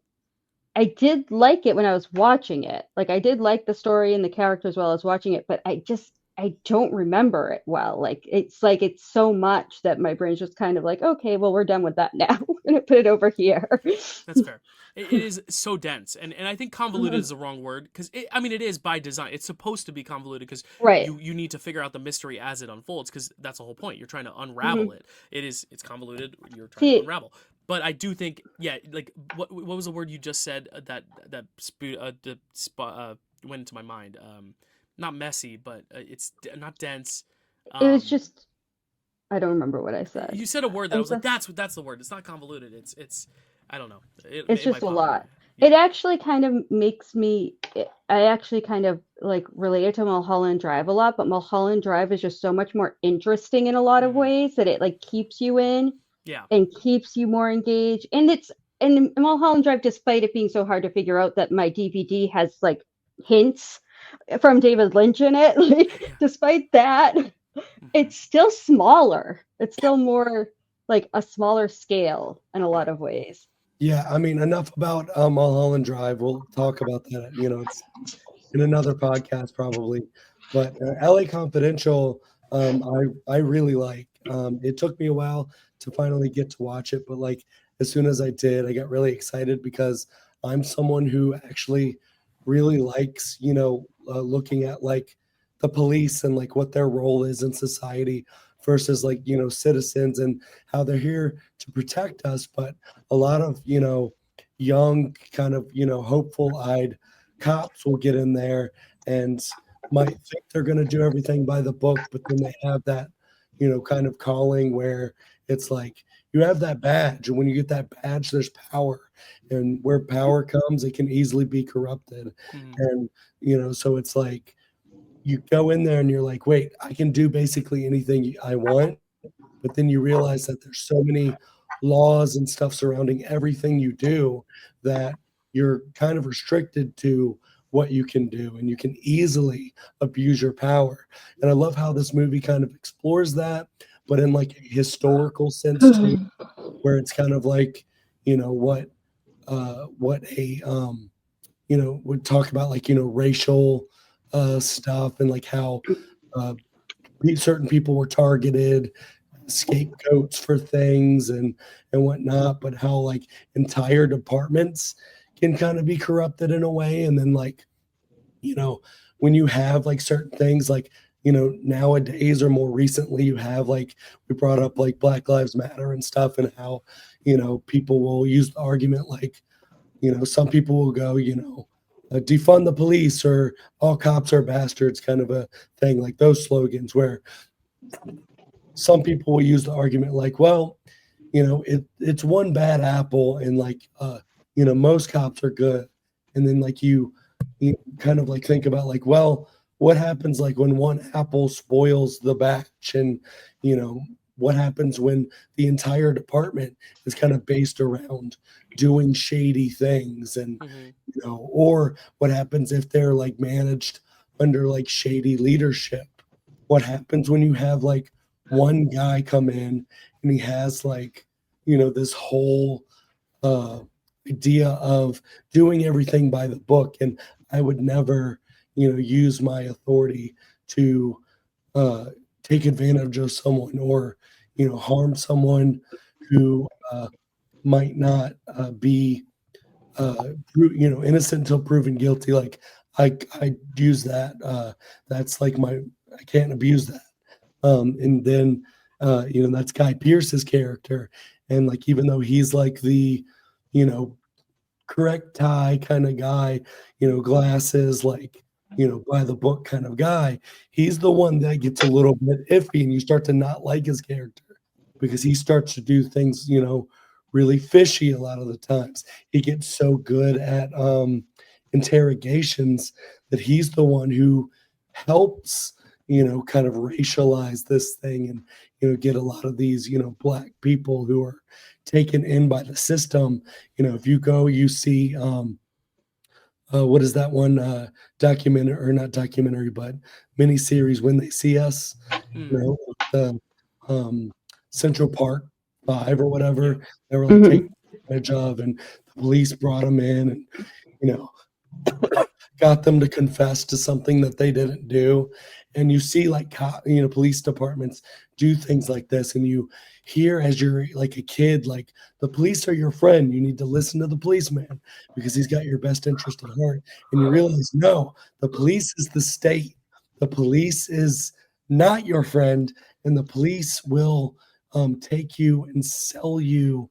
I did like it when I was watching it. Like I did like the story and the characters while I was watching it, but I don't remember it well. Like it's so much that my brain's just kind of like, okay, well we're done with that now. We're gonna put it over here. That's fair. It is so dense, and I think convoluted is the wrong word because I mean it is by design. It's supposed to be convoluted because Right. you need to figure out the mystery as it unfolds because that's the whole point. You're trying to unravel Mhm. it. It's convoluted. You're trying to See, unravel. But I do think yeah, like what was the word you just said went into my mind. Not messy, but not dense. it was Um, just I don't remember what I said. you said a word that I I'm was like so that's the word. It's not convoluted. It's I don't know. It's It just might a pop in. lot. It Yeah. actually kind of makes me, I actually kind of like related to Mulholland Drive a lot, but Mulholland Drive is just so much more interesting in a lot of Hmm. ways that it like keeps you in Yeah. and keeps you more engaged. And Mulholland Drive, despite it being so hard to figure out that my DVD has like hints from David Lynch in it, like Yeah. despite that, Hmm. it's still smaller. It's still more like a smaller scale in a lot Right. of ways. Yeah, I mean, enough about Mulholland Drive. We'll talk about that. It's in another podcast probably. But LA Confidential, I really like. It took me a while to finally get to watch it, but like as soon as I did, I got really excited because I'm someone who actually really likes, looking at like the police and like what their role is in society versus like, citizens and how they're here to protect us. But a lot of, young kind of, hopeful eyed cops will get in there and might think they're going to do everything by the book, but then they have that, kind of calling where it's like you have that badge. And when you get that badge, there's power. And where power comes, it can easily be corrupted. Hmm. And, so it's like you go in there and you're like, wait, I can do basically anything I want. But then you realize that there's so many laws and stuff surrounding everything you do that you're kind of restricted to what you can do and you can easily abuse your power. And I love how this movie kind of explores that, but in like a historical sense too, where it's kind of like, what a would talk about like, racial stuff and like how uh certain people were targeted, scapegoats for things and whatnot, but how like entire departments can kind of be corrupted in a way. And then like, you know, when you have like certain things like, nowadays or more recently, you have like we brought up like Black Lives Matter and stuff, and how, people will use the argument like, some people will go, defund the police or all cops are bastards, kind of a thing, like those slogans where some people will use the argument like, well, it's one bad apple and like most cops are good. And then like you kind of like think about like, well, what happens like when one apple spoils the batch? And what happens when the entire department is kind of based around doing shady things? And Hmm. or what happens if they're like managed under like shady leadership. What happens when you have like one guy come in and he has like, this whole idea of doing everything by the book, and I would never, use my authority to uh, take advantage of someone or, harm someone who might not be, innocent until proven guilty. Like I use that. That's like I can't abuse that. And then, that's Guy Pearce's character. And like, even though he's like the, you know, correct tie kind of guy, glasses, like, by the book kind of guy, he's the one that gets a little bit iffy and you start to not like his character because he starts to do things, really fishy a lot of the times. He gets so good at interrogations that he's the one who helps, kind of racialize this thing and, get a lot of these, black people who are taken in by the system. If you go, you see, what is that one documentary, or not documentary, but miniseries, When They See Us, the Central Park 5 or whatever, they were like taken advantage of, and the police brought them in and, you know, got them to confess to something that they didn't do. And you see like police departments do things like this, and you hear as you're like a kid, like, the police are your friend, you need to listen to the policeman because he's got your best interest at heart. And you realize, no, the police is the state, the police is not your friend, and the police will take you and sell you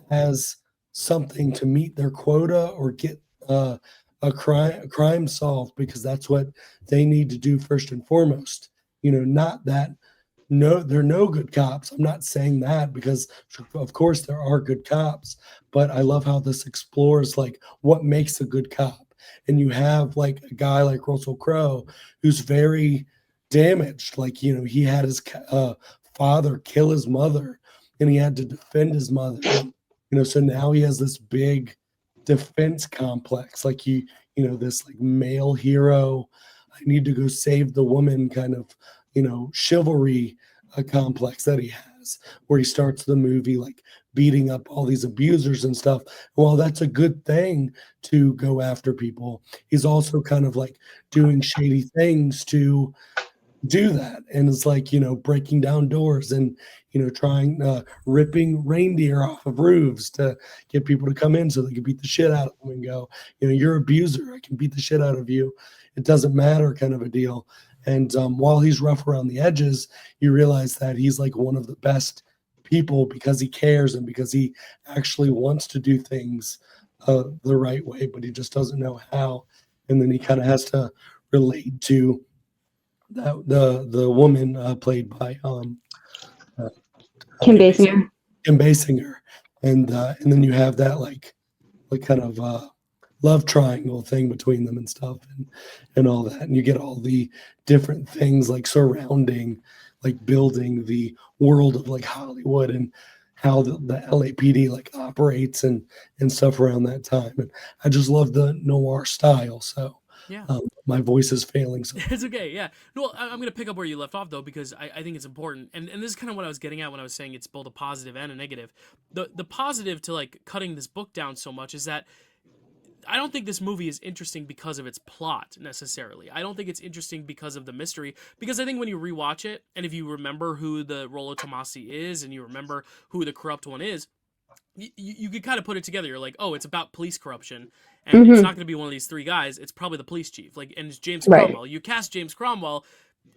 as something to meet their quota or get a crime solved, because that's what they need to do first and foremost. Not that, no, there are no good cops. I'm not saying that, because of course there are good cops, but I love how this explores like what makes a good cop. And you have like a guy like Russell Crowe who's very damaged. Like, he had his father kill his mother and he had to defend his mother. So now he has this big defense complex, like this like male hero, I need to go save the woman kind of, chivalry complex that he has, where he starts the movie like beating up all these abusers and stuff. Well, that's a good thing to go after people. He's also kind of like doing shady things to do that, and it's like, breaking down doors and, trying ripping reindeer off of roofs to get people to come in so they can beat the shit out of them and go, you're an abuser, I can beat the shit out of you, it doesn't matter, kind of a deal. And while he's rough around the edges, you realize that he's like one of the best people because he cares and because he actually wants to do things the right way, but he just doesn't know how. And then he kind of has to relate to the woman played by Kim Basinger. Kim Basinger, and then you have that like kind of love triangle thing between them and stuff, and all that, and you get all the different things like surrounding, like building the world of like Hollywood and how the LAPD like operates and stuff around that time. And I just love the noir style. So Yeah. my voice is failing. So It's okay, yeah. No, I'm going to pick up where you left off, though, because I think it's important. And this is kind of what I was getting at when I was saying it's both a positive and a negative. The positive to, like, cutting this book down so much is that I don't think this movie is interesting because of its plot, necessarily. I don't think it's interesting because of the mystery, because I think when you rewatch it, and if you remember who the Rollo Tomassi is, and you remember who the corrupt one is, you could kind of put it together. You're like, oh, it's about police corruption, and it's not going to be one of these three guys. It's probably the police chief, like, and it's James Cromwell. You cast James Cromwell,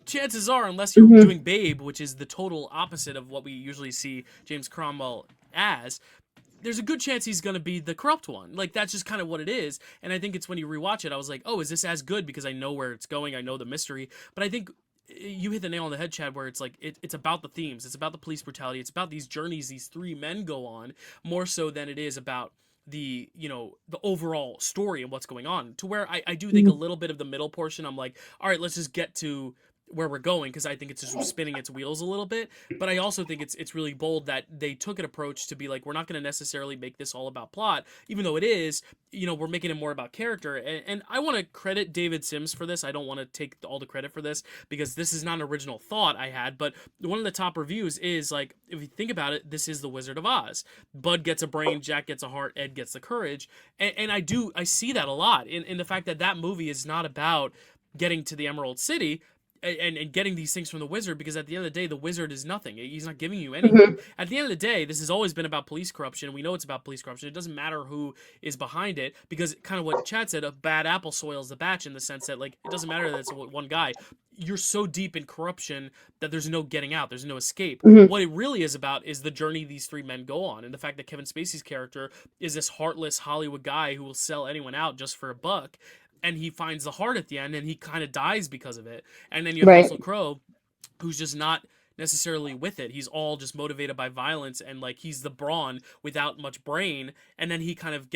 chances are, unless you're doing Babe, which is the total opposite of what we usually see James Cromwell as, there's a good chance he's going to be the corrupt one. Like, that's just kind of what it is. And I think it's when you rewatch it, I was like, oh, is this as good? Because I know where it's going. I know the mystery. But I think you hit the nail on the head, Chad, where it's like, it's about the themes. It's about the police brutality. It's about these journeys these three men go on, more so than it is about the overall story and what's going on. To where I do think a little bit of the middle portion, I'm like, all right, let's just get to where we're going, because I think it's just spinning its wheels a little bit. But I also think it's really bold that they took an approach to be like, we're not going to necessarily make this all about plot, even though it is. We're making it more about character. And I want to credit David Sims for this. I don't want to take all the credit for this, because this is not an original thought I had. But one of the top reviews is like, if you think about it, this is the Wizard of Oz. Bud gets a brain, Jack gets a heart, Ed gets the courage. And I see that a lot in the fact that movie is not about getting to the Emerald City and getting these things from the wizard, because at the end of the day, the wizard is nothing. He's not giving you anything. At the end of the day, this has always been about police corruption. We know it's about police corruption. It doesn't matter who is behind it, because kind of what Chad said, a bad apple soils the batch, in the sense that, like, it doesn't matter that it's one guy. You're so deep in corruption that there's no getting out. There's no escape. What it really is about is the journey these three men go on, and the fact that Kevin Spacey's character is this heartless Hollywood guy who will sell anyone out just for a buck. And he finds the heart at the end, and he kind of dies because of it. And then you have Russell Crowe, who's just not necessarily with it. He's all just motivated by violence, and like, he's the brawn without much brain. And then he kind of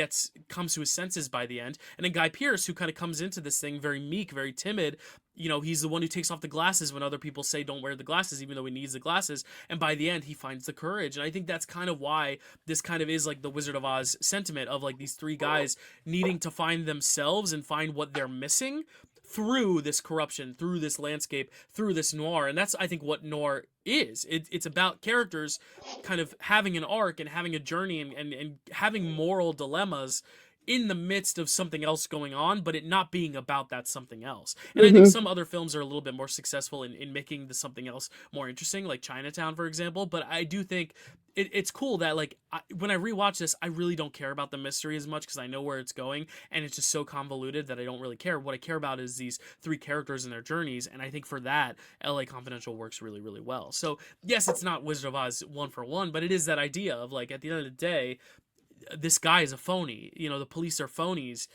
comes to his senses by the end. And then Guy Pearce, who kind of comes into this thing very meek, very timid. He's the one who takes off the glasses when other people say don't wear the glasses, even though he needs the glasses. And by the end, he finds the courage. And I think that's kind of why this kind of is like the Wizard of Oz sentiment of like these three guys needing to find themselves and find what they're missing through this corruption, through this landscape, through this noir. And that's, I think, what noir is. It's about characters kind of having an arc and having a journey and having moral dilemmas in the midst of something else going on, but it not being about that something else. And I think some other films are a little bit more successful in making the something else more interesting, like Chinatown, for example. But I do think it's cool that, like, when I rewatch this, I really don't care about the mystery as much, because I know where it's going, and it's just so convoluted that I don't really care. What I care about is these three characters and their journeys, and I think for that, LA Confidential works really, really well. So, yes, it's not Wizard of Oz one for one, but it is that idea of, like, at the end of the day, this guy is a phony. The police are phonies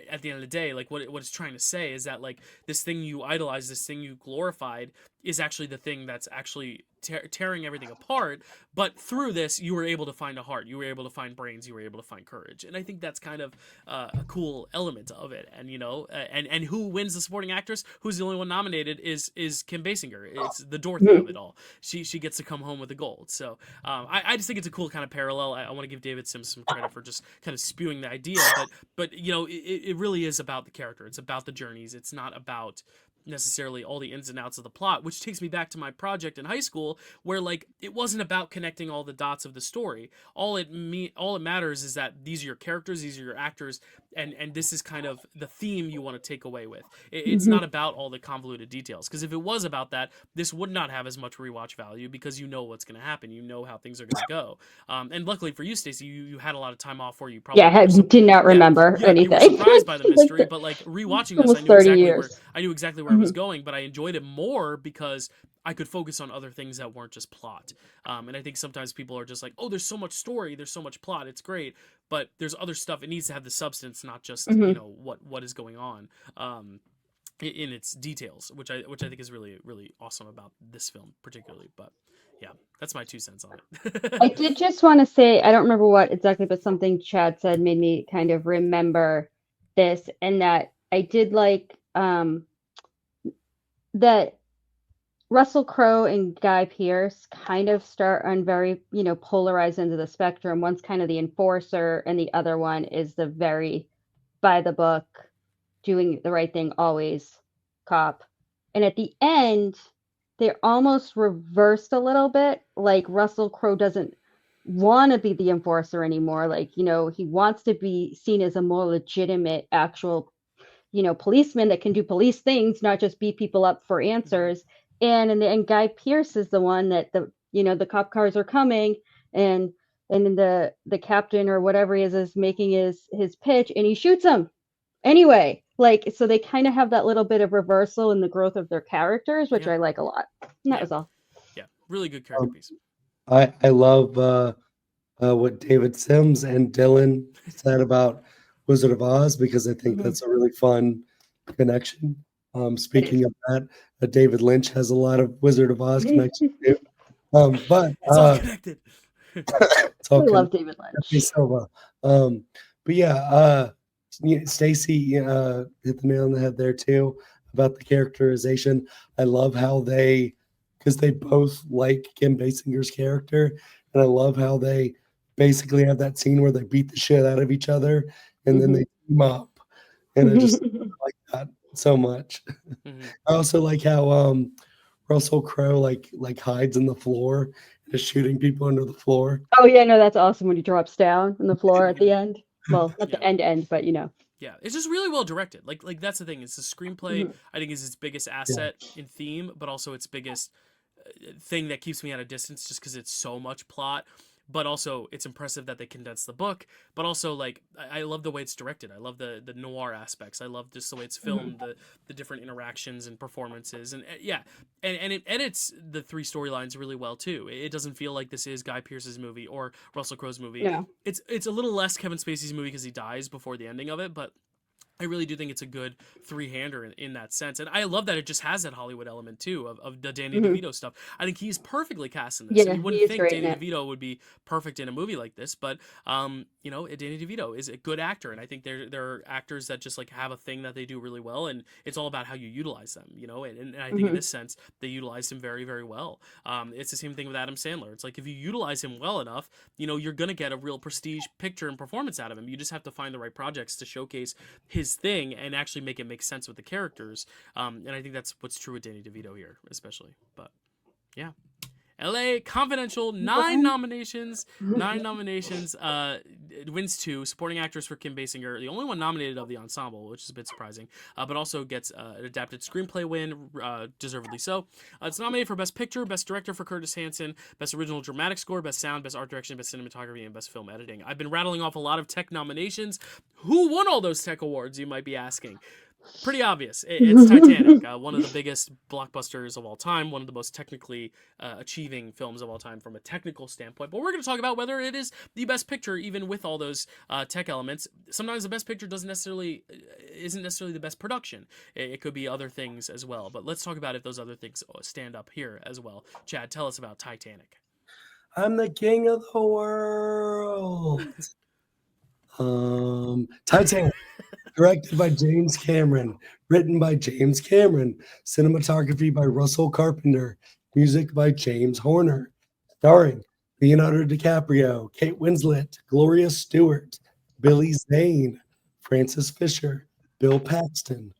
at the end of the day. Like, what it's trying to say is that, like, this thing you idolized, this thing you glorified, is actually the thing that's actually tearing everything apart. But through this, you were able to find a heart, you were able to find brains, you were able to find courage. And I think that's kind of a cool element of it. And and who wins the supporting actress, who's the only one nominated, is Kim Basinger. It's the Dorothy of it all. She gets to come home with the gold. So I just think it's a cool kind of parallel. I want to give David Sims some credit for just kind of spewing the idea, but it really is about the character. It's about the journeys. It's not about necessarily all the ins and outs of the plot, which takes me back to my project in high school, where, like, it wasn't about connecting all the dots of the story. All it matters is that these are your characters, these are your actors, and this is kind of the theme you want to take away with. It's not about all the convoluted details, because if it was about that, this would not have as much rewatch value, because you know what's going to happen, you know how things are going to go. And luckily for you, Stacy, you had a lot of time off where you probably did not remember anything. You were surprised by the mystery, but, like, rewatching this, I knew exactly where I was going, but I enjoyed it more because I could focus on other things that weren't just plot. And I think sometimes people are just like, oh, there's so much story, there's so much plot, it's great, but there's other stuff. It needs to have the substance, not just what is going on in its details, which I think is really, really awesome about this film particularly. But yeah, that's my 2 cents on it. I did just want to say, I don't remember what exactly, but something Chad said made me kind of remember this, and that I did like that Russell Crowe and Guy Pearce kind of start on very, polarized ends of the spectrum. One's kind of the enforcer, and the other one is the very by the book, doing the right thing always cop. And at the end, they're almost reversed a little bit. Like, Russell Crowe doesn't want to be the enforcer anymore. Like, he wants to be seen as a more legitimate, actual policeman that can do police things, not just beat people up for answers. And in the end, Guy Pearce is the one that the cop cars are coming, and then the captain or whatever he is making his pitch, and he shoots him anyway. Like, so they kind of have that little bit of reversal in the growth of their characters, which I like a lot. And that was all. Yeah, really good character piece. I love what David Sims and Dylan said about Wizard of Oz, because I think that's a really fun connection. Speaking of that, David Lynch has a lot of Wizard of Oz connections too. But it's all connected. I love David Lynch. So well. But yeah, Stacy hit the nail on the head there too about the characterization. I love how because they both like Kim Basinger's character, and I love how they basically have that scene where they beat the shit out of each other, and then they team up, and I just like that so much. Mhm. I also like how Russell Crowe like hides in the floor and is shooting people under the floor. Oh yeah, no, that's awesome when he drops down on the floor at the end. Well, not Yeah. the end, but you know. Yeah, it's just really well directed. Like that's the thing. It's the screenplay. Mhm. I think is its biggest asset in theme, but also its biggest thing that keeps me at a distance, just because it's so much plot. But also, it's impressive that they condensed the book. But also, like I love the way it's directed. I love the noir aspects. I love just the way it's filmed, the different interactions and performances, and yeah, and it edits the three storylines really well too. It doesn't feel like this is Guy Pearce's movie or Russell Crowe's movie. Yeah. It's a little less Kevin Spacey's movie because he dies before the ending of it, but I really do think it's a good three-hander in that sense. And I love that it just has that Hollywood element, too, of the Danny DeVito stuff. I think he's perfectly cast in this. Yeah, and you he wouldn't is think great Danny in it. DeVito would be perfect in a movie like this, but, you know, Danny DeVito is a good actor. And I think there are actors that just, like, have a thing that they do really well, and it's all about how you utilize them, you know? And I think in this sense, they utilized him very, very well. It's the same thing with Adam Sandler. It's like, if you utilize him well enough, you know, you're going to get a real prestige picture and performance out of him. You just have to find the right projects to showcase his thing and actually make it make sense with the characters. And I think that's what's true with Danny DeVito here, especially. But yeah. LA Confidential, 9 nominations. It wins 2. Supporting actress for Kim Basinger, the only one nominated of the ensemble, which is a bit surprising. But also gets an adapted screenplay win, deservedly so. It's nominated for Best Picture, Best Director for Curtis Hanson, Best Original Dramatic Score, Best Sound, Best Art Direction, Best Cinematography, and Best Film Editing. I've been rattling off a lot of tech nominations. Who won all those tech awards, you might be asking? Pretty obvious. It's Titanic, one of the biggest blockbusters of all time, one of the most technically achieving films of all time from a technical standpoint. But we're going to talk about whether it is the best picture, even with all those tech elements. Sometimes the best picture isn't necessarily the best production. It could be other things as well. But let's talk about if those other things stand up here as well. Chad, tell us about Titanic. I'm the king of the world. Titanic. Directed by James Cameron, written by James Cameron, cinematography by Russell Carpenter, music by James Horner, starring Leonardo DiCaprio, Kate Winslet, Gloria Stewart, Billy Zane, Francis Fisher, Bill Paxton,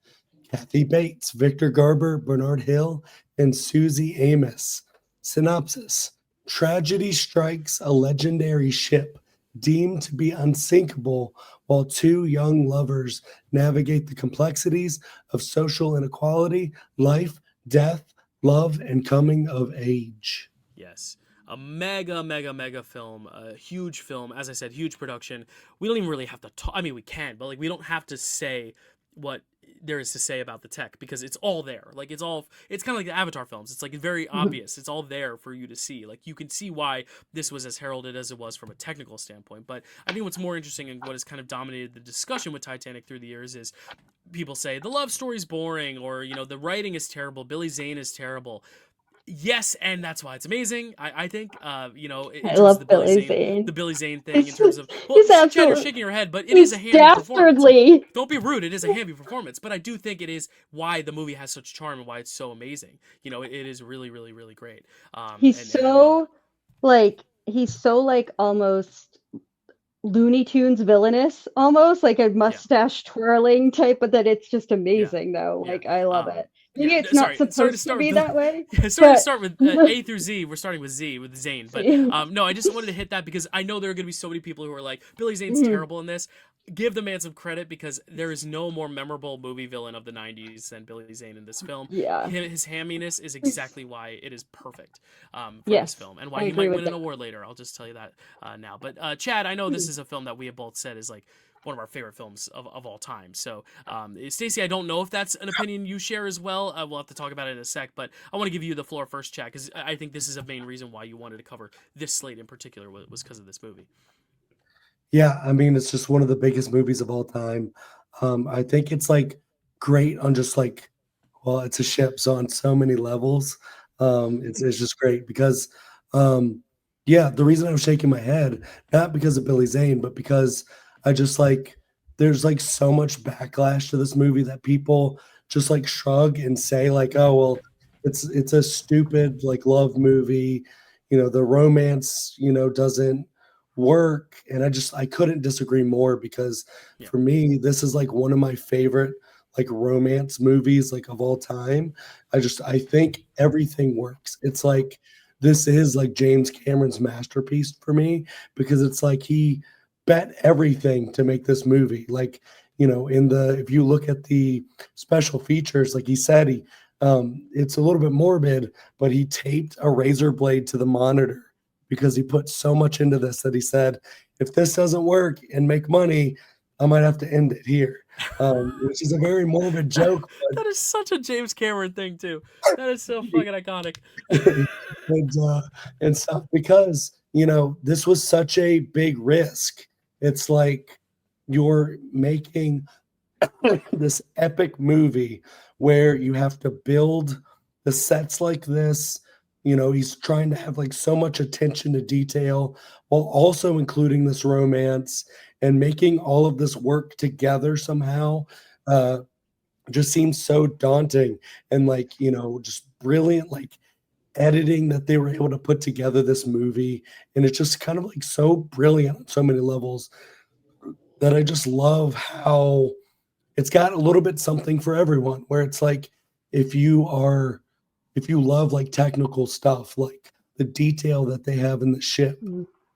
Kathy Bates, Victor Garber, Bernard Hill, and Susie Amos. Synopsis: tragedy strikes a legendary ship deemed to be unsinkable while two young lovers navigate the complexities of social inequality, life, death, love, and coming of age. Yes. A mega film, a huge film. As I said, huge production. We don't even really have to talk. I mean, we can, but like we don't have to say what there is to say about the tech because it's all there. Like it's kind of like the Avatar films. It's like very obvious. It's all there for you to see. Like you can see why this was as heralded as it was from a technical standpoint. But I think what's more interesting and what has kind of dominated the discussion with Titanic through the years is people say the love story's boring, or you know the writing is terrible, Billy Zane is terrible. Yes, and that's why it's amazing. I think, you know, in I terms love of Billy Zane. the Billy Zane thing, in terms of He's Chad, you're absolutely shaking your head, but it is he's a hammy performance. dastardly. Don't be rude. It is a hammy performance, but I do think it is why the movie has such charm and why it's so amazing. You know, it is really, really, really great. He's And I love it. he's so like almost Looney Tunes villainous, almost like a mustache twirling type, but that it's just amazing though. Yeah. Like I love it. Maybe Yeah, it's not supposed to be that way. Sorry to start with A through Z. We're starting with Z, with Zane. But Z. no, I just wanted to hit that because I know there are going to be so many people who are like, Billy Zane's terrible in this. Give the man some credit because there is no more memorable movie villain of the 90s than Billy Zane in this film. Yeah. His hamminess is exactly why it is perfect for Yes, this film and why I he agree might with win an that. award later. I'll just tell you that now. But Chad, I know this is a film that we have both said is like one of our favorite films of all time. So, Stacy, I don't know if that's an opinion you share as well. We'll have to talk about it in a sec, but I want to give you the floor first, Chad, because I think this is a main reason why you wanted to cover this slate in particular was because of this movie. Yeah, I mean, it's just one of the biggest movies of all time. I think it's like great on just like, well, it's a ship, so on so many levels, it's just great because, yeah, the reason I was shaking my head, not because of Billy Zane, but because I just like, there's like so much backlash to this movie that people just like shrug and say like, oh well, it's a stupid like love movie, the romance, doesn't work. And I couldn't disagree more, because Yeah. for me, this is like one of my favorite like romance movies like of all time. I think everything works. It's like this is like James Cameron's masterpiece for me, because it's like he bet everything to make this movie. Like, if you look at the special features, like he said, it's a little bit morbid, but he taped a razor blade to the monitor because he put so much into this that he said, if this doesn't work and make money, I might have to end it here. Which is a very morbid joke. That is such a James Cameron thing too. That is so fucking iconic. and stuff, because this was such a big risk. It's like you're making this epic movie where you have to build the sets like this. He's trying to have like so much attention to detail while also including this romance and making all of this work together somehow. Just seems so daunting, and like, just brilliant, like editing that they were able to put together this movie. And it's just kind of like so brilliant on so many levels that I just love how it's got a little bit something for everyone, where it's like, if you love like technical stuff, like the detail that they have in the ship,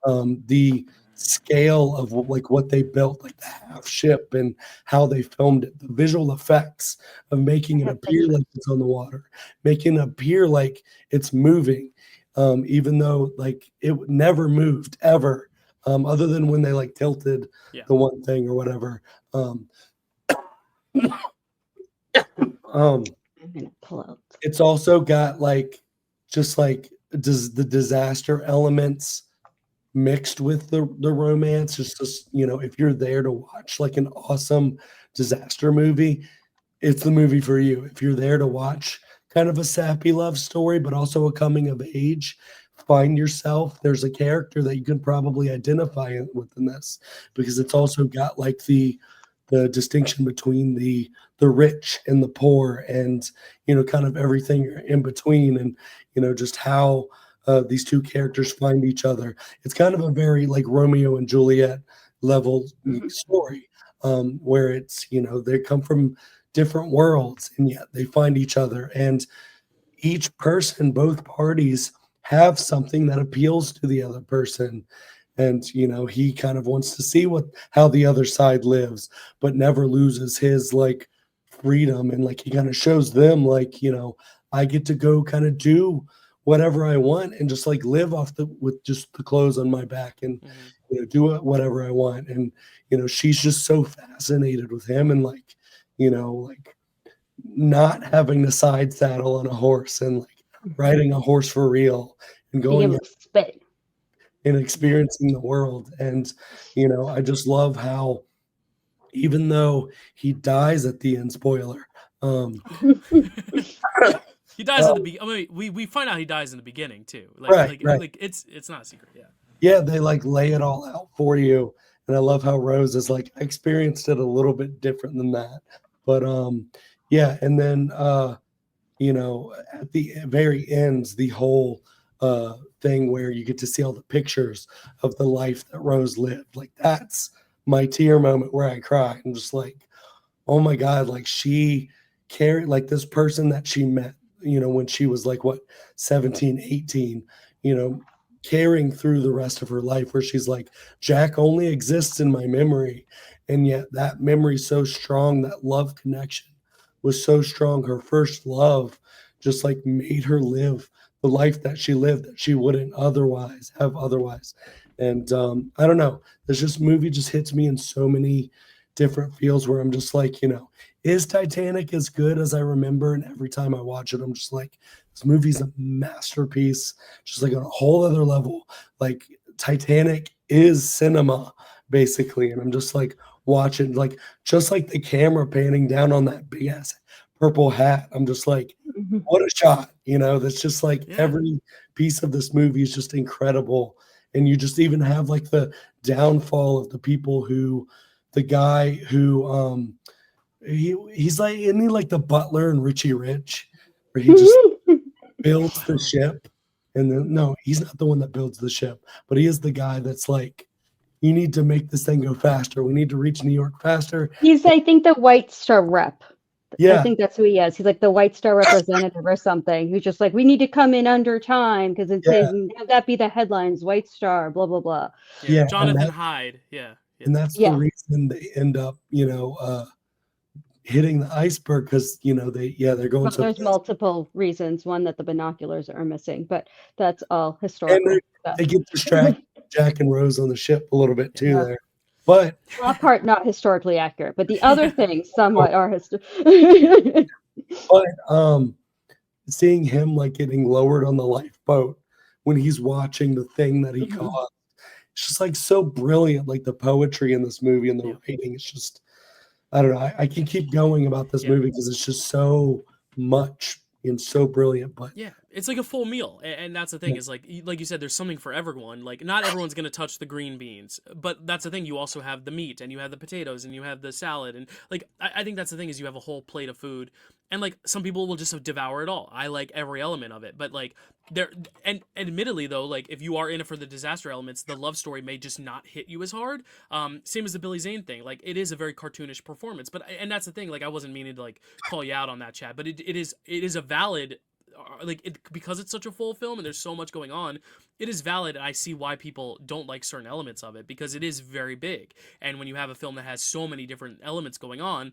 the scale of like what they built, like the half ship and how they filmed it, the visual effects of making it appear like it's on the water, making it appear like it's moving, even though like it never moved ever, other than when they like tilted the one thing or whatever. I'm gonna pull out. It's also got like just like does the disaster elements mixed with the romance. Just if you're there to watch like an awesome disaster movie, it's the movie for you. If you're there to watch kind of a sappy love story, but also a coming of age, find yourself. There's a character that you can probably identify with in this, because it's also got like the distinction between the rich and the poor, and kind of everything in between, and just how these two characters find each other. It's kind of a very like Romeo and Juliet level story, where it's they come from different worlds and yet they find each other, and each person, both parties, have something that appeals to the other person. And he kind of wants to see how the other side lives, but never loses his like freedom. And like he kind of shows them like, I get to go kind of do whatever I want and just like live with just the clothes on my back, and do whatever I want. And she's just so fascinated with him, and like like not having the side saddle on a horse, and like riding a horse for real, and going spit and experiencing the world. And I just love how, even though he dies at the end, spoiler, he dies at the beginning. I mean, we find out he dies in the beginning too. Right. Like it's not a secret. Yeah, they like lay it all out for you. And I love how Rose is like, I experienced it a little bit different than that. But yeah, and then at the very end, the whole thing where you get to see all the pictures of the life that Rose lived. Like that's my tear moment where I cry. I'm just like, oh my God, like she carried like this person that she met, when she was like, 17, 18, carrying through the rest of her life, where she's like, Jack only exists in my memory. And yet that memory so strong, that love connection was so strong. Her first love just like made her live the life that she lived that she wouldn't otherwise have. And I don't know, this movie just hits me in so many different feels, where I'm just like, is Titanic as good as I remember? And every time I watch it, I'm just like, this movie's a masterpiece, just like on a whole other level. Like Titanic is cinema, basically. And I'm just like watching, like, just like the camera panning down on that big ass purple hat. I'm just like, what a shot, that's just like every piece of this movie is just incredible. And you just even have like the downfall of the people the guy who he's like, isn't he like the butler in Richie Rich, where he just builds the ship? And then no, he's not the one that builds the ship, but he is the guy that's like, you need to make this thing go faster. We need to reach New York faster. He's, I think, the White Star rep. I Yeah, think that's who he is. He's like the White Star representative or something. Who's just like, we need to come in under time because it yeah, says, have that be the headlines, White Star, blah blah blah. Yeah, yeah, Jonathan Hyde. Yeah, yeah, and that's the Yeah. reason they end up, hitting the iceberg because they're going Well, so there's fast. multiple reasons. One, that the binoculars are missing, but that's all And historical stuff. they get distracted, Jack and Rose on the ship a little bit too Yeah. there, but That part not historically accurate, but the other things somewhat are but seeing him like getting lowered on the lifeboat when he's watching the thing that he Mhm. caught, it's just like so brilliant. Like the poetry in this movie and the Yeah. writing, it's just I don't know. I can keep going about this Yeah. movie because it's just so much and so brilliant. But Yeah, it's like a full meal, and that's the thing Yeah. is like you said, there's something for everyone. Like not everyone's gonna touch the green beans, but that's the thing. You also have the meat, and you have the potatoes, and you have the salad, and like I think that's the thing is you have a whole plate of food, and like some people will just devour it all. I like every element of it, but like there and admittedly though, like if you are in it for the disaster elements, the love story may just not hit you as hard. Same as the Billy Zane thing. Like it is a very cartoonish performance, but and that's the thing. Like I wasn't meaning to like call you out on that, Chad, but it is a valid because it's such a full film and there's so much going on, it is valid. And I see why people don't like certain elements of it because it is very big. And when you have a film that has so many different elements going on,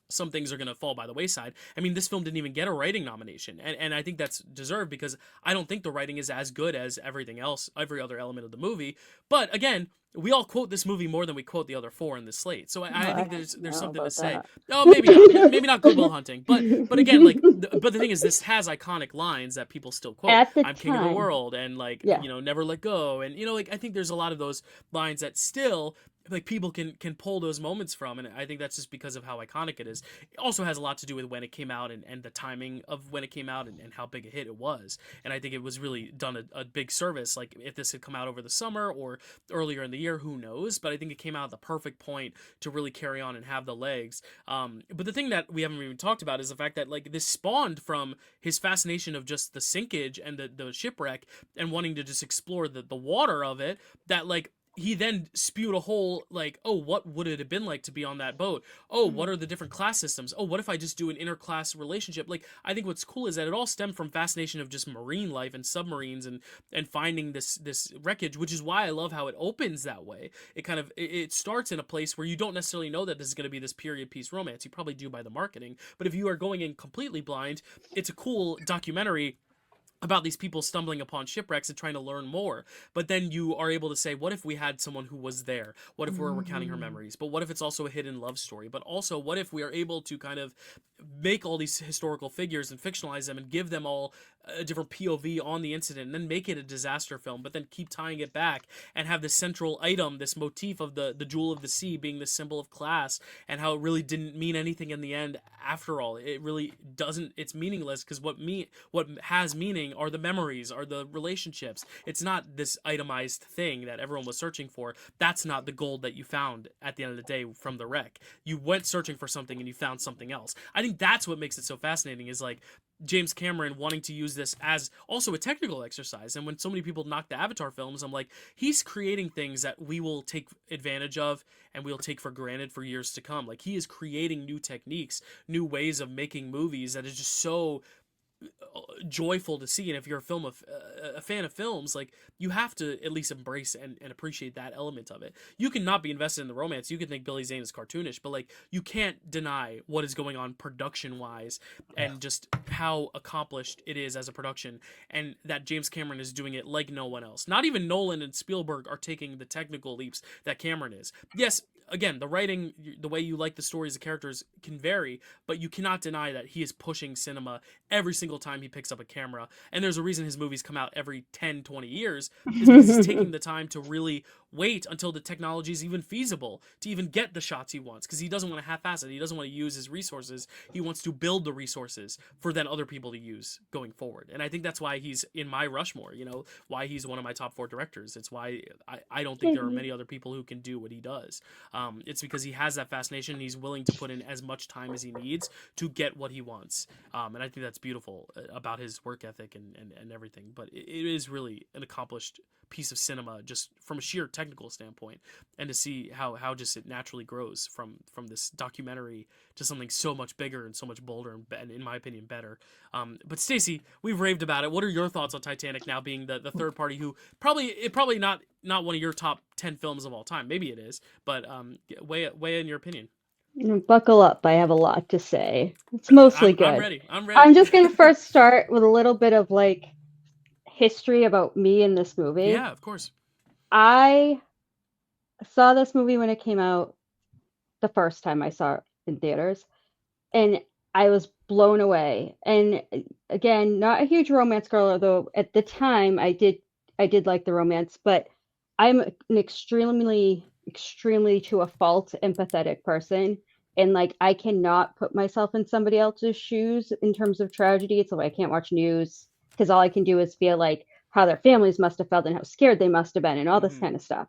some things are going to fall by the wayside. I mean, this film didn't even get a writing nomination, and I think that's deserved because I don't think the writing is as good as everything else, every other element of the movie. But again, we all quote this movie more than we quote the other four in the slate, so I think there's something to say. That. Oh, maybe not Good Will Hunting, but again, like, but the thing is, this has iconic lines that people still quote. At the I'm king of the time. world, and like, Yeah. never let go, and like I think there's a lot of those lines that still like people can pull those moments from, and I think that's just because of how iconic it is. It also has a lot to do with when it came out and the timing of when it came out and how big a hit it was. And I think it was really done a big service. Like if this had come out over the summer or earlier in the year, who knows? But I think it came out at the perfect point to really carry on and have the legs. But the thing that we haven't even talked about is the fact that like this spawned from his fascination of just the sinkage and the shipwreck and wanting to just explore the water of it, that like he then spewed a whole like, oh, what would it have been like to be on that boat? Oh, what are the different class systems? Oh, what if I just do an interclass relationship? Like, I think what's cool is that it all stemmed from fascination of just marine life and submarines and finding this wreckage, which is why I love how it opens that way. It kind of it starts in a place where you don't necessarily know that this is going to be this period piece romance. You probably do by the marketing, but if you are going in completely blind, it's a cool documentary about these people stumbling upon shipwrecks and trying to learn more. But then you are able to say, what if we had someone who was there? What if we're recounting her memories? But what if it's also a hidden love story? But also, what if we are able to kind of make all these historical figures and fictionalize them and give them all a different POV on the incident and then make it a disaster film, but then keep tying it back and have this central item, this motif of the jewel of the sea being the symbol of class and how it really didn't mean anything in the end after all. It really doesn't, it's meaningless because what has meaning are the memories, are the relationships. It's not this itemized thing that everyone was searching for. That's not the gold that you found at the end of the day from the wreck. You went searching for something and you found something else. I think that's what makes it so fascinating is like James Cameron wanting to use this as also a technical exercise. And when so many people knock the Avatar films, I'm like, he's creating things that we will take advantage of and we'll take for granted for years to come. Like he is creating new techniques, new ways of making movies that is just so joyful to see. And if you're a fan of films, like you have to at least embrace and appreciate that element of it. You can not be invested in the romance, you can think Billy Zane is cartoonish, but like you can't deny what is going on production wise and just how accomplished it is as a production, and that James Cameron is doing it like no one else. Not even Nolan and Spielberg are taking the technical leaps that Cameron is. Yes, again, the writing, the way you like the stories, the characters can vary, but you cannot deny that he is pushing cinema every single single time he picks up a camera. And there's a reason his movies come out every 10, 20 years, is because he's taking the time to really wait until the technology is even feasible to even get the shots he wants, because he doesn't want to half-ass it. He doesn't want to use his resources. He wants to build the resources for then other people to use going forward. And I think that's why he's in my Rushmore, why he's one of my top 4 directors. It's why I don't think there are many other people who can do what he does. It's because he has that fascination, and he's willing to put in as much time as he needs to get what he wants. And I think that's beautiful about his work ethic and everything. But it is really an accomplished piece of cinema, just from a sheer technical standpoint, and to see how just it naturally grows from this documentary to something so much bigger and so much bolder and in my opinion better. But Stacy, we've raved about it. What are your thoughts on Titanic now, being the third party who probably not one of your top 10 films of all time? Maybe it is, but weigh in your opinion. Buckle up, I have a lot to say. It's mostly good. I'm ready. I'm just going to first start with a little bit of like history about me in this movie. Yeah, of course. I saw this movie when it came out the first time I saw it in theaters, and I was blown away. And again, not a huge romance girl, although at the time I did like the romance, but I'm an extremely to a fault empathetic person. And like, I cannot put myself in somebody else's shoes in terms of tragedy. It's like I can't watch news, because all I can do is feel like how their families must have felt and how scared they must have been and all this kind of stuff.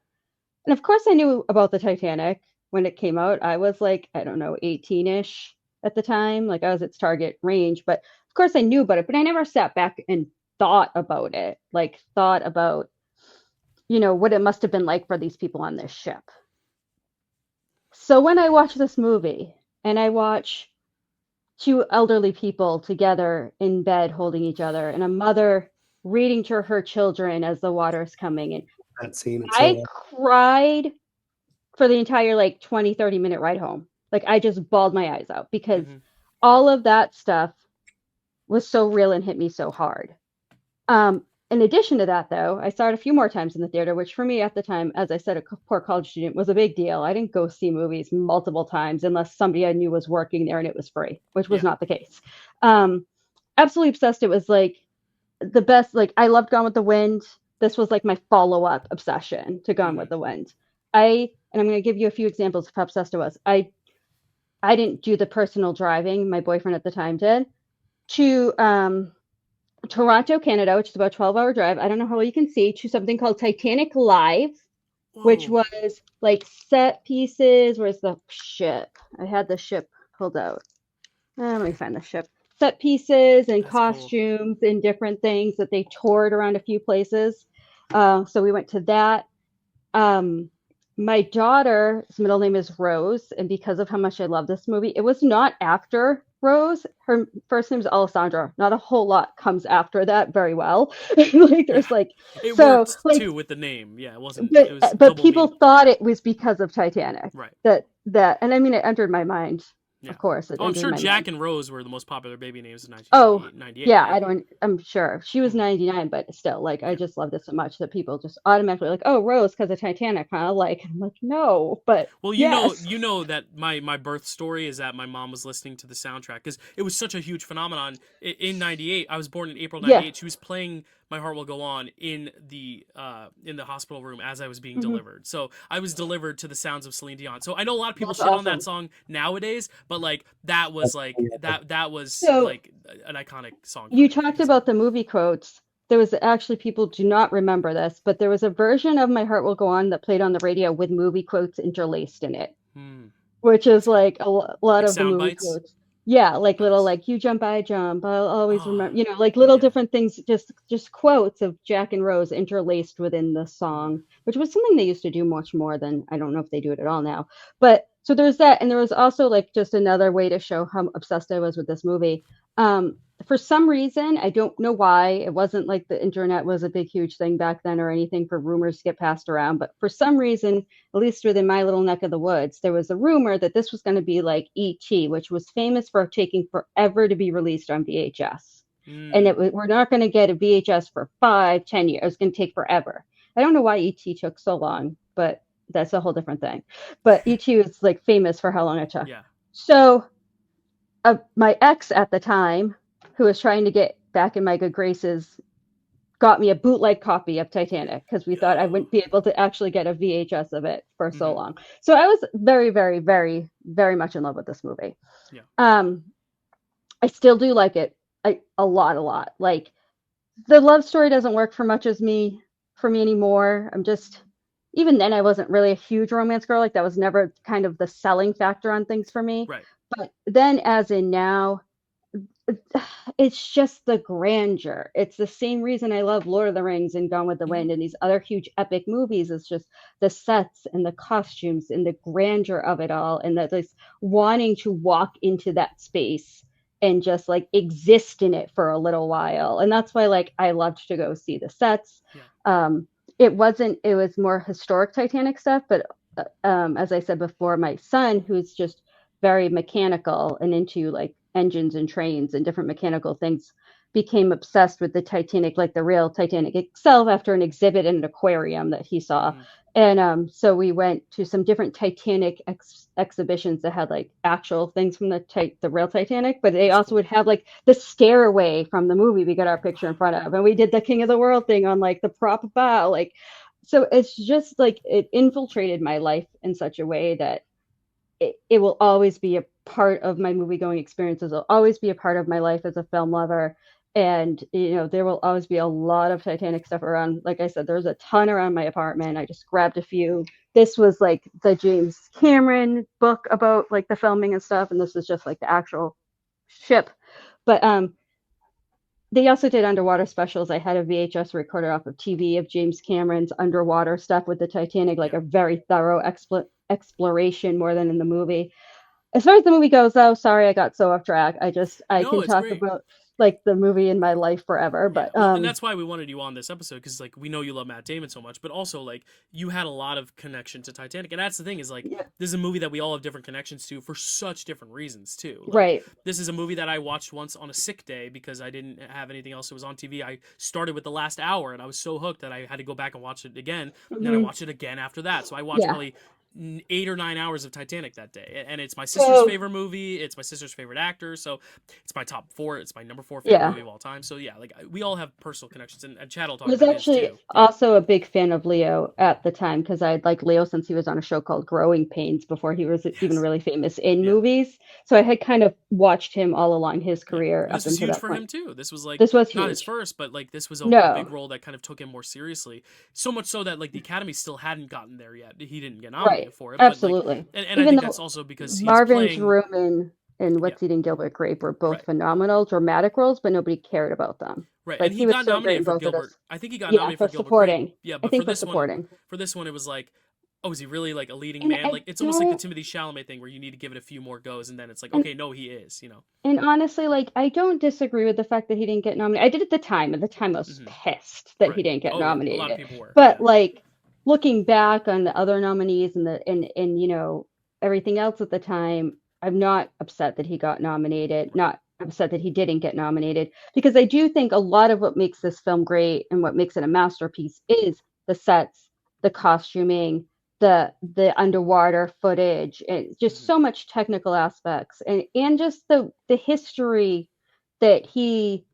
And of course I knew about the Titanic when it came out. I was like, I don't know, 18-ish at the time. Like I was its target range, but of course I knew about it, but I never sat back and thought about it. Like thought about, what it must have been like for these people on this ship. So when I watch this movie and I watch 2 elderly people together in bed holding each other, and a mother reading to her children as the water is coming, and That scene. I cried for the entire 20-30 minute ride home. Like I just bawled my eyes out, because all of that stuff was so real and hit me so hard. In addition to that, though, I saw it a few more times in the theater, which for me at the time, as I said, a poor college student, was a big deal. I didn't go see movies multiple times unless somebody I knew was working there and it was free, which was not the case. Absolutely obsessed. It was like the best. Like I loved Gone with the Wind. This was like my follow-up obsession to Gone with the Wind. And I'm going to give you a few examples of how obsessed I was. I didn't do the personal driving. My boyfriend at the time did, to Toronto, Canada, which is about a 12-hour drive. I don't know how well you can see, to something called Titanic Live, which was like set pieces. Where's the ship? I had the ship pulled out. Let me find the ship. Set pieces and costumes and different things that they toured around a few places. So we went to that. My daughter's middle name is Rose, and because of how much I love this movie, it was not after Rose. Her first name is Alessandra. Not a whole lot comes after that very well. There's it worked too with the name. Yeah, it wasn't. But people thought it was because of Titanic. Right. That, and I mean, it entered my mind. Yeah. Of course. I'm sure Jack and Rose were the most popular baby names in 1998. Oh, yeah, right? I'm sure. She was 99, but still, I just loved it so much that people just automatically Rose because of Titanic, huh? I'm like, no, but well, you know that my birth story is that my mom was listening to the soundtrack, because it was such a huge phenomenon in 98. I was born in April 98. Yeah. She was playing My Heart Will Go On in the hospital room as I was being delivered. So I was delivered to the sounds of Celine Dion. So I know a lot of people shit on that song nowadays, but that was that was an iconic song. You talked about the movie quotes. There was actually, people do not remember this, but there was a version of My Heart Will Go On that played on the radio with movie quotes interlaced in it, which is a lot of the movie bites? Quotes. Yeah, little you jump, I jump. I'll always remember. Little different things, just quotes of Jack and Rose interlaced within the song, which was something they used to do much more than, I don't know if they do it at all now. But so there's that, and there was also just another way to show how obsessed I was with this movie. For some reason, I don't know why, it wasn't like the internet was a big, huge thing back then or anything for rumors to get passed around. But for some reason, at least within my little neck of the woods, there was a rumor that this was going to be like E.T., which was famous for taking forever to be released on VHS. And we're not going to get a VHS for 5-10 years. It was going to take forever. I don't know why E.T. took so long, but that's a whole different thing. But E.T. was famous for how long it took. Yeah. So my ex at the time, who was trying to get back in my good graces, got me a bootleg copy of Titanic because we thought I Yo. wouldn't be able to actually get a VHS of it for so Hmm. long. So I was very, very, very, very much in love with this movie. Yeah. I still do like it a lot, a lot. Like the love story doesn't work for me anymore. I'm just even then I wasn't really a huge romance girl. Like that was never kind of the selling factor on things for me. Right. But then as in now, it's just the grandeur. It's the same reason I love Lord of the Rings and Gone with the Hmm. Wind and these other huge epic movies. It's just the sets and the costumes and the grandeur of it all, and that this wanting to walk into that space and just like exist in it for a little while. And that's why like I loved to go see the sets. Yeah. It was more historic Titanic stuff, but as I said before, my son, who's just very mechanical and into like engines and trains and different mechanical things, became obsessed with the Titanic, like the real Titanic itself, after an exhibit in an aquarium that he saw. Hmm. And so we went to some different Titanic exhibitions that had like actual things from the real Titanic, but they That's also cool. would have like the stairway from the movie we got our picture in front of, and we did the King of the World thing on like the prop bow, like so it's just like it infiltrated my life in such a way that it will always be a part of my movie going experiences. It'll always be a part of my life as a film lover. And, there will always be a lot of Titanic stuff around. Like I said, there's a ton around my apartment. I just grabbed a few. This was like the James Cameron book about like the filming and stuff. And this is just like the actual ship. But they also did underwater specials. I had a VHS recorder off of TV of James Cameron's underwater stuff with the Titanic, like Yeah. a very thorough exploration more than in the movie. As far as the movie goes, though, sorry I got so off track. I No, can it's talk great. about like the movie in my life forever, Yeah, but well, and that's why we wanted you on this episode, because like we know you love Matt Damon so much, but also like you had a lot of connection to Titanic, and that's the thing is like yeah, this is a movie that we all have different connections to for such different reasons too. Like right. this is a movie that I watched once on a sick day because I didn't have anything else that was on TV. I started with the last hour, and I was so hooked that I had to go back and watch it again, and then I Hmm. watched it again after that. So I watched Yeah. probably 8 or 9 hours of Titanic that day, and it's my sister's So favorite movie. It's my sister's favorite actor, so it's my top four. It's my number four favorite yeah, movie of all time. So yeah, like we all have personal connections, and Chad will I talk was about his actually too. Yeah, also a big fan of Leo at the time because I'd liked Leo since he was on a show called Growing Pains before he was even yes, really famous in yeah, movies. So I had kind of watched him all along his yeah. career And this up was until huge that for him point. too. This was like This was not his huge. first, but like this was a big No, role that kind of took him more seriously. So much so that like the Academy still hadn't gotten there yet. He didn't get right. nominated for it, but like, Absolutely. and I Even think that's though also because he's Marvin playing. Truman and Yeah, What's Eating Gilbert Grape were both right. phenomenal dramatic roles, but nobody cared about them. Right, and Like he he was got so great in nominated for both of Gilbert. those. I think he got Yeah, nominated for for Gilbert Grape. supporting. Yeah, I but think for supporting. for this one, it was like, oh, is he really like a leading And man? I Like it's almost like the don't Timothy Chalamet thing, where you need to give it a few more goes, and then it's like, and okay, no, he is. You know. and honestly, like I don't disagree with the fact that he didn't get nominated. I did at the time. At the time, I was Hmm. pissed that he Right. didn't get Oh yeah, a lot of nominated. people were. But Yeah. like looking back on the other nominees and everything else at the time, I'm not upset that he got nominated. Right. Not upset that he didn't get nominated because I do think a lot of what makes this film great and what makes it a masterpiece is the sets, the costuming, the underwater footage, and just Hmm. so much technical aspects and just the history that he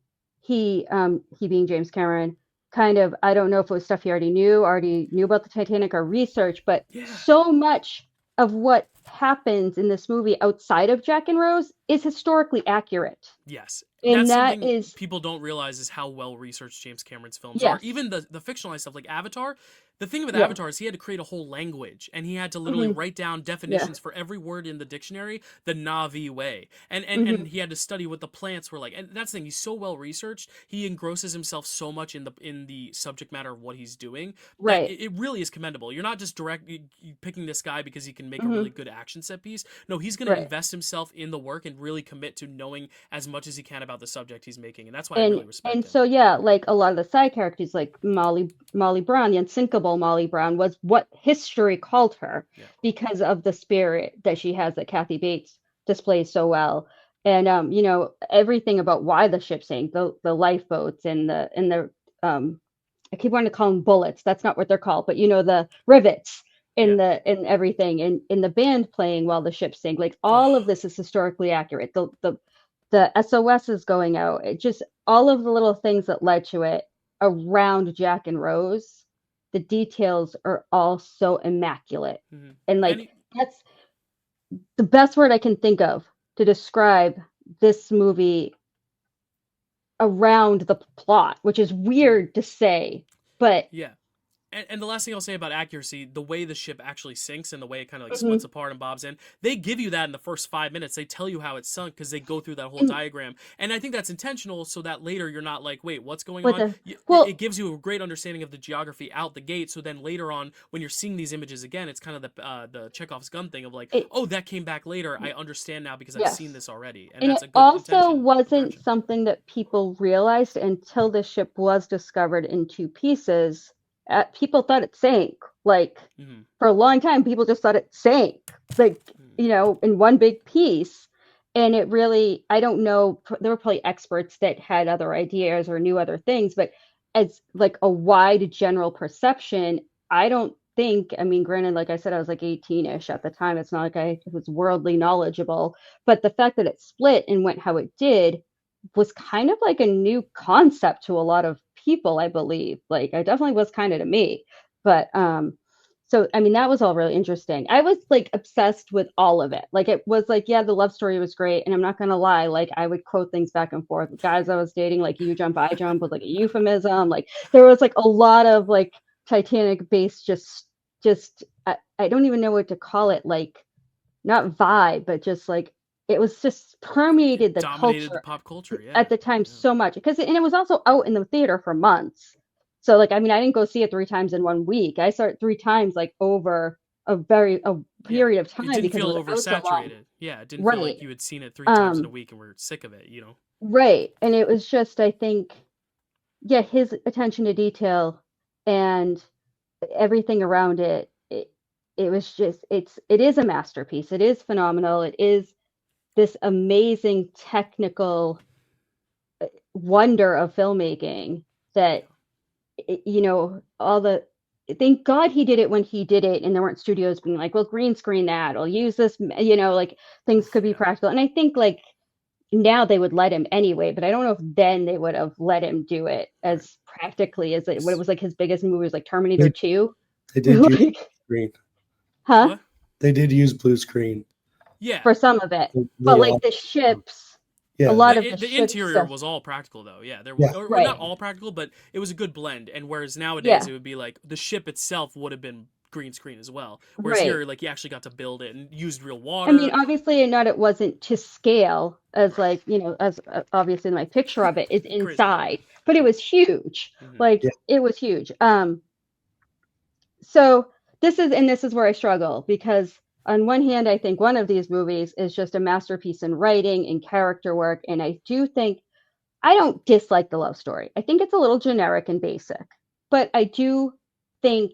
being James Cameron kind of, I don't know if it was stuff he already knew about the Titanic or research, but Yeah. so much of what happens in this movie outside of Jack and Rose is historically accurate. Yes, And that's that something is, people don't realize is how well researched James Cameron's films are. yes. Even the fictionalized stuff like Avatar. The thing with Yeah. Avatar is he had to create a whole language, and he had to literally Hmm. write down Yeah. definitions for every word in the dictionary the Navi way, and Hmm. he had to study what the plants were like. And that's the thing; he's so well researched. He engrosses himself so much in the subject matter of what he's doing that Right. it really is commendable. You're not just you picking this guy because he can make a Hmm. really good action set piece. No, he's going to Right. invest himself in the work and really commit to knowing as much as he can about the subject he's making, and that's why I and really respect and him. so yeah, like a lot of the side characters, like Molly Brown, the unsinkable Molly Brown, was what history called her Yeah. because of the spirit that she has that Kathy Bates displays so well. And everything about why the ship sank, the lifeboats and the I keep wanting to call them bullets. That's not what they're called, but the rivets Yeah. in everything, and in the band playing while the ship sank. Like all of Oh, this is historically accurate. The the SOS is going out. It just all of the little things that led to it around Jack and Rose. The details are all so immaculate, and like that's the best word I can think of to describe this movie around the plot, which is weird to say, but yeah. And the last thing I'll say about accuracy, the way the ship actually sinks and the way it kind of like mm-hmm. splits apart and bobs in, they give you that in the first 5 minutes. They tell you how it sunk because they go through that whole diagram. And I think that's intentional so that later you're not like, wait, what's going on? It gives you a great understanding of the geography out the gate. So then later on, when you're seeing these images again, it's kind of the Chekhov's gun thing of like, oh, that came back later. I understand now because I've seen this already. And that's a good also wasn't something that people realized until the ship was discovered in two pieces. People thought it sank. Like for a long time, people just thought it sank, like in one big piece. And it really, I don't know. There were probably experts that had other ideas or knew other things, but as like a wide general perception, I don't think. I mean, granted, like I said, I was like 18-ish at the time. It's not like I was worldly knowledgeable, but the fact that it split and went how it did was kind of like a new concept to a lot of people, I believe. Like I definitely was kind of to me, but so I mean that was all really interesting. I was like obsessed with all of it. Like it was like, yeah, the love story was great, and I'm not gonna lie, like I would quote things back and forth. The guys I was dating, like you jump I jump was like a euphemism. Like there was like a lot of like Titanic based just I don't even know what to call it, like not vibe, but just like it was just permeated the dominated culture, the pop culture at the time so much, because and it was also out in the theater for months. So like I mean I didn't go see it 3 times in 1 week. I saw it 3 times like over a period of time. It didn't because feel it was oversaturated. It didn't feel like you had seen it 3 times in a week and were sick of it. Right, and it was just I think his attention to detail and everything around it. It was just it is a masterpiece. It is phenomenal. It is this amazing technical wonder of filmmaking that all the thank God he did it when he did it, and there weren't studios being like, well, green screen that, I'll use this, like things could be practical. And I think like now they would let him anyway, but I don't know if then they would have let him do it as practically as what it was. Like his biggest movie was like Terminator 2. They did use blue screen. Huh? What? They did use blue screen. Yeah. For some of it. But like the ships, a lot of the interior stuff was all practical though. Yeah, or not all practical, but it was a good blend. And whereas nowadays it would be like the ship itself would have been green screen as well. Whereas here, like you actually got to build it and used real water. I mean, obviously, not it wasn't to scale as like as obviously my picture of it is inside, but it was huge. Like it was huge. So this is where I struggle, because on one hand, I think one of these movies is just a masterpiece in writing and character work. And I do think I don't dislike the love story. I think it's a little generic and basic, but I do think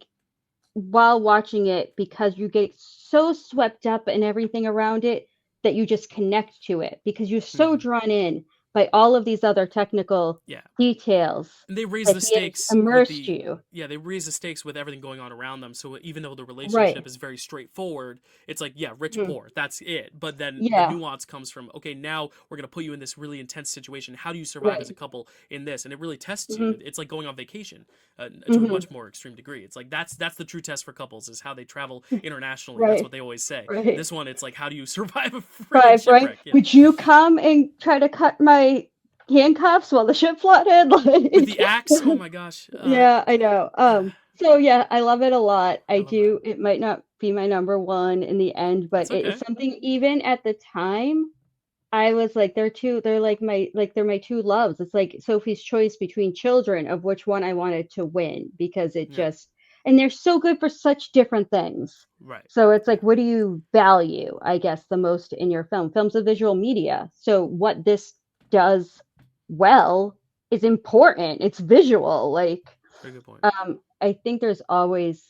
while watching it, because you get so swept up in everything around it that you just connect to it because you're so drawn in by all of these other technical details. And they raise the stakes. Immersed you. Yeah, they raise the stakes with everything going on around them. So even though the relationship is very straightforward, it's like, rich, poor, that's it. But then the nuance comes from, okay, now we're going to put you in this really intense situation. How do you survive as a couple in this? And it really tests you. It's like going on vacation to a much more extreme degree. It's like, that's the true test for couples, is how they travel internationally. That's what they always say. This one, it's like, how do you survive a freaking shipwreck? Yeah. Would you come and try to cut my handcuffs while the ship flooded? Like, with the axe? Oh my gosh. Yeah, I know. So yeah, I love it a lot. I do. It might not be my number one in the end, but it is something. Even at the time, I was like, they're my two loves. It's like Sophie's choice between children, of which one I wanted to win, because it just, and they're so good for such different things. Right. So it's like, what do you value, I guess, the most in your film? Film's a visual media. So what this does well is important. It's visual. Like, very good point. I think there's always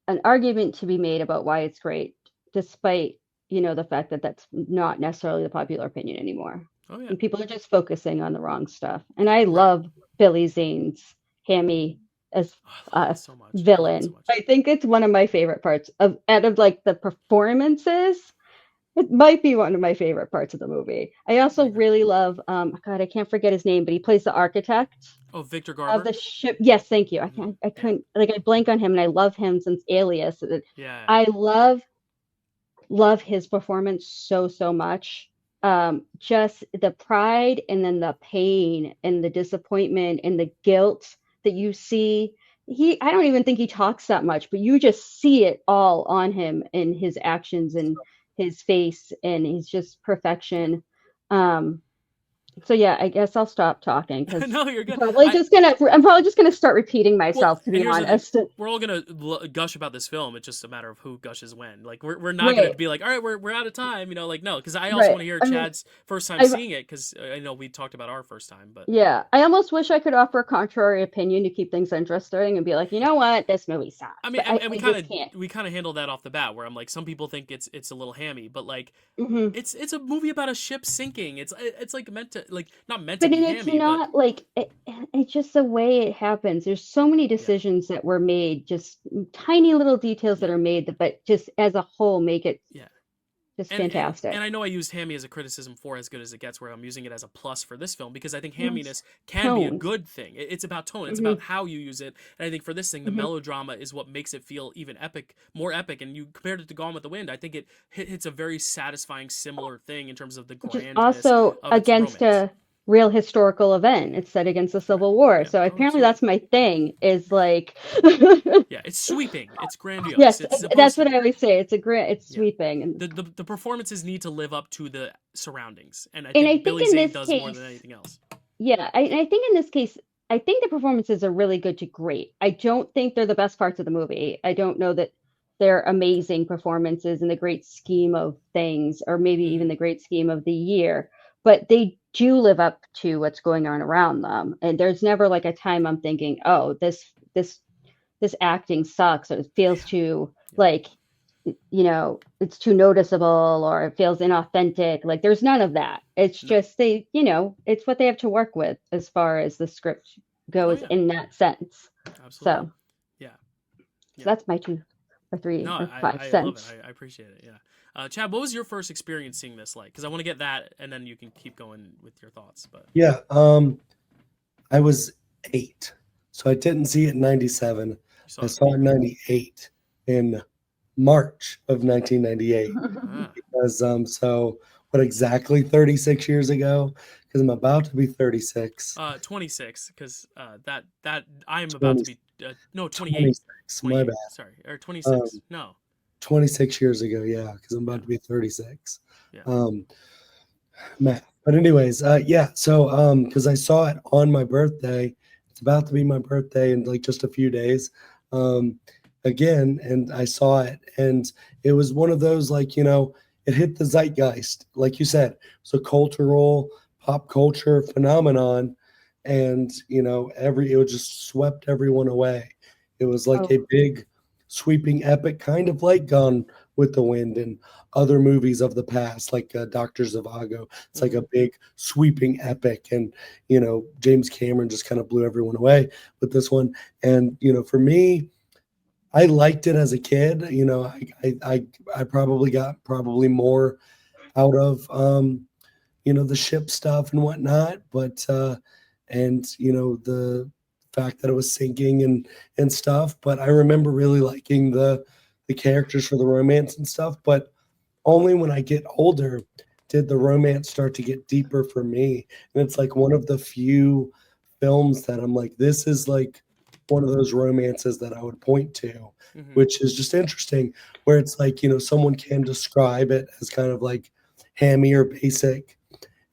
an argument to be made about why it's great, despite the fact that that's not necessarily the popular opinion anymore. Oh yeah. And people are just focusing on the wrong stuff. And I love Billy Zane's Hammy as so much. villain. I think it's one of my favorite parts out of like the performances. It might be one of my favorite parts of the movie. I I also agree. really love, God, I can't forget his name, but he plays the architect Oh, Victor of Garber. the ship. Yes, thank you. Hmm. I Yeah, couldn't, like, I blank on him, and I love him since Alias. yeah. I love his performance so much. Just the pride and then the pain and the disappointment and the guilt that you see. I don't even think he talks that much, but you just see it all on him in his actions and his face, and he's just perfection. Um, so yeah, I guess I'll stop talking because No, you're good. I'm probably just gonna start repeating Well, myself, to and be here's the thing. honest. We're all gonna gush about this film. It's just a matter of who gushes when. Like we're not gonna Right, be like, all right, we're out of time. You know, like no, because I also right. want to hear I mean, Chad's first time I seeing it because I know we talked about our first time, but Yeah, I almost wish I could offer a contrary opinion to keep things interesting and be like, you know what, this movie I sucks, mean, but and I we just can't. kind of handle that off the bat where I'm like, some people think it's a little hammy, but like Hmm. it's a movie about a ship sinking. It's like meant to like not meant to But be it's hammy, but not like it's just the way it happens. There's so many yeah. decisions that were made, just tiny little details that Yeah. are made that, but just as a whole make it Yeah. just And fantastic. I know I used hammy as a criticism for As Good as It Gets, where I'm using it as a plus for this film because I think It's hamminess can be a tone. good thing. It's about tone. It's Hmm. about how you use it. And I think for this thing, the Hmm. melodrama is what makes it feel even epic, more epic. And you compared it to Gone with the Wind, I think it hits a very satisfying, similar thing in terms of the Which is grandness also of its against romance. a real historical event. It's set against the Right. Civil War. Yeah. So Oh, apparently absolutely. that's my thing, is like Yeah. It's sweeping. It's grandiose. yes, It's that's supposed to what I be. always say. It's Yeah. sweeping, The performances need to live up to the surroundings, and I and I think think Billy in Zane this does more case, than anything else. yeah, I think in this case, I think the performances are really good to great. I don't think they're the best parts of the movie. I don't know that they're amazing performances in the great scheme of things, or maybe even Hmm. the great scheme of the year, but they do live up to what's going on around them. And there's never like a time I'm thinking, oh, this acting sucks, or it feels too Yeah. like, it's too noticeable, or it feels inauthentic. Like, there's none of that. It's No. just it's what they have to work with as far as the script Oh goes yeah. in that sense. Absolutely. So, Yeah. so Yeah. that's my 2 or 3 No, or 5 I love it. cents. I appreciate it. Yeah. Chad, what was your first experience seeing this like? Because I want to get that, and then you can keep going with your thoughts. But Yeah, I was 8, so I didn't see it in '97. you saw I it in saw it in theaters. '98, in March of 1998. Ah. Because so what, exactly 36 years ago? Because I'm about to be 36. 26, because that I'm about to 20, be no 28, 26. My 28. bad. Sorry, or 26. Um, No. 26 years ago, yeah, because I'm Yeah. about to be 36. Yeah. Um, math. But anyways, yeah. So because I saw it on my birthday, it's about to be my birthday in like just a few days. Um, again, and I saw it, and it was one of those, like, it hit the zeitgeist, like you said. It's a cultural, pop culture phenomenon, and it just swept everyone away. It was like Oh, a big, sweeping epic, kind of like Gone with the Wind and other movies of the past, like Doctor Zhivago. It's like Hmm. a big sweeping epic, and James Cameron just kind of blew everyone away with this one. And for me, I liked it as a kid. I probably got more out of the ship stuff and whatnot, but and the fact that it was sinking and stuff. But I remember really liking the characters for the romance and stuff. But only when I get older did the romance start to get deeper for me. And it's like one of the few films that I'm like, this is like one of those romances that I would point to, Hmm. which is just interesting, where it's like, someone can describe it as kind of like hammy or basic.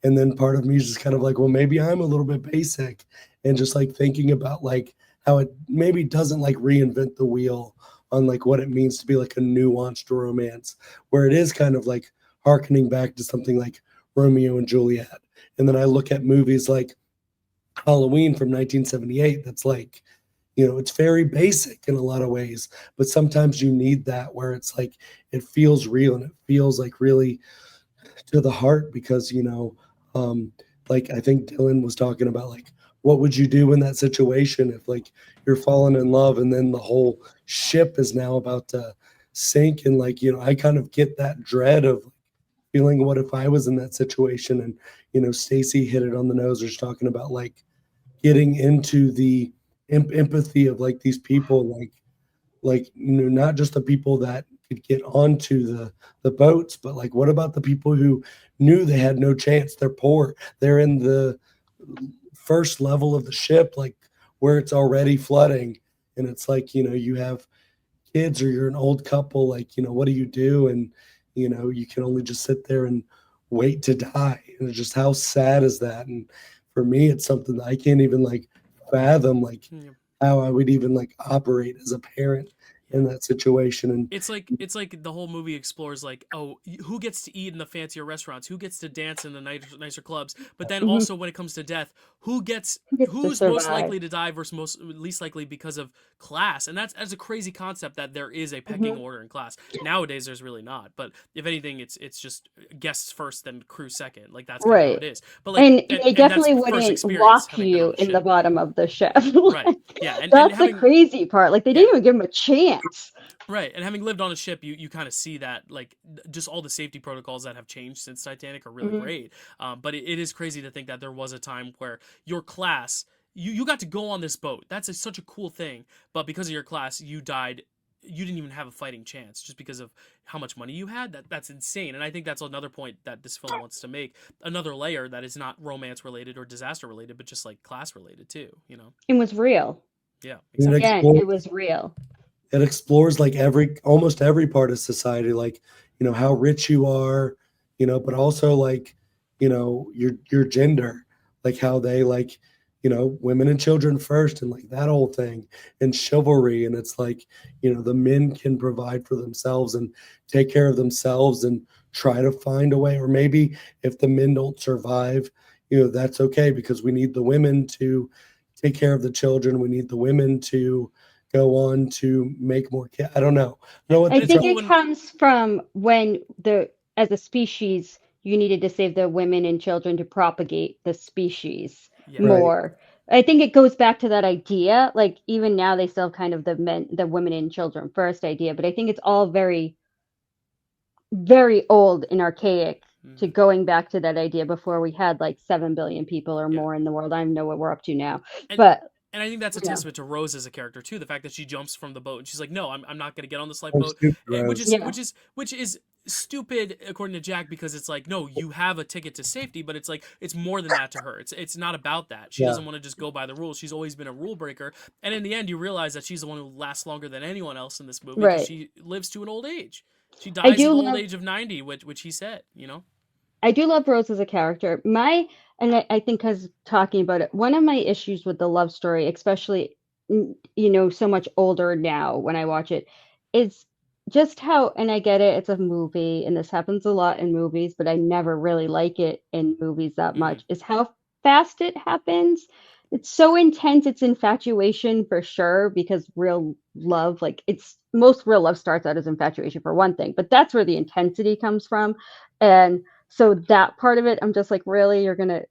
And then part of me is just kind of like, well, maybe I'm a little bit basic, and just like thinking about like how it maybe doesn't like reinvent the wheel on like what it means to be like a nuanced romance, where it is kind of like harkening back to something like Romeo and Juliet. And then I look at movies like Halloween from 1978, that's like, it's very basic in a lot of ways, but sometimes you need that where it's like it feels real and it feels like really to the heart, because um like I think Dylan was talking about, like, what would you do in that situation if like you're falling in love and then the whole ship is now about to sink, and like I kind of get that dread of feeling what if I was in that situation. And Stacy hit it on the nose. Just talking about like getting into the empathy of like these people, like not just the people that could get onto the boats, but like what about the people who knew they had no chance? They're poor, they're in the first level of the ship, like where it's already flooding, and it's like you have kids or you're an old couple, like what do you do? And you can only just sit there and wait to die. And it's just, how sad is that? And for me, it's something that I can't even like fathom, like Yeah. how I would even like operate as a parent in that situation. And It's like the whole movie explores like, oh, who gets to eat in the fancier restaurants, who gets to dance in the nicer clubs, but then Mhm. also when it comes to death, Gets to who's most survive. likely to die versus least likely because of class. And that's a crazy concept, that there is a pecking Mhm. order in class. Nowadays there's really not, but if anything, it's just guests first, then crew second. Like that's kind of how it Right. is. But like, And they and that's definitely first wouldn't experience walk having been on you a in the ship. bottom of the ship. Right. Like, Yeah. And that's the having crazy part. Like, they yeah. didn't even give him a chance. Right, and having lived on a ship, you kind of see that, like, just all the safety protocols that have changed since Titanic are really Mhm. great. But it is crazy to think that there was a time where your class, you got to go on this boat. That's such a cool thing. But because of your class, you died. You didn't even have a fighting chance just because of how much money you had. That's insane. And I think that's another point that this film wants to make. Another layer that is not romance related or disaster related, but just like class related too. It was real. Yeah, it exactly. Again, explores it was real. it explores like almost every part of society, like how rich you are, but also like your gender, like how they like women and children first, and like that whole thing, and chivalry. And it's like the men can provide for themselves and take care of themselves and try to find a way. Or maybe if the men don't survive, that's okay, because we need the women to take care of the children, we need the women to go on to make more kids. I don't know. I know what I And the it's think cool it when comes from when as a species, you needed to save the women and children to propagate the species yeah. right. more. I think it goes back to that idea. Like, even now, they still have kind of the women and children first idea, but I think it's all very, very old and archaic to Mhm. going back to that idea before we had like 7 billion people or Yeah. more in the world. I don't know what we're up to now, And but and I think that's a you know, testament to Rose as a character too. The fact that she jumps from the boat and she's like, "No, I'm not going to get on this I'm lifeboat," stupid, which Rose. is yeah, stupid according to Jack, because it's like, no, you have a ticket to safety, but it's like it's more than that to her. It's not about that. She Yeah. doesn't want to just go by the rules. She's always been a rule breaker, and in the end, you realize that she's the one who lasts longer than anyone else in this movie because right. she lives to an old age. She I dies at do the old love age of 90, which he said. You know. I do love Rose as a character. I think because talking about it, one of my issues with the love story, especially, so much older now when I watch it, is just how, and I get it, it's a movie, and this happens a lot in movies, but I never really like it in movies that Mm-hmm. much, is how fast it happens. It's so intense, it's infatuation for sure, because real love, like, it's most real love starts out as infatuation for one thing, but that's where the intensity comes from. And so that part of it, I'm just like, really, you're gonna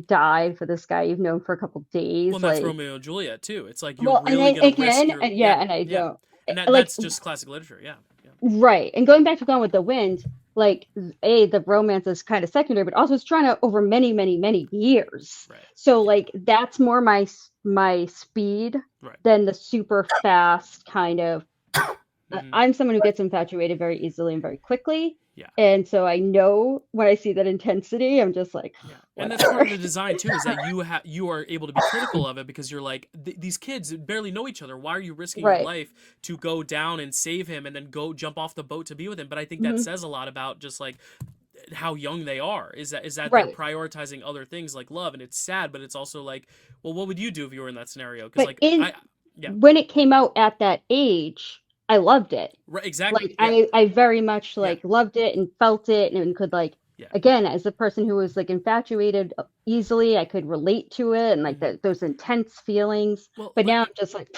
die for this guy you've known for a couple Well, days? and that's Like, Romeo and Juliet too. It's like you're well, and really then gonna risk again, your and yeah, and I yeah, don't and like, that's just classic literature. Yeah, yeah, right. And going back to Gone with the Wind, like, the romance is kind of secondary, but also it's trying to over many, many, many years. right, So yeah, like, that's more my speed right. than the super fast kind of. Hmm. I'm someone who gets infatuated very easily and very quickly. Yeah, And so I know when I see that intensity, I'm just like, yeah, and that's part whatever. of the design too. Is that you are able to be critical of it because you're like, these kids barely know each other. Why are you risking your Right. life to go down and save him and then go jump off the boat to be with him? But I think that Hmm. says a lot about just like how young they are. Is that they're Right. prioritizing other things like love, and it's sad, but it's also like, well, what would you do if you were in that scenario? Because But like in I yeah, when it came out at that age, I loved it. right, exactly, Like, yeah, I very much yeah, like loved it and felt it, and could like, yeah. again, as a person who was like infatuated easily, I could relate to it, and like Hmm. those intense feelings. Well, But now I'm just like,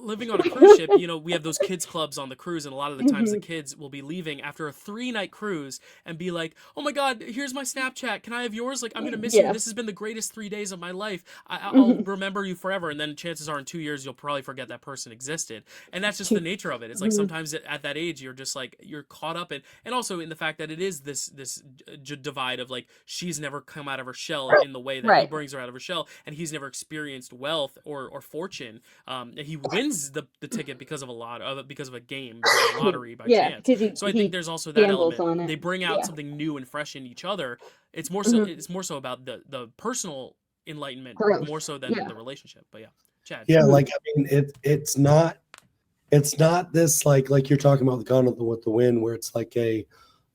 living on a cruise ship, you know, we have those kids clubs on the cruise, and a lot of the times the Mhm. kids will be leaving after a 3-night cruise and be like, "Oh my God, here's my Snapchat. Can I have yours? Like, I'm gonna miss you. Yeah. This has been the greatest 3 days of my life. I'll Mhm. remember you forever." And then chances are, in 2 years, you'll probably forget that person existed. And that's just the nature of it. It's like Mhm. sometimes at that age, you're just like you're caught up in, and also in the fact that it is this divide of like she's never come out of her shell in the way that he Right. brings her out of her shell, and he's never experienced wealth or fortune. And he wins the ticket because of a game, because of a lottery by Yeah, chance. because So I think he there's also that gambles element. on They it. bring out Yeah. something new and fresh in each other. Mhm. It's more so about the personal enlightenment Growth. more so than Yeah. the relationship. But yeah, Chad. Yeah, Mhm. like I mean, it's not this like you're talking about the Gone with the Wind, where it's like a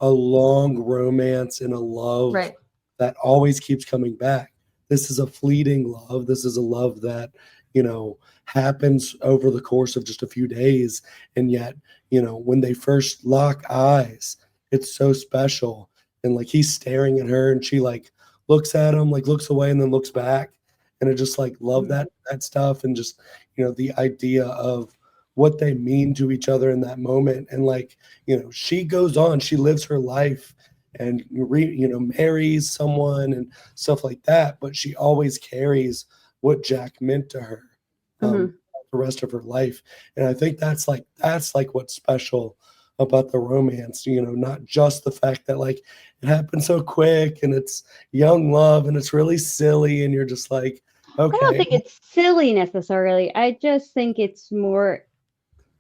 long romance and a love Right. that always keeps coming back. This is a fleeting love. This is a love that, you know, happens over the course of just a few days. And yet, you know, when they first lock eyes, it's so special. And like he's staring at her and she like looks at him, like looks away and then looks back. And I just like love Mhm. that stuff and just, you know, the idea of what they mean to each other in that moment. And like, you know, she goes on, she lives her life and you know, marries someone and stuff like that, but she always carries what Jack meant to her um, Mhm. the rest of her life. And I think that's like what's special about the romance, you know, not just the fact that like it happened so quick and it's young love and it's really silly and you're just like, I don't okay, think it's silly necessarily. I just think it's more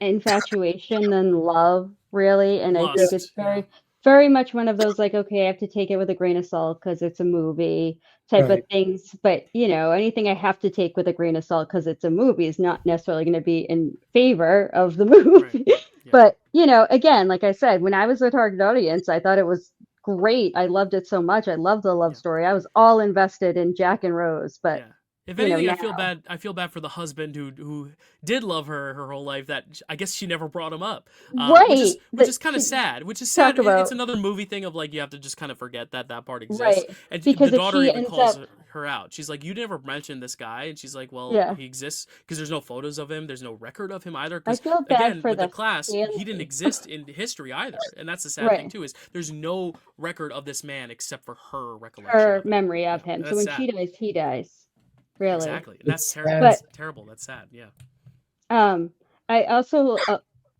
infatuation than love, really. And I think it's Lust. Yeah. very much one of those like, okay, I have to take it with a grain of salt because it's a movie type of right, things. But you know, anything I have to take with a grain of salt because it's a movie is not necessarily going to be in favor of the Right. movie. Yeah. But you know, again, like I said, when I was a target audience, I thought it was great. I loved it so much. I loved the love Yeah. story. I was all invested in Jack and Rose. But Yeah. If you know, anything, now, I feel bad for the husband who did love her whole life. That I guess she never brought him up, right? which That is kind of sad. Which is sad. talk It's about another movie thing of like you have to just kind of forget that part exists. right And the because if daughter she even ends calls up, her out. She's like, "You never mentioned this guy," and she's like, "Well, yeah, he exists because there's no photos of him. There's no record of him either. I Because feel bad again, for with the the class, he didn't family. exist in history either, and that's the sad thing Right. too. Is there's no record of this man except for her recollection Her of him. memory Yeah, of him. and So that's when sad. she dies, he dies. Really. Exactly, and that's it's terrible. sad. But That's terrible. That's sad. Yeah. um I also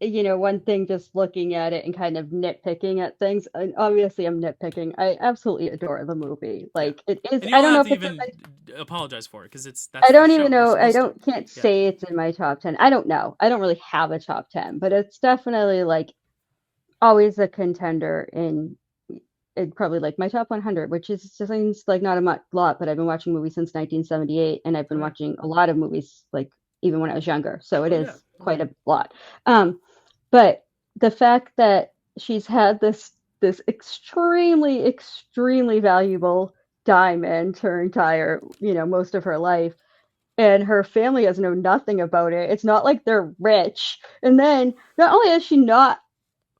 you know, one thing just looking at it and kind of nitpicking at things, and obviously I'm nitpicking. I absolutely adore the movie. Yeah. Like it is, And you I don't don't know have if to it's in even my, apologize for it because I that's the don't even show. You're know, supposed to. can't Yeah. say it's in my top 10. I don't know. I don't really have a top 10, but it's definitely like always a contender in it probably like my top 100, which is just seems like not a lot, but I've been watching movies since 1978, and I've Oh been yeah. watching a lot of movies like even when I was younger, so it Oh yeah. is Oh yeah. quite a lot. Um, but the fact that she's had this extremely valuable diamond her entire, you know, most of her life, and her family has known nothing about it. It's not like they're rich. And then not only has she not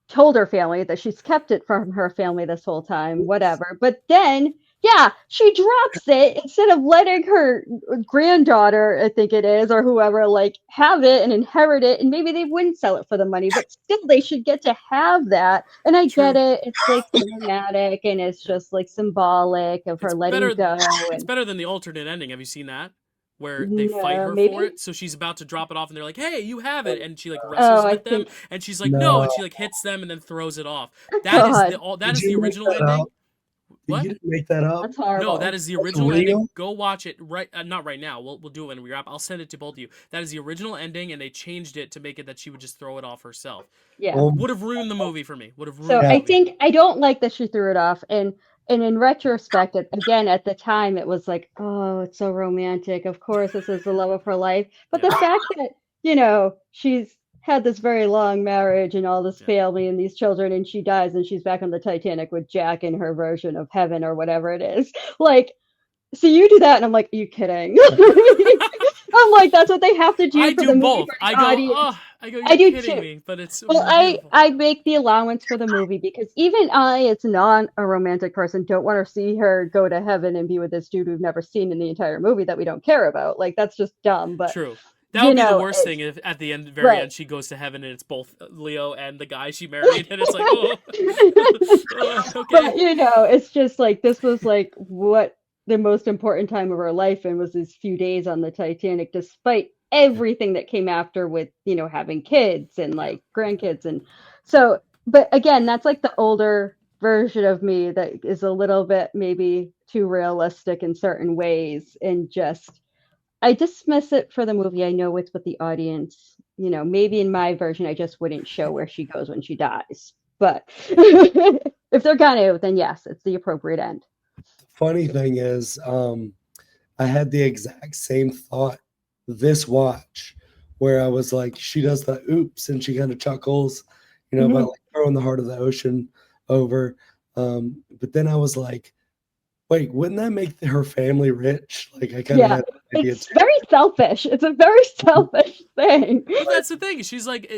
told her family that she's kept it from her family this whole time, whatever. But then, yeah, she drops it instead of letting her granddaughter, I think it is, or whoever, like have it and inherit it. And maybe they wouldn't sell it for the money, but still they should get to have that. And I get True. it. It's like cinematic and it's Yeah. just like symbolic of her It's letting better. go. It's And better than the alternate ending. Have you seen that? Where they fight her for maybe. it, so she's about to drop it off, and they're like, "Hey, you have it," and she like Oh, wrestles I with them, think, and she's like, "No," and No, she like hits them, and then throws it off. That is the God, all. That did is the you make original that up? ending. You What? didn't make that up? that's No, that horrible. is the That's original ending. real? Go watch it right. Not right now. We'll do it when we wrap. I'll send it to both of you. That is the original ending, and they changed it to make it that she would just throw it off herself. Yeah. Oh, Would have ruined the movie for me. Would have So ruined the yeah. I movie. think I don't like that she threw it off. And in retrospect, again at the time, it was like, oh, it's so romantic. Of course, this is the love of her life. But Yeah, the fact that you know she's had this very long marriage and all this yeah. family and these children, and she dies and she's back on the Titanic with Jack in her version of heaven or whatever it is. Like, so you do that, and I'm like, are you kidding? I'm like, that's what they have to do I for do the movie both. for I the go, audience. oh, I go. I You're do kidding too. me, but it's Well, beautiful. I make the allowance for the movie because even I, as not a romantic person, don't want to see her go to heaven and be with this dude we've never seen in the entire movie that we don't care about. Like that's just dumb. But True. That would be the know, worst thing if at the end, very Right. end, she goes to heaven and it's both Leo and the guy she married, and it's like, oh, but okay. you know, it's just like this was like what the most important time of her life and was these few days on the Titanic, despite everything that came after with, you know, having kids and like grandkids. And so, but again, that's like the older version of me that is a little bit maybe too realistic in certain ways and just I dismiss it for the movie. I know it's what the audience, you know, maybe in my version, I just wouldn't show where she goes when she dies. But if they're gonna, then yes, it's the appropriate end. Funny thing is, I had the exact same thought this watch, where I was like, she does the oops and she kind of chuckles, you know, about Mhm. like throwing the heart of the ocean over. But then I was like, wait, wouldn't that make her family rich? Like I kind of Yeah, had an idea it's very selfish. It's a very selfish thing. But that's the thing. She's like,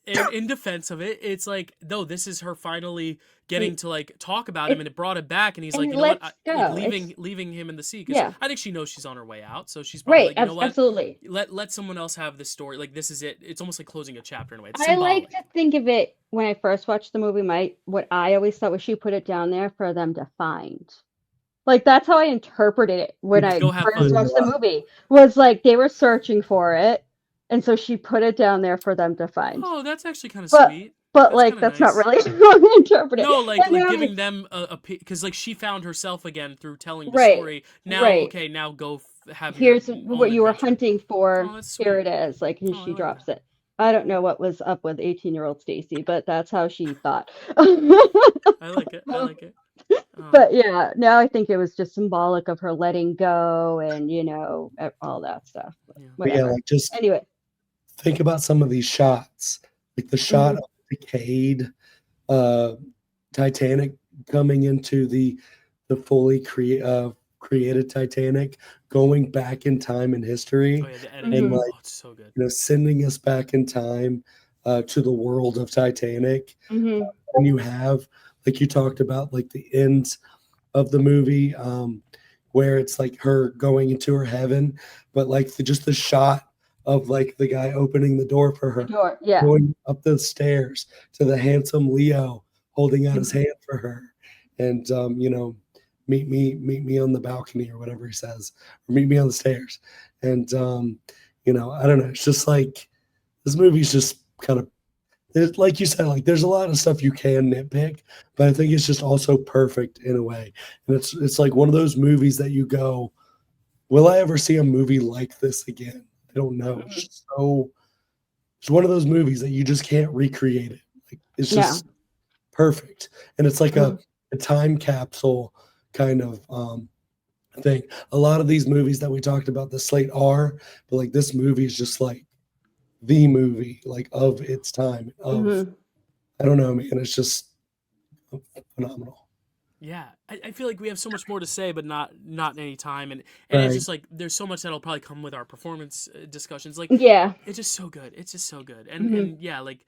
in defense of it, it's like, no, this is her finally getting to like talk about him, It, and it brought it back, and he's like, and you know what, let's like go. It's leaving him in the sea, because yeah, I think she knows she's on her way out, so she's probably right. like, you know what, Absolutely. let someone else have this story. Like this is it. It's almost like closing a chapter in a way. It's I like symbolic. to think of it when I first watched the movie. What I always thought was she put it down there for them to find. Like that's how I interpreted it when to I Go have first fun. watched the movie. Was like they were searching for it, and so she put it down there for them to find. Oh, that's actually kind of But sweet. but That's kind like of that's not nice. really how I interpret it. No, like And then giving it's them a because like she found herself again through telling the right, story. Now, right. okay, now go have your Here's own what you were adventure. hunting for. Oh, that's Here it sweet. is. Like and Oh, I she like drops that. it. I don't know what was up with 18-year-old Stacy, but that's how she thought. I like it. I like it. Oh, But yeah, now I think it was just symbolic of her letting go and, you know, all that stuff. But yeah. but yeah, whatever. like just Anyway. think about some of these shots, like the shot Hmm. of decayed uh, Titanic coming into the fully created Titanic, going back in time in Oh history, yeah, the and editing. Hmm. like Oh, it's so good. sending us back in time to the world of Titanic. Hmm. And you have, like you talked about, like the end of the movie, where it's like her going into her heaven, but like just the shot of like the guy opening the door for The her, door. Yeah. going up the stairs to the handsome Leo holding out his Hmm. hand for her, and meet me on the balcony or whatever he says, or meet me on the stairs, and I don't know. It's just like this movie's just kind of like you said, like there's a lot of stuff you can nitpick, but I think it's just also perfect in a way. And it's like one of those movies that you go, will I ever see a movie like this again? I don't know. It's Hmm. just so it's one of those movies that you just can't recreate it. Like it's Yeah. just perfect. And it's like Hmm. a time capsule kind of thing. A lot of these movies that we talked about the slate are, but like this movie is just like the movie like of its time of Hmm. I don't know, man. It's just phenomenal. Yeah, I feel like we have so much more to say, but not any time, and it's Right. just like there's so much that'll probably come with our performance discussions. Like Yeah. it's just so good. It's just so good, Hmm. and yeah, like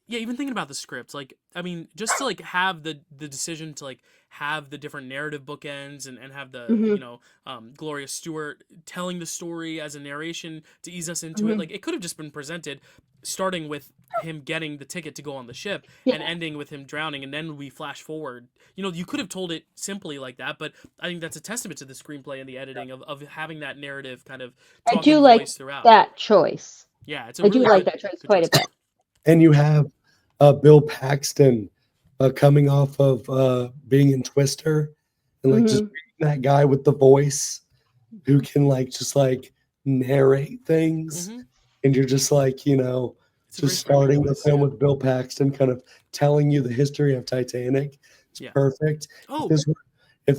yeah, even thinking about the script, like I mean, just to like have the decision to like have the different narrative bookends and have the Hmm. Gloria Stewart telling the story as a narration to ease us into it. Hmm. Like it could have just been presented starting with him getting the ticket to go on the ship and Yeah. ending with him drowning, and then we flash forward. You know, you could have told it simply like that, but I think that's a testament to the screenplay and the editing of having that narrative kind of I do talking like voice throughout. that choice. Yeah, it's a I do really like good that choice good quite a choice. bit. And you have Bill Paxton coming off of being in Twister and like just Hmm. being that guy with the voice who can like just like narrate things. Hmm. And you're just like, It's a just great framing starting the device. film Yeah. with Bill Paxton kind of telling you the history of Titanic. It's Yeah. perfect. If Oh,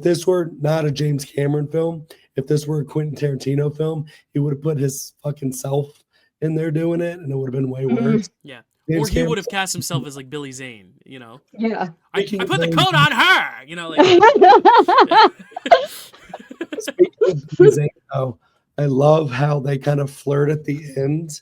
this were not a James Cameron film, if this were a Quentin Tarantino film, he would have put his fucking self in there doing it, and it would have been way Hmm. worse. yeah. Or James he would Cameron. have cast himself as like Billy Zane, you know. Yeah. Speaking I of put the Billy coat on her, you know, like Speaking of Billy Zane, though, I love how they kind of flirt at the end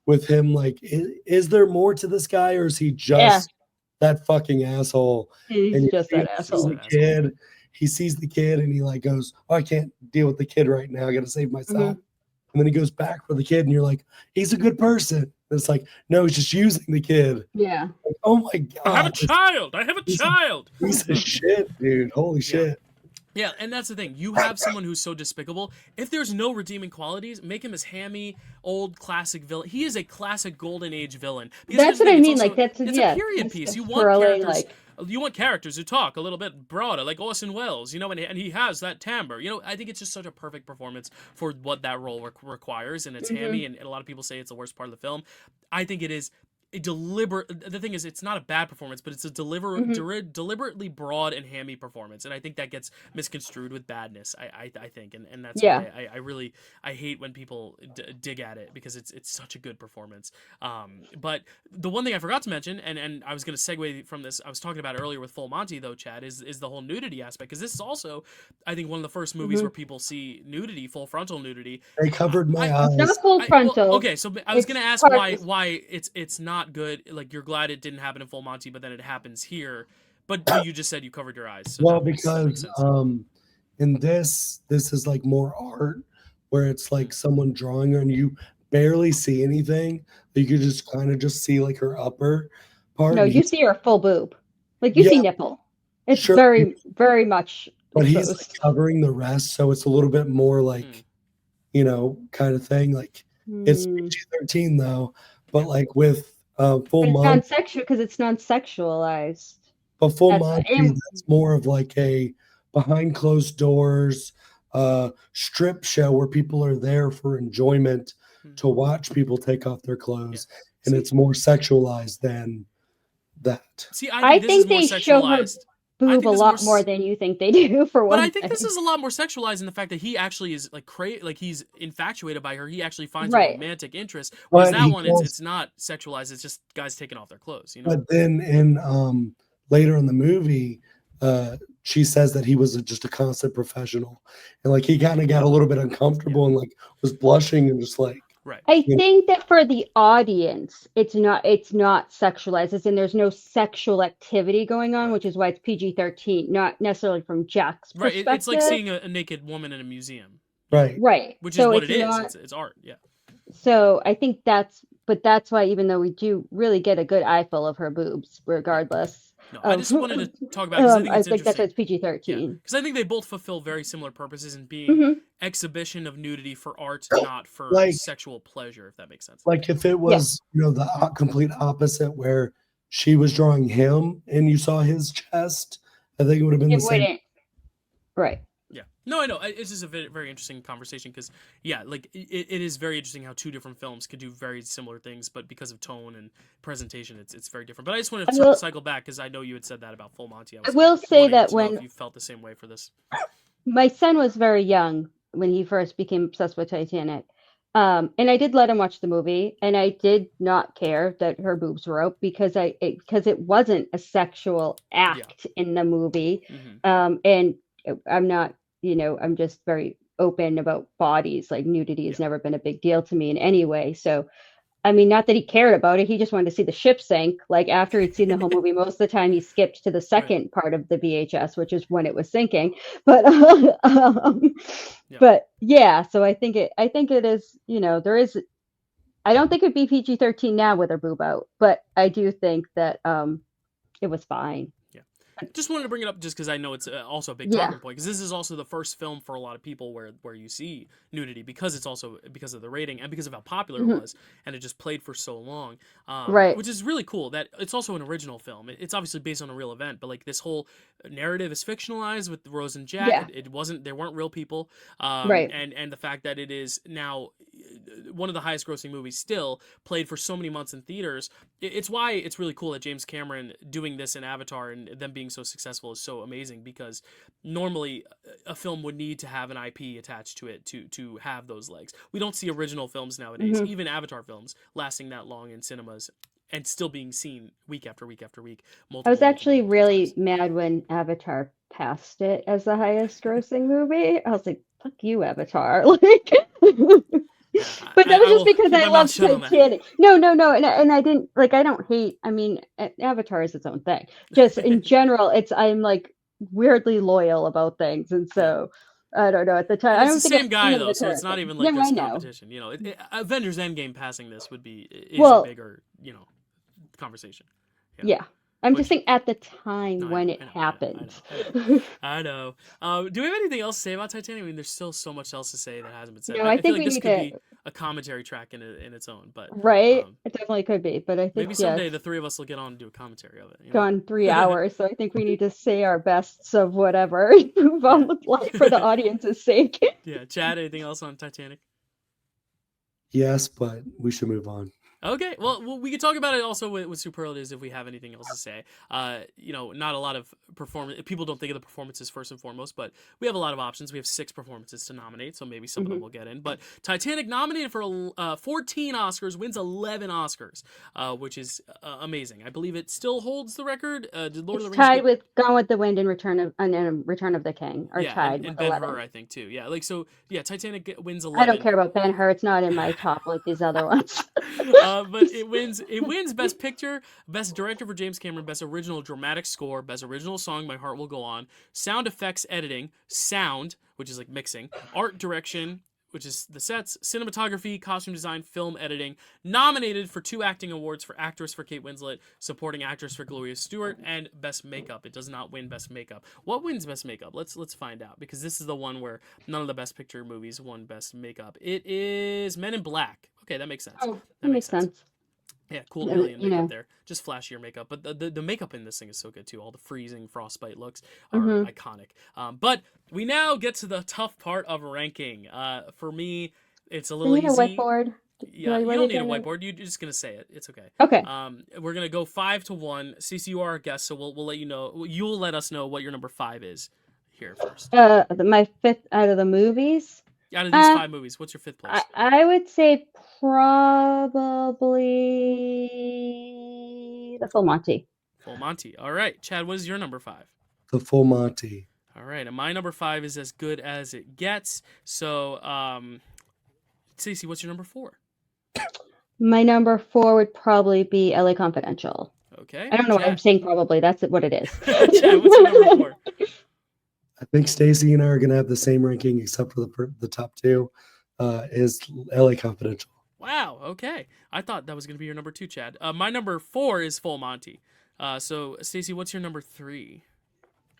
with him. Like, is there more to this guy, or is he Yeah. just that fucking asshole? He's And just that He's just asshole. that asshole. he sees the kid, and he like goes, "Oh, I can't deal with the kid right now. I got to save Hmm. myself." And then he goes back for the kid, and you're like, he's a good person. And it's like, no, he's just using the kid. Yeah. Like, oh my God. I have a child. I have a child. Piece of shit, dude. Holy shit. Yeah, and that's the thing. You have someone who's so despicable. If there's no redeeming qualities, make him as hammy, old, classic villain. He is a classic golden age villain. Because That's what I mean. also, Like it's a period piece. You want characters. You want characters who talk a little bit broader, like Orson Welles, and he has that timbre. I think it's just such a perfect performance for what that role requires, and it's hammy, and a lot of people say it's the worst part of the film. I think it is a deliberate. The thing is, it's not a bad performance, but it's a deliberately broad and hammy performance, and I think that gets misconstrued with badness. I think, and that's why I hate when people dig at it, because it's such a good performance. But the one thing I forgot to mention, and I was going to segue from this, I was talking about earlier with Full Monty though, Chad, is the whole nudity aspect, because this is also, I think, one of the first movies where people see nudity, full frontal nudity. They covered my eyes. Not full frontal. Well, okay, so I was going to ask why it's not good. Like, you're glad it didn't happen in Full Monty, but then it happens here. But you just said you covered your eyes. So because in this is like more art, where it's like someone drawing her and you barely see anything. You could just kind of just see like her upper part. No, you see her full boob. Like you see nipple. It's very, very much But exposed. he's like covering the rest, so it's a little bit more like, kind of thing. Like it's PG-13 though, but like with Full Monty, non-sexual, because it's non-sexualized. but Full Monty, that's more of like a behind closed doors strip show where people are there for enjoyment to watch people take off their clothes, and it's more sexualized than that. See, I think they show her boob a lot more than you think they do. For one, but I think this is a lot more sexualized in the fact that he actually is like he's infatuated by her. He actually finds a romantic interest. Whereas that one, it's not sexualized. It's just guys taking off their clothes. But then in later in the movie, she says that he was just a constant professional, and like he kind of got a little bit uncomfortable and like was blushing and just like. Right. I think that for the audience, it's not sexualized. As in, there's no sexual activity going on, which is why it's PG-13, not necessarily from Jack's perspective. Right. It's like seeing a naked woman in a museum. Right. Right. Which is what it is. It's art. Yeah. So I think that's why, even though we do really get a good eyeful of her boobs, regardless. No, I just wanted to talk about it because I think that's why it's PG-13. Because I think they both fulfill very similar purposes in being exhibition of nudity for art, not for sexual pleasure, if that makes sense. Like if it was, the complete opposite, where she was drawing him and you saw his chest, I think it would have been the same. Right. Yeah. No, I know. It's just a very, very interesting conversation because, like it is very interesting how two different films could do very similar things, but because of tone and presentation, it's very different. But I just wanted to cycle back because I know you had said that about Full Monty. I will say that when you felt the same way for this, my son was very young when he first became obsessed with Titanic, and I did let him watch the movie, and I did not care that her boobs were out because it wasn't a sexual act in the movie, and I'm not. I'm just very open about bodies. Like nudity has never been a big deal to me in any way. So, I mean, not that he cared about it. He just wanted to see the ship sink. Like after he'd seen the whole movie, most of the time he skipped to the second part of the VHS, which is when it was sinking. But, but yeah, so I think it is, there is, I don't think it'd be PG-13 now with her boob out, but I do think that it was fine. Just wanted to bring it up just because I know it's also a big talking point, because this is also the first film for a lot of people where you see nudity, because it's also because of the rating and because of how popular it was, and it just played for so long, which is really cool. That it's also an original film. It's obviously based on a real event, but like this whole narrative is fictionalized with Rose and Jack. It wasn't, they weren't real people, and the fact that it is now one of the highest grossing movies still, played for so many months in theaters. It's why it's really cool that James Cameron doing this in Avatar and them being so successful is so amazing, because normally a film would need to have an IP attached to it to have those legs. We don't see original films nowadays, even Avatar films, lasting that long in cinemas and still being seen week after week after week. I was actually really mad when Avatar passed it as the highest grossing movie. I was like, fuck you, Avatar. But that was just because I love Titanic. No. And I didn't, like, I don't hate, I mean, Avatar is its own thing. Just in general, I'm like weirdly loyal about things. And so I don't know at the time. I It's don't the think I've same seen guy it though, with so her. it's not even Yeah, like I this know. competition. You know, Avengers Endgame passing this is a Well, bigger, conversation. You know, yeah. I'm just which saying at the time no, when it I happened. know. I know. Do we have anything else to say about Titanic? I mean, there's still so much else to say that hasn't been said. No, I I feel think like we this need could to, be a commentary track in its own, but right? um, It definitely could be, but I think, maybe yeah, someday the it's three of us will get on and do a commentary of it. gone 3 hours, so I think we need to say our bests of whatever. Move on with life for the Yeah. audience's sake. Yeah. Chad, anything else on Titanic? Yes, but we should move on. Okay, well, we could talk about it also with superlatives if we have anything else to say. Not a lot of performance. People don't think of the performances first and foremost, but we have a lot of options. We have 6 performances to nominate, so maybe some of them will get in. But Titanic nominated for 14 Oscars, wins 11 Oscars, which is amazing. I believe it still holds the record. Did Lord It's of the Rings tied get? with Gone with the Wind and Return of the King are Yeah, tied and with Ben 11. Hur, I think too. Yeah, Titanic wins I don't 11. care about Ben-Hur. It's not in my top like these other ones. But it wins Best Picture, Best Director for James Cameron, Best Original Dramatic Score, Best Original Song, My Heart Will Go On, Sound Effects Editing, Sound, which is like mixing, Art Direction, which is the sets, Cinematography, Costume Design, Film Editing, nominated for 2 acting awards for Actress for Kate Winslet, Supporting Actress for Gloria Stewart, and Best Makeup. It does not win Best Makeup. What wins Best Makeup? Let's find out, because this is the one where none of the Best Picture movies won Best Makeup. It is Men in Black. Okay, that makes sense. Oh, that makes sense. Yeah, cool Yeah, alien you makeup know. there. Just flashier makeup. But the makeup in this thing is so good too. All the freezing frostbite looks are iconic. But we now get to the tough part of ranking. For me, it's a Do little you need a easy. whiteboard? Yeah, I you write don't it need a down? whiteboard. You're just gonna say it. It's okay. Okay. We're gonna go 5-1. Cece, you are our guest, so we'll let you know. You'll let us know what your number 5 is here first. My 5th out of the movies. Out of these 5 movies, what's your 5th place? I would say probably the Full Monty. Full Monty. All right, Chad, what is your number 5? The Full Monty. All right, and my number 5 is As Good as It Gets. So, Stacey, what's your number 4? My number 4 would probably be LA Confidential. Okay. I don't know why I'm Chad. saying probably. That's what it is. Chad, what's your number 4? I think Stacy and I are going to have the same ranking, except for the top 2 is LA Confidential. Wow. Okay. I thought that was going to be your number 2, Chad. My number 4 is Full Monty. So, Stacey, what's your number 3?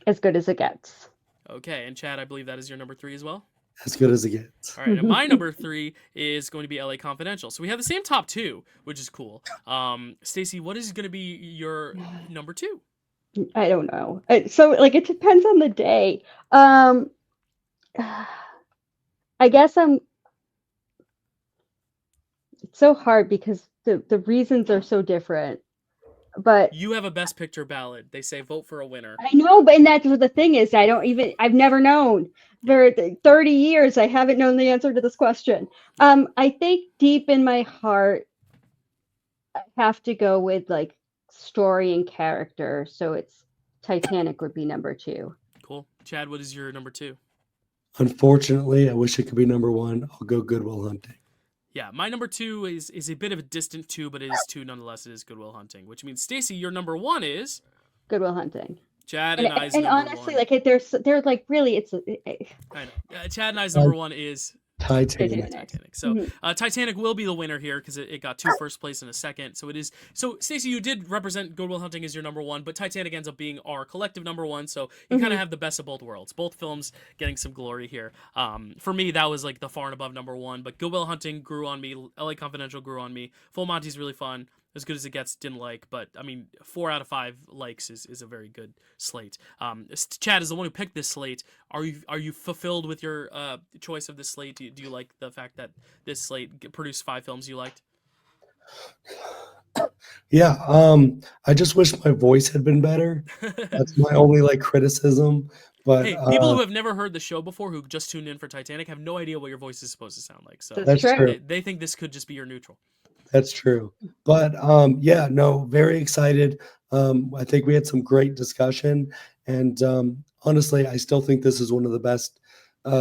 As Good as It Gets. Okay, and Chad, I believe that is your number 3 as well. As Good as It Gets. All right, and my number 3 is going to be LA Confidential. So we have the same top 2, which is cool. Stacey, what is going to be your number 2? I don't know. So it depends on the day. I guess it's so hard because the reasons are so different. But you have a Best Picture ballot. They say vote for a winner. I know, but that's what the thing is. I've never known. For 30 years, I haven't known the answer to this question. I think deep in my heart, I have to go with story and character. So it's Titanic would be number 2. Cool. Chad, what is your number 2? Unfortunately, I wish it could be number 1. I'll go Good Will Hunting. Yeah, my number 2 is a bit of a distant 2, but it is 2 nonetheless. It is Good Will Hunting, which means Stacey, your number 1 is Good Will Hunting. Chad and I's and number honestly, 1. they're really it's. I know. Chad and I's number 1 is Titanic. So Titanic will be the winner here because it got 2 first place and a second. So it is. So Stacey, you did represent Good Will Hunting as your number 1, but Titanic ends up being our collective number 1. So you kind of have the best of both worlds. Both films getting some glory here. For me, that was the far and above number 1. But Good Will Hunting grew on me. LA Confidential grew on me. Full Monty's really fun. As Good as It Gets, didn't like, but I mean, 4 out of 5 likes is a very good slate. Chad is the one who picked this slate. Are you fulfilled with your choice of this slate? Do you like the fact that this slate produced 5 films you liked? Yeah, I just wish my voice had been better. That's my only criticism. But hey, people who have never heard the show before, who just tuned in for Titanic, have no idea what your voice is supposed to sound like. So that's true. They think this could just be your neutral. That's true. But yeah, no, very excited. I think we had some great discussion. And honestly, I still think this is one of the best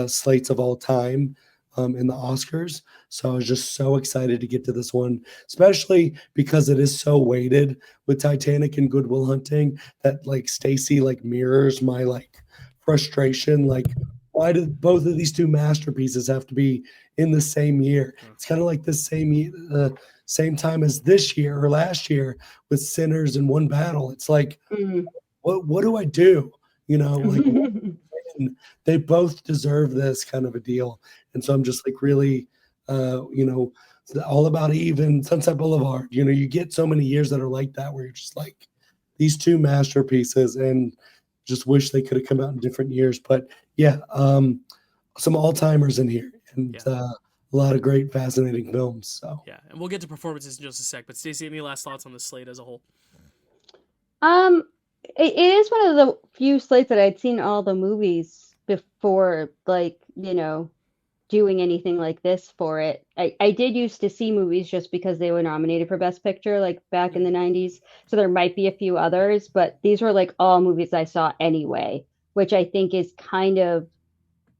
slates of all time in the Oscars. So I was just so excited to get to this one, especially because it is so weighted with Titanic and Good Will Hunting that Stacy mirrors my frustration. why did both of these two masterpieces have to be in the same year? It's kind of like the same time as this year or last year with Sinners and One Battle. It's like, Mm. what do I do? Like they both deserve this kind of a deal. And so I'm just like really, all about even Sunset Boulevard. You get so many years that are like that where you're just like these two masterpieces and just wish they could have come out in different years. But yeah, some all-timers in here and a lot of great, fascinating films. So yeah, and we'll get to performances in just a sec. But Stacey, any last thoughts on the slate as a whole? It is one of the few slates that I'd seen all the movies before, like, doing anything like this for it. I did used to see movies just because they were nominated for Best Picture, like back in the 90s. So there might be a few others, but these were like all movies I saw anyway, which I think is kind of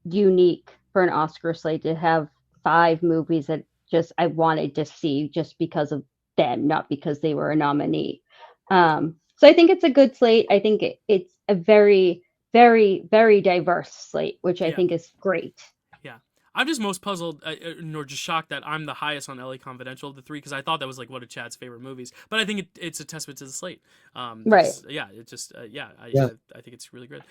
unique for an Oscar slate to have 5 movies that just I wanted to see just because of them, not because they were a nominee. So I think it's a good slate. I think it's a very, very, very diverse slate, which I think is great. Yeah. I'm just most puzzled, nor just shocked that I'm the highest on LA Confidential of the 3, because I thought that was like one of Chad's favorite movies. But I think it's a testament to the slate. Right. Yeah. It just, I think it's really good.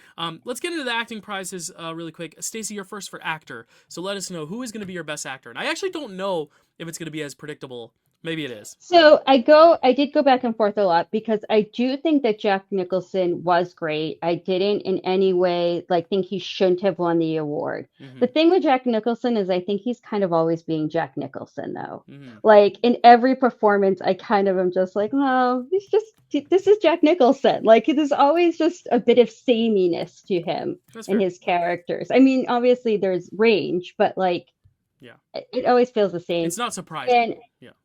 Let's get into the acting prizes really quick. Stacey, you're first for actor. So let us know who is going to be your best actor. And I actually don't know if it's going to be as predictable. Maybe it is. So I did go back and forth a lot because I do think that Jack Nicholson was great. I didn't in any way think he shouldn't have won the award. Mm-hmm. The thing with Jack Nicholson is I think he's kind of always being Jack Nicholson though. Mm-hmm. Like in every performance, I kind of am just like, oh, this is Jack Nicholson. Like there's always just a bit of sameness to him in his characters. I mean, obviously there's range, but it always feels the same. It's not surprising.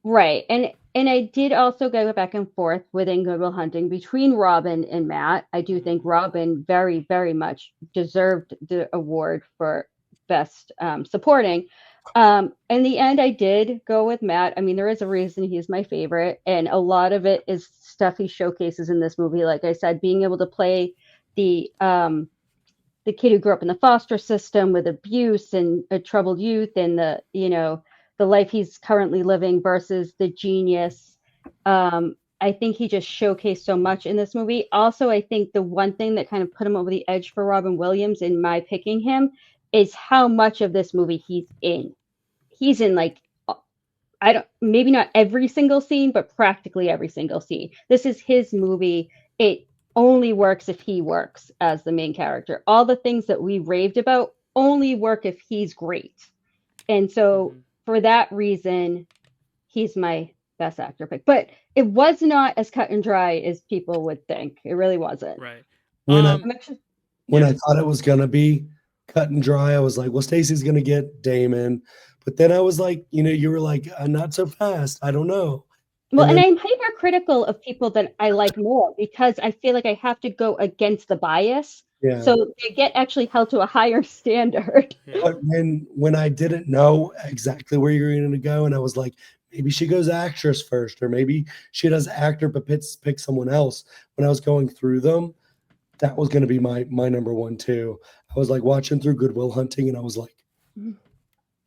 Right. And I did also go back and forth within Good Will Hunting between Robin and Matt. I do think Robin very, very much deserved the award for best supporting. In the end, I did go with Matt. I mean, there is a reason he's my favorite. And a lot of it is stuff he showcases in this movie. Like I said, being able to play the kid who grew up in the foster system with abuse and a troubled youth and the life he's currently living versus the genius. I think he just showcased so much in this movie. Also, I think the one thing that kind of put him over the edge for Robin Williams in my picking him is how much of this movie he's in. He's in maybe not every single scene, but practically every single scene. This is his movie. It only works if he works as the main character. All the things that we raved about only work if he's great. And so for that reason, he's my best actor pick. But it was not as cut and dry as people would think. It really wasn't. Right. When I thought it was going to be cut and dry, I was like, well, Stacey's going to get Damon. But then I was like, you were like, not so fast. I don't know. Well, and I'm hypercritical of people that I like more because I feel like I have to go against the bias. Yeah. So they get actually held to a higher standard. But when I didn't know exactly where you're going to go, and I was like, maybe she goes actress first, or maybe she does actor but picks someone else. When I was going through them, that was going to be my number one too. I was like watching through Good Will Hunting, and I was like,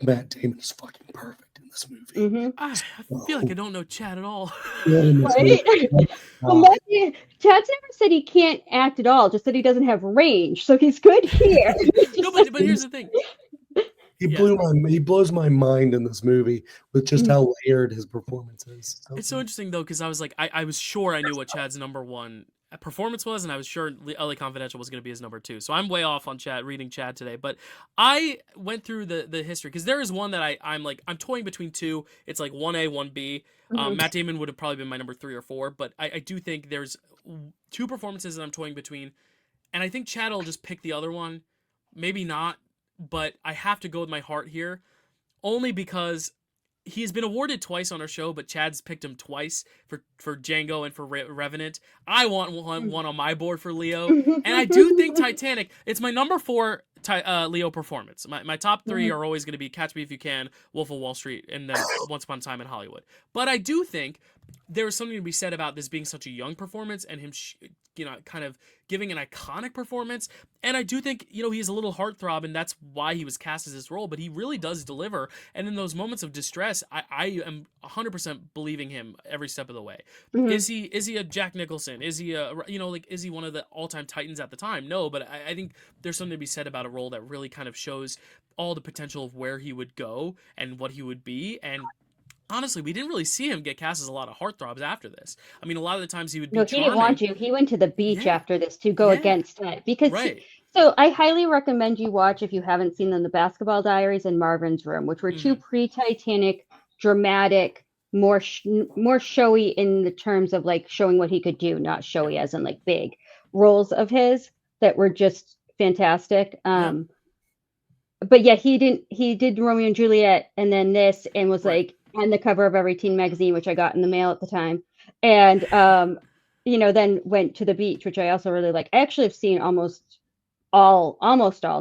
Matt Damon is fucking perfect in this movie. Mm-hmm. I feel like I don't know Chad at all. Right? Well, Chad's never said he can't act at all, just that he doesn't have range. So he's good here. No, but here's the thing. He blows my mind in this movie with just how layered his performance is. It's so interesting though, because I was like, I was sure I knew what Chad's number one performance was, and I was sure LA Confidential was going to be his number 2. So I'm way off on reading Chad today. But I went through the history because there is one that I'm toying between 2. It's like 1A, 1B. Matt Damon would have probably been my number 3 or 4, but I do think there's 2 performances that I'm toying between, and I think Chad will just pick the other one. Maybe not, but I have to go with my heart here, only because he's been awarded twice on our show, but Chad's picked him twice for Django and for Revenant. I want one on my board for Leo, and I do think Titanic. It's my number 4 Leo performance. My top 3 are always going to be Catch Me If You Can, Wolf of Wall Street, and then Once Upon a Time in Hollywood. But I do think there is something to be said about this being such a young performance and him kind of giving an iconic performance. And I do think, he's a little heartthrob, and that's why he was cast as this role, but he really does deliver. And in those moments of distress, I am 100% believing him every step of the way. Mhm. Is he a Jack Nicholson? Is he is he one of the all-time titans at the time? No, but I think there's something to be said about a role that really kind of shows all the potential of where he would go and what he would be. And honestly, we didn't really see him get cast as a lot of heartthrobs after this. I mean, a lot of the times he would be No, he didn't charming. want you. He went to the beach Yeah. after this to go Yeah. against it because Right. so I highly recommend you watch, if you haven't seen them, The Basketball Diaries and Marvin's Room, which were two pre-Titanic, dramatic, more showy in the terms of like showing what he could do, not showy as in like big roles of his that were just fantastic. But yeah, he did Romeo and Juliet and then this, and was Right. like on the cover of every teen magazine, which I got in the mail at the time. And then went to the beach, which I also really like. I actually have seen almost all,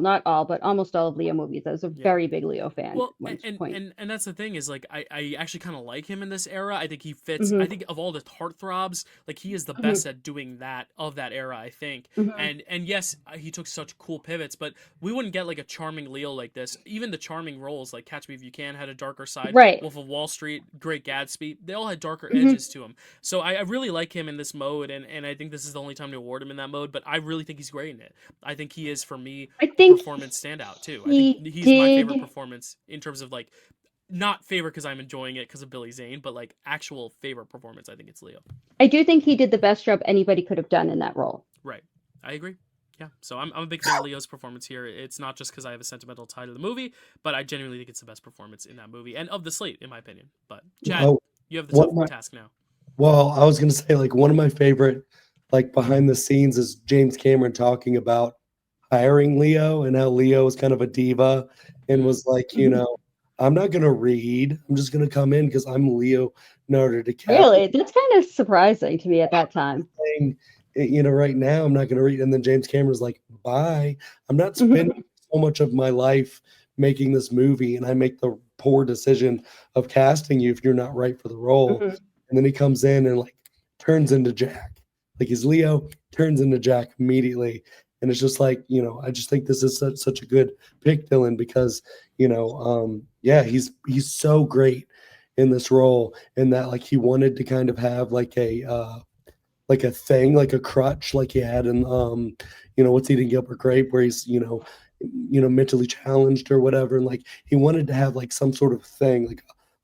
not all, but almost all of Leo movies. I was a very big Leo fan. Well, at one point. and that's the thing is, like, I actually kind of like him in this era. I think he fits. I think of all the heartthrobs, like, he is the best at doing that of that era, I think. And yes, he took such cool pivots, but we wouldn't get like a charming Leo like this. Even the charming roles like Catch Me If You Can had a darker side. Right. Wolf of Wall Street, Great Gatsby, they all had darker edges to him. So I really like him in this mode, and I think this is the only time to award him in that mode. But I really think he's great in it. I think he is, for me, I think performance standout too. I think he's my favorite performance in terms of like, not favorite because I'm enjoying it because of Billy Zane, but like actual favorite performance. I think it's Leo. I do think he did the best job anybody could have done in that role. Right. I agree. Yeah. So I'm a big fan of Leo's performance here. It's not just because I have a sentimental tie to the movie, but I genuinely think it's the best performance in that movie and of the slate, in my opinion. But Chad, you have the tough task now. Well, I was going to say, like, one of my favorite, like, behind the scenes is James Cameron talking about hiring Leo and how Leo was kind of a diva and was like, I'm not going to read. I'm just going to come in because I'm Leonardo DiCaprio. Really? That's kind of surprising to me at that time. Right now I'm not going to read. And then James Cameron's like, bye. I'm not spending so much of my life making this movie, and I make the poor decision of casting you if you're not right for the role. And then he comes in and like turns into Jack. Like, he's Leo, turns into Jack immediately. And it's just like, I just think this is such a good pick, Dylan, because, he's so great in this role, in that like he wanted to kind of have like a thing, like a crutch, like he had in, What's Eating Gilbert Grape, where he's, mentally challenged or whatever. And like, he wanted to have like some sort of thing,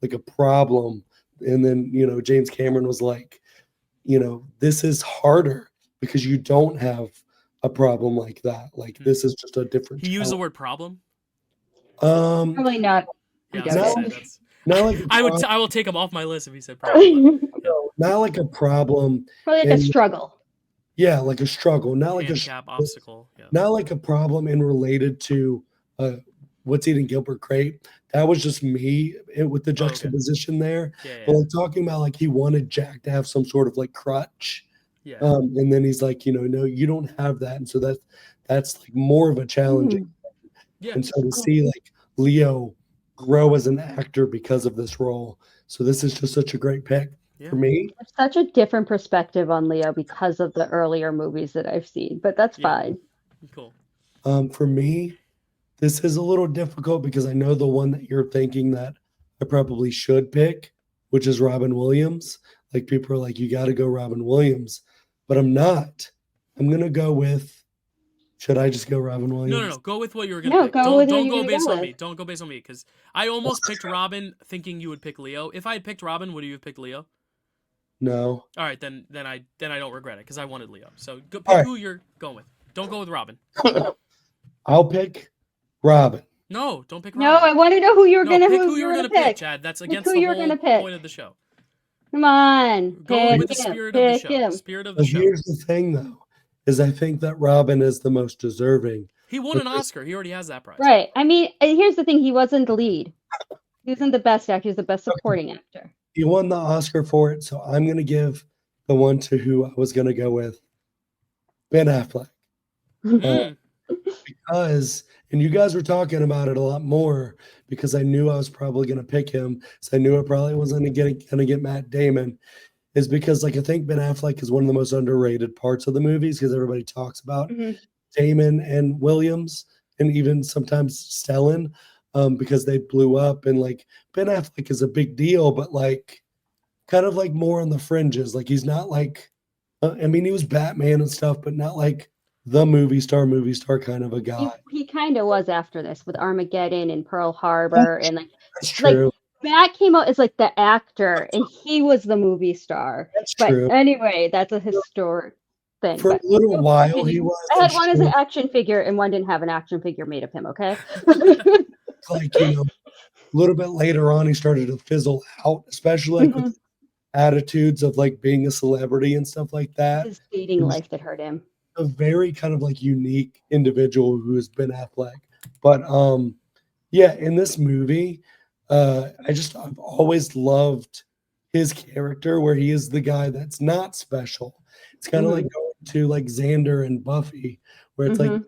like a problem. And then, James Cameron was like, this is harder because you don't have a problem like that. Like, this is just a different. He used the word problem. Probably not. Yeah, not like I will take him off my list if he said problem. No, not like a problem. Probably like a struggle. Yeah, like a struggle. Not like handicap, obstacle. Yeah. Not like a problem in related to What's Eating Gilbert Grape. That was just me with the juxtaposition there. Yeah. But like talking about like he wanted Jack to have some sort of like crutch. Yeah. And then he's like, no, you don't have that. And so that's like more of a challenge. Yeah. And so to see like Leo grow as an actor because of this role. So this is just such a great pick for me. It's such a different perspective on Leo because of the earlier movies that I've seen, but that's fine. Cool. For me, this is a little difficult because I know the one that you're thinking that I probably should pick, which is Robin Williams. Like, people are like, you got to go Robin Williams, but I'm not. I'm going to go with, should I just go Robin Williams? No. Go with what you were going to pick. Don't go based on me. Don't go based on me, because I almost picked Robin thinking you would pick Leo. If I had picked Robin, would you have picked Leo? No. All right, then I don't regret it because I wanted Leo. So go pick who you're going with. Don't go with Robin. I'll pick Robin. No, don't pick Robin. No, I want to know who you're going to pick. Who you're going to pick, Chad. That's against the whole point of the show. Come on. Go with the spirit of the show. Spirit of the show. Here's the thing, though, is I think that Robin is the most deserving. He won an Oscar. He already has that prize. Right. I mean, here's the thing. He wasn't the lead. He wasn't the best actor. He was the best supporting actor. He won the Oscar for it, so I'm going to give the one to who I was going to go with, Ben Affleck. Because, and you guys were talking about it a lot more, because I knew I was probably going to pick him, so I knew I probably wasn't going to get Matt Damon. is because like I think Ben Affleck is one of the most underrated parts of the movies because everybody talks about Mhm. Damon and Williams and even sometimes Stellan because they blew up and like Ben Affleck is a big deal, but like kind of like more on the fringes. Like he's not like I mean he was Batman and stuff, but not like the movie star kind of a guy. He kind of was after this with Armageddon and Pearl Harbor and That's like true. Matt came out as like the actor and he was the movie star. That's But true. anyway, that's a historic thing. For a But little while continue. he was. I I'm had one as an sure action figure and one didn't have an action figure made of him, okay? like a little bit later on he started to fizzle out, especially like with attitudes of like being a celebrity and stuff like that. His dating He was life that hurt him. a very kind of like unique individual who has Ben Affleck. But yeah, in this movie, I've always loved his character where he is the guy that's not special. It's kind of like going to like Xander and Buffy, where it's like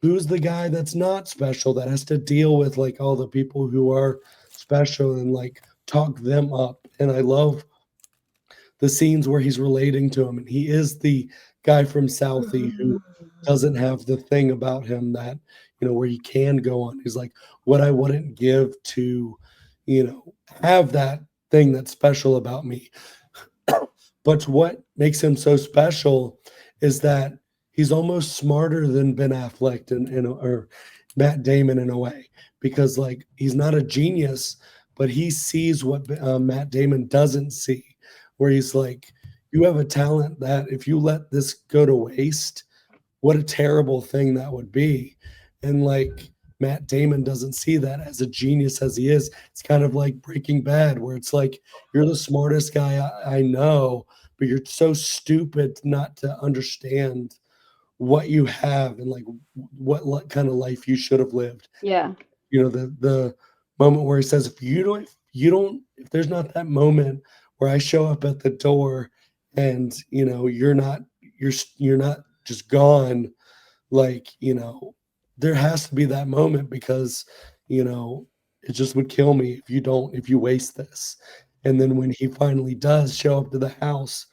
who's the guy that's not special that has to deal with like all the people who are special and like talk them up. And I love the scenes where he's relating to him and he is the guy from Southie who doesn't have the thing about him that where he can go on. He's like what I wouldn't give to have that thing that's special about me. But what makes him so special is that he's almost smarter than Ben Affleck or Matt Damon in a way, because like he's not a genius, but he sees what Matt Damon doesn't see, where he's like, you have a talent that if you let this go to waste, what a terrible thing that would be. And like Matt Damon doesn't see that as a genius as he is. It's kind of like Breaking Bad, where it's like, you're the smartest guy I know, but you're so stupid not to understand what you have and like what kind of life you should have lived. Yeah. The moment where he says, if there's not that moment where I show up at the door and you're not just gone, like there has to be that moment because it just would kill me if you waste this. And then when he finally does show up to the house,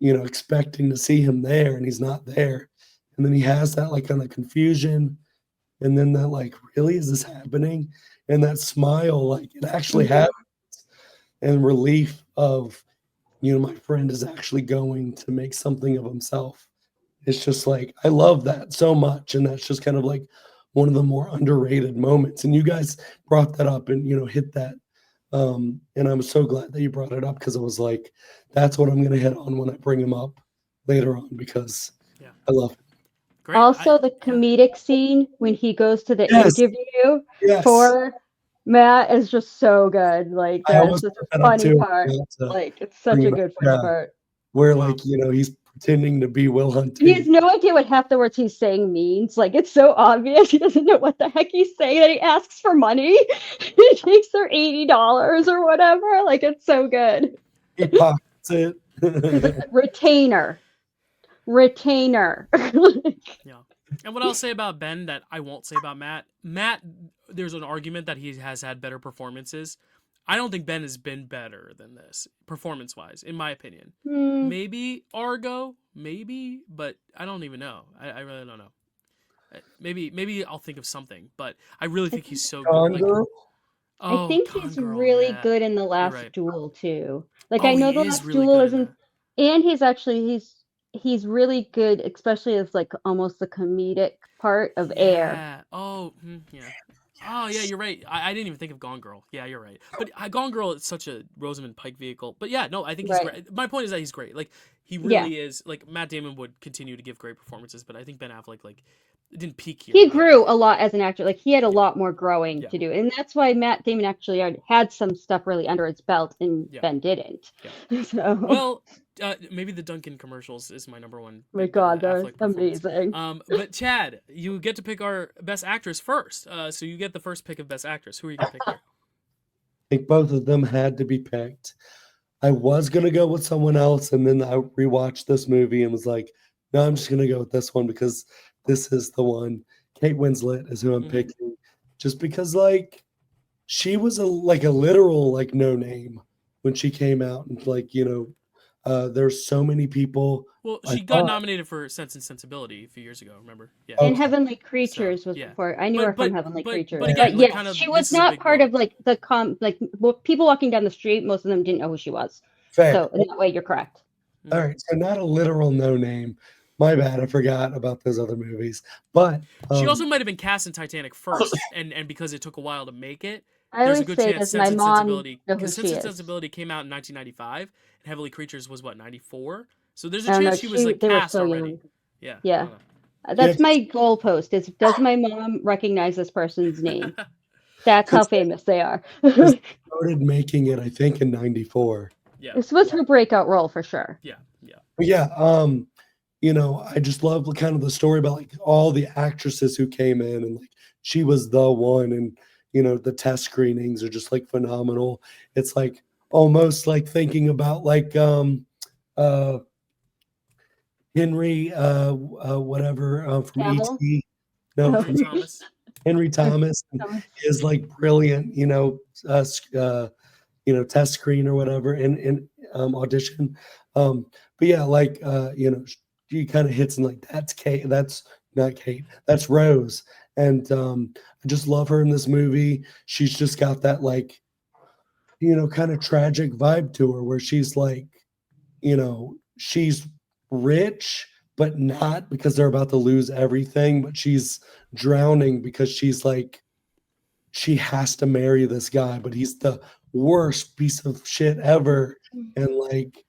expecting to see him there and he's not there, and then he has that like kind of confusion, and then that like, really, is this happening? And that smile, like it actually happens, and relief of my friend is actually going to make something of himself. It's just like I love that so much, and that's just kind of like one of the more underrated moments. And you guys brought that up and hit that, and I'm so glad that you brought it up because I was like, that's what I'm gonna hit on when I bring him up later on because I love it. Great. Also, the comedic scene when he goes to the Yes. interview Yes. for Matt is just so good. Like I that's almost such brought a that up funny too. part. Yeah, Like it's such bring a it good up. funny Yeah. part. Where Wow. like he's pretending to be Will Hunting. He has no idea what half the words he's saying means. Like it's so obvious he doesn't know what the heck he's saying. That he asks for money. He takes her $80 or whatever. Like it's so good. He pockets it. He's like, retainer. Yeah. And what I'll say about Ben that I won't say about Matt. Matt, there's an argument that he has had better performances. I don't think Ben has been better than this, performance-wise, in my opinion. Maybe Argo, maybe, but I don't even know. I really don't know. Maybe I'll think of something, but I really think he's so good. Like, Girl. I think Gone he's Girl, really yeah. good in the last right. duel too. Like Oh, I know he the is last really duel good in isn't, that. and he's really good, especially as like almost the comedic part of Air. Yeah. Oh, yeah. Oh, yeah, you're right. I didn't even think of Gone Girl. Yeah, you're right. But Gone Girl is such a Rosamund Pike vehicle. But yeah, no, I think he's Right. great. My point is that he's great. Like, he Yeah. really is. Like, Matt Damon would continue to give great performances, but I think Ben Affleck, like, didn't peak here. He grew a lot as an actor. Like he had a lot more growing Yeah. to do, and that's why Matt Damon actually had some stuff really under his belt, and Yeah. Ben didn't. Yeah. So Well, maybe the Duncan commercials is my number one. my big God, Ben that was Affleck performance. amazing. But Chad, you get to pick our best actress first. So you get the first pick of best actress. Who are you gonna pick here? I think both of them had to be picked. I was gonna go with someone else, and then I rewatched this movie and was like, no, I'm just gonna go with this one because this is the one. Kate Winslet is who I'm picking, just because like she was a literal like no name when she came out, and like there's so many people. Well, I she got thought, nominated for Sense and Sensibility a few years ago. Remember? Yeah. And okay, Heavenly So Creatures was yeah, before. I knew her from Heavenly but Creatures. yeah, But again, like yes, kind she of was this is a not big part blow. of like people walking down the street. Most of them didn't know who she was. fair. So in that way, you're correct. All right, so not a literal no name. My bad, I forgot about those other movies. But She also might have been cast in Titanic first, and because it took a while to make it, I there's a always good say, chance does my Sense and mom Sensibility, know who because she Sense and is? Sensibility came out in 1995, and Heavenly Creatures was what 94. So there's a I don't know. chance she was like They were cast so already. young. Yeah, I Yeah. don't yeah, That's my goalpost is does my mom recognize this person's name? That's how because famous they are. they started making it, I think, in '94. yeah, This was her breakout role for sure. yeah, yeah. But yeah, I just love kind of the story about like all the actresses who came in and like she was the one, and the test screenings are just like phenomenal. It's like almost like thinking about like uh Henry whatever from Cavill? ET. No, Oh, Henry from Thomas. Henry Thomas Thomas. is like brilliant, test screen or whatever in audition. But yeah, like she kind of hits and like that's Kate, that's not Kate, that's Rose, and I just love her in this movie. She's just got that like kind of tragic vibe to her, where she's like she's rich but not because they're about to lose everything, but she's drowning because she's like she has to marry this guy, but he's the worst piece of shit ever. And like,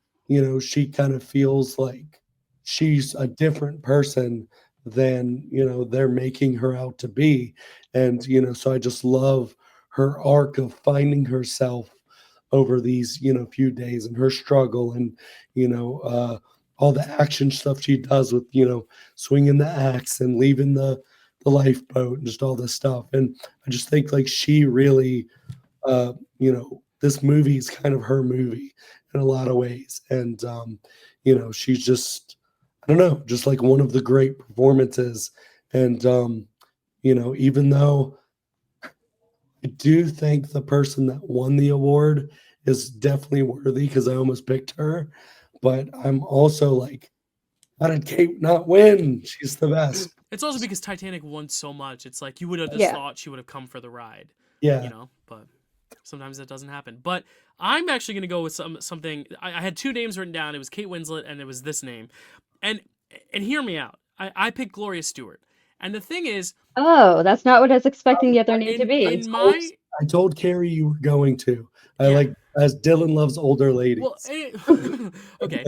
she kind of feels like she's a different person than, they're making her out to be. And, so I just love her arc of finding herself over these, few days, and her struggle, and, all the action stuff she does with, swinging the axe and leaving the lifeboat and just all this stuff. And I just think like she really, this movie is kind of her movie in a lot of ways. And, she's just, I don't know, just like one of the great performances. And, even though I do think the person that won the award is definitely worthy because I almost picked her, but I'm also like, how did Kate not win? She's the best. It's also because Titanic won so much. It's like you would have just Yeah. thought she would have come for the ride, Yeah. But sometimes that doesn't happen. But I'm actually going to go with something. I had two names written down. It was Kate Winslet and it was this name, and hear me out. I picked Gloria Stewart, and the thing is, Oh, that's not what I was expecting the other name to be. in my I told Carrie you were going to. I Yeah. like, as Dylan loves older ladies. Well, okay.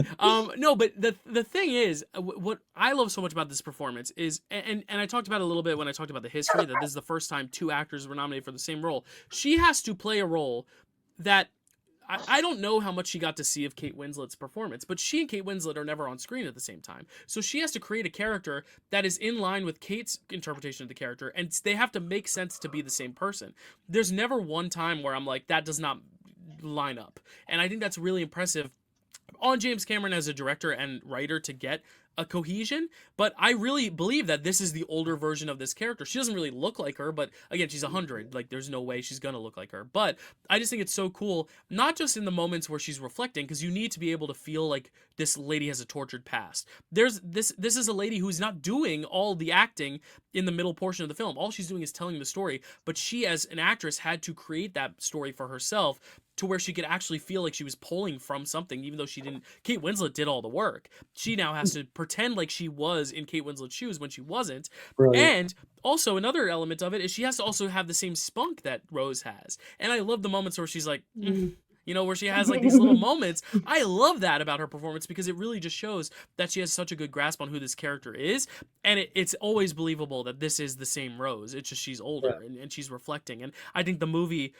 No, but the thing is, what I love so much about this performance is, and I talked about it a little bit when I talked about the history, that this is the first time two actors were nominated for the same role. She has to play a role that I don't know how much she got to see of Kate Winslet's performance, but she and Kate Winslet are never on screen at the same time. So she has to create a character that is in line with Kate's interpretation of the character, and they have to make sense to be the same person. There's never one time where I'm like, that does not line up. And I think that's really impressive on James Cameron as a director and writer to get a cohesion, but I really believe that this is the older version of this character. She doesn't really look like her, but again, she's 100. Like, there's no way she's gonna look like her. But I just think it's so cool, not just in the moments where she's reflecting, because you need to be able to feel like this lady has a tortured past. There's this is a lady who's not doing all the acting in the middle portion of the film. All she's doing is telling the story, but she, as an actress, had to create that story for herself to where she could actually feel like she was pulling from something, even though she didn't. Kate Winslet did all the work. She now has to pretend like she was in Kate Winslet's shoes when she wasn't. Right. And also another element of it is she has to also have the same spunk that Rose has. And I love the moments where she's like, where she has like these little moments. I love that about her performance because it really just shows that she has such a good grasp on who this character is. And it's always believable that this is the same Rose. It's just she's older and she's reflecting. And I think the movie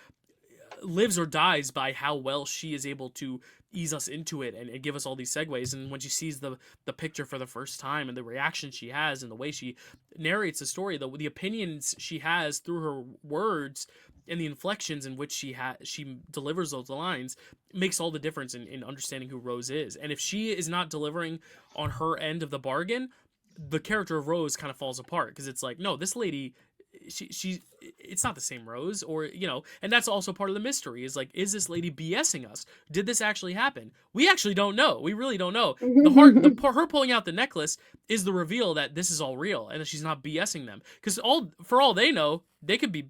lives or dies by how well she is able to ease us into it and give us all these segues. And when she sees the picture for the first time and the reaction she has and the way she narrates the story, the opinions she has through her words and the inflections in which she delivers those lines makes all the difference in understanding who Rose is. And if she is not delivering on her end of the bargain, the character of Rose kind of falls apart, because it's like, no, this lady it's not the same Rose, or and that's also part of the mystery, is like, is this lady BSing us? Did this actually happen? We actually don't know. We really don't know. Her pulling out the necklace is the reveal that this is all real and that she's not BSing them, because for all they know,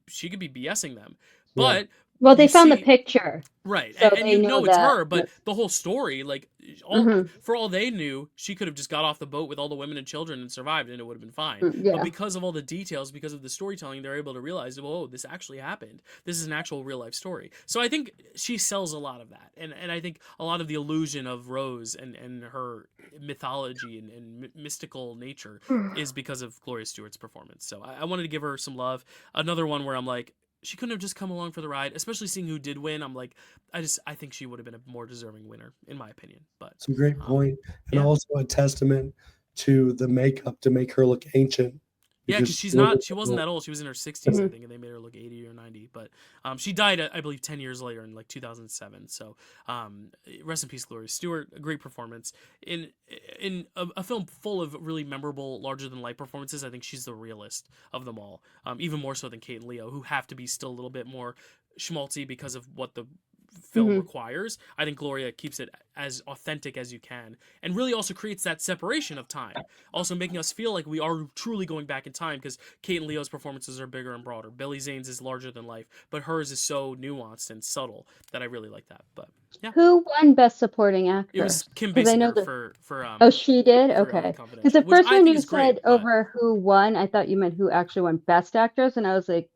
she could be BSing them, but well, they you found the see- picture. Right, So and they know it's that her, but that's- the whole story, like, Mhm. for all they knew, she could have just got off the boat with all the women and children and survived, and it would have been fine. But Yeah. because of all the details, because of the storytelling, they're able to realize, oh, this actually happened. This is an actual real life story. So I think she sells a lot of that, and I think a lot of the illusion of Rose and her mythology and mystical nature is because of Gloria Stewart's performance. So I wanted to give her some love. Another one where I'm like, she couldn't have just come along for the ride, especially seeing who did win. I'm like, I think she would have been a more deserving winner, in my opinion. But It's a great point, and yeah. also a testament to the makeup to make her look ancient. Yeah, because she wasn't that old. She was in her 60s, I think, and they made her look 80 or 90. But she died, I believe, 10 years later in like 2007. So rest in peace, Gloria Stewart. A great performance in a film full of really memorable, larger than life performances. I think she's the realest of them all, even more so than Kate and Leo, who have to be still a little bit more schmaltzy because of what the film requires. I think Gloria keeps it as authentic as you can, and really also creates that separation of time, also making us feel like we are truly going back in time, because Kate and Leo's performances are bigger and broader. Billy Zane's is larger than life, but hers is so nuanced and subtle that I really like that. But yeah, Who won Best Supporting Actor? it was Kim 'Cause I know Basinger that- for Oh, she did? for Okay. Because Confidential, the which first I one think you is great, said but over who won, I thought you meant who actually won Best Actress, and I was like,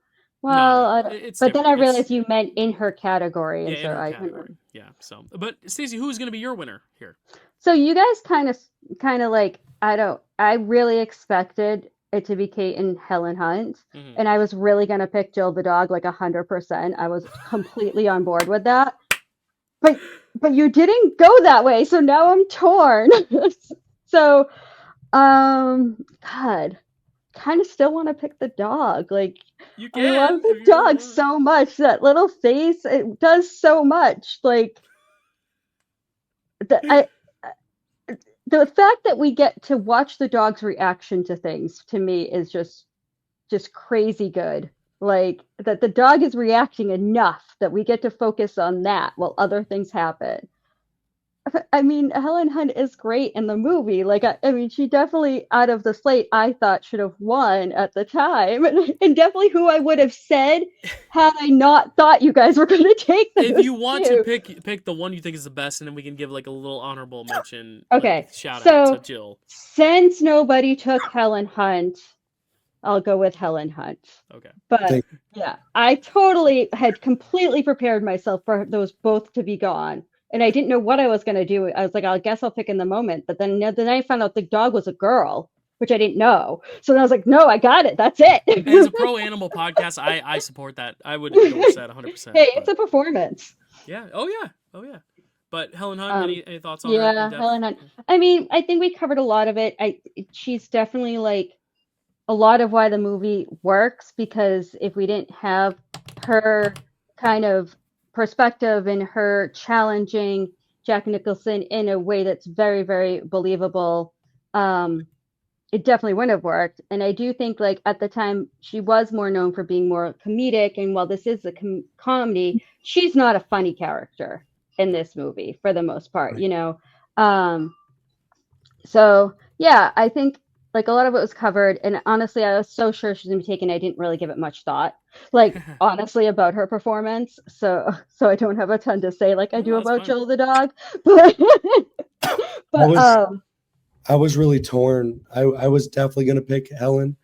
no, well, I don't- it's but then different. I realized you meant in her category, Yeah, and in so her I category. Yeah. So, but Stacey, who's going to be your winner here? So you guys kind of like, I really expected it to be Kate and Helen Hunt, and I was really gonna pick Jill the dog like 100%. I was completely on board with that, but you didn't go that way, so now I'm torn. So, God, kind of still want to pick the dog. Like, You I love can, the if you really dog want. so much. That little face, it does so much. Like, the fact that we get to watch the dog's reaction to things, to me, is just crazy good. Like, that the dog is reacting enough that we get to focus on that while other things happen. I mean, Helen Hunt is great in the movie. Like, I mean, she definitely, out of the slate, I thought should have won at the time, and definitely who I would have said had I not thought you guys were going to take those If you want two. to pick the one you think is the best, and then we can give like a little honorable mention, Okay, like, shout so out to Jill. Since nobody took Helen Hunt, I'll go with Helen Hunt. Okay. But yeah, I totally had completely prepared myself for those both to be gone. And I didn't know what I was going to do. I was like, I guess I'll pick in the moment. But then I found out the dog was a girl, which I didn't know. So then I was like, no, I got it. That's it. As a pro animal podcast, I support that. I would endorse that 100%. Hey, it's a performance. Yeah. Oh yeah. But Helen Hunt, any thoughts on her? Yeah, Helen Hunt. I mean, I think we covered a lot of it. She's definitely like a lot of why the movie works, because if we didn't have her kind of perspective and her challenging Jack Nicholson in a way that's very, very believable, it definitely wouldn't have worked. And I do think, like, at the time, she was more known for being more comedic, and while this is a comedy, she's not a funny character in this movie for the most part, so yeah, I think like a lot of it was covered, and honestly, I was so sure she's gonna be taken. I didn't really give it much thought, like, honestly, about her performance. So I don't have a ton to say like I do about Jill the dog. But I was really torn. I was definitely gonna pick Helen,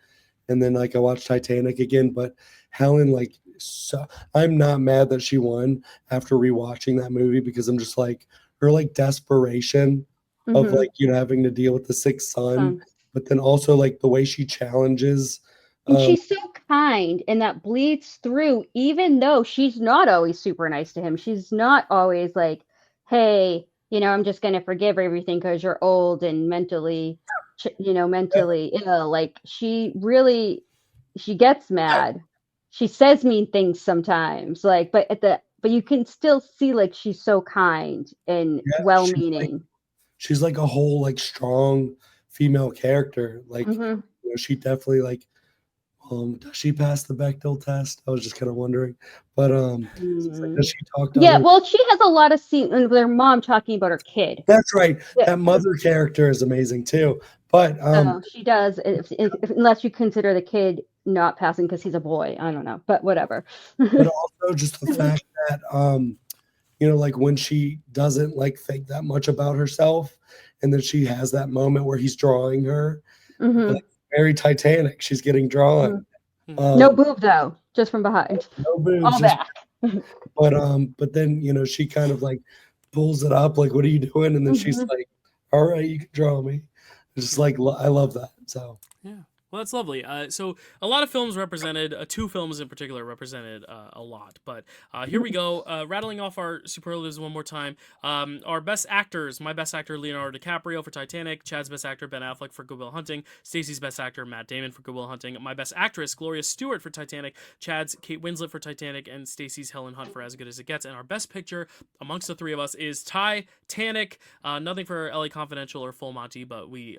and then like I watched Titanic again, but Helen, like, so I'm not mad that she won after rewatching that movie, because I'm just like, her like desperation of like, having to deal with the sick son, but then also like the way she challenges. And she's so kind, and that bleeds through, even though she's not always super nice to him. She's not always like, hey, I'm just going to forgive everything because you're old and mentally ill. Like, she gets mad. She says mean things sometimes, like, but you can still see like she's so kind and well-meaning. She's like a whole like strong female character. Like, she definitely like, Does she pass the Bechdel test? I was just kind of wondering, but does she talk to Yeah, other? well, she has a lot of scenes with her mom talking about her kid. That's right. Yeah. That mother character is amazing too. But So she does, unless you consider the kid not passing because he's a boy. I don't know, but whatever. but also just the fact that like when she doesn't like think that much about herself, and then she has that moment where he's drawing her, Mhm. like very Titanic. She's getting drawn. No boob though, just from behind. No boobs, All just back. but then she kind of like pulls it up, like, what are you doing? And then she's like, all right, you can draw me. Just like I love that. So Yeah. Well, that's lovely. So a lot of films represented, two films in particular represented a lot. But here we go, rattling off our superlatives one more time. Our best actors: my best actor, Leonardo DiCaprio for Titanic; Chad's best actor, Ben Affleck for Good Will Hunting; Stacy's best actor, Matt Damon for Good Will Hunting; my best actress, Gloria Stewart for Titanic; Chad's Kate Winslet for Titanic; and Stacy's Helen Hunt for As Good as It Gets. And our best picture amongst the three of us is Titanic. Nothing for LA Confidential or Full Monty, but we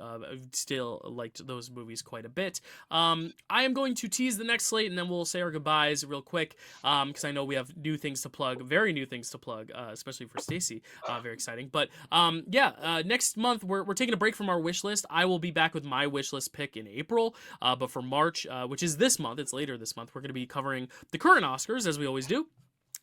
still liked those movies quite a bit. I am going to tease the next slate, and then we'll say our goodbyes real quick, because I know we have new things to plug, very new things to plug, especially for Stacy. Very exciting. But next month we're taking a break from our wish list. I will be back with my wish list pick in April. But for March, which is this month, it's later this month, we're going to be covering the current Oscars, as we always do.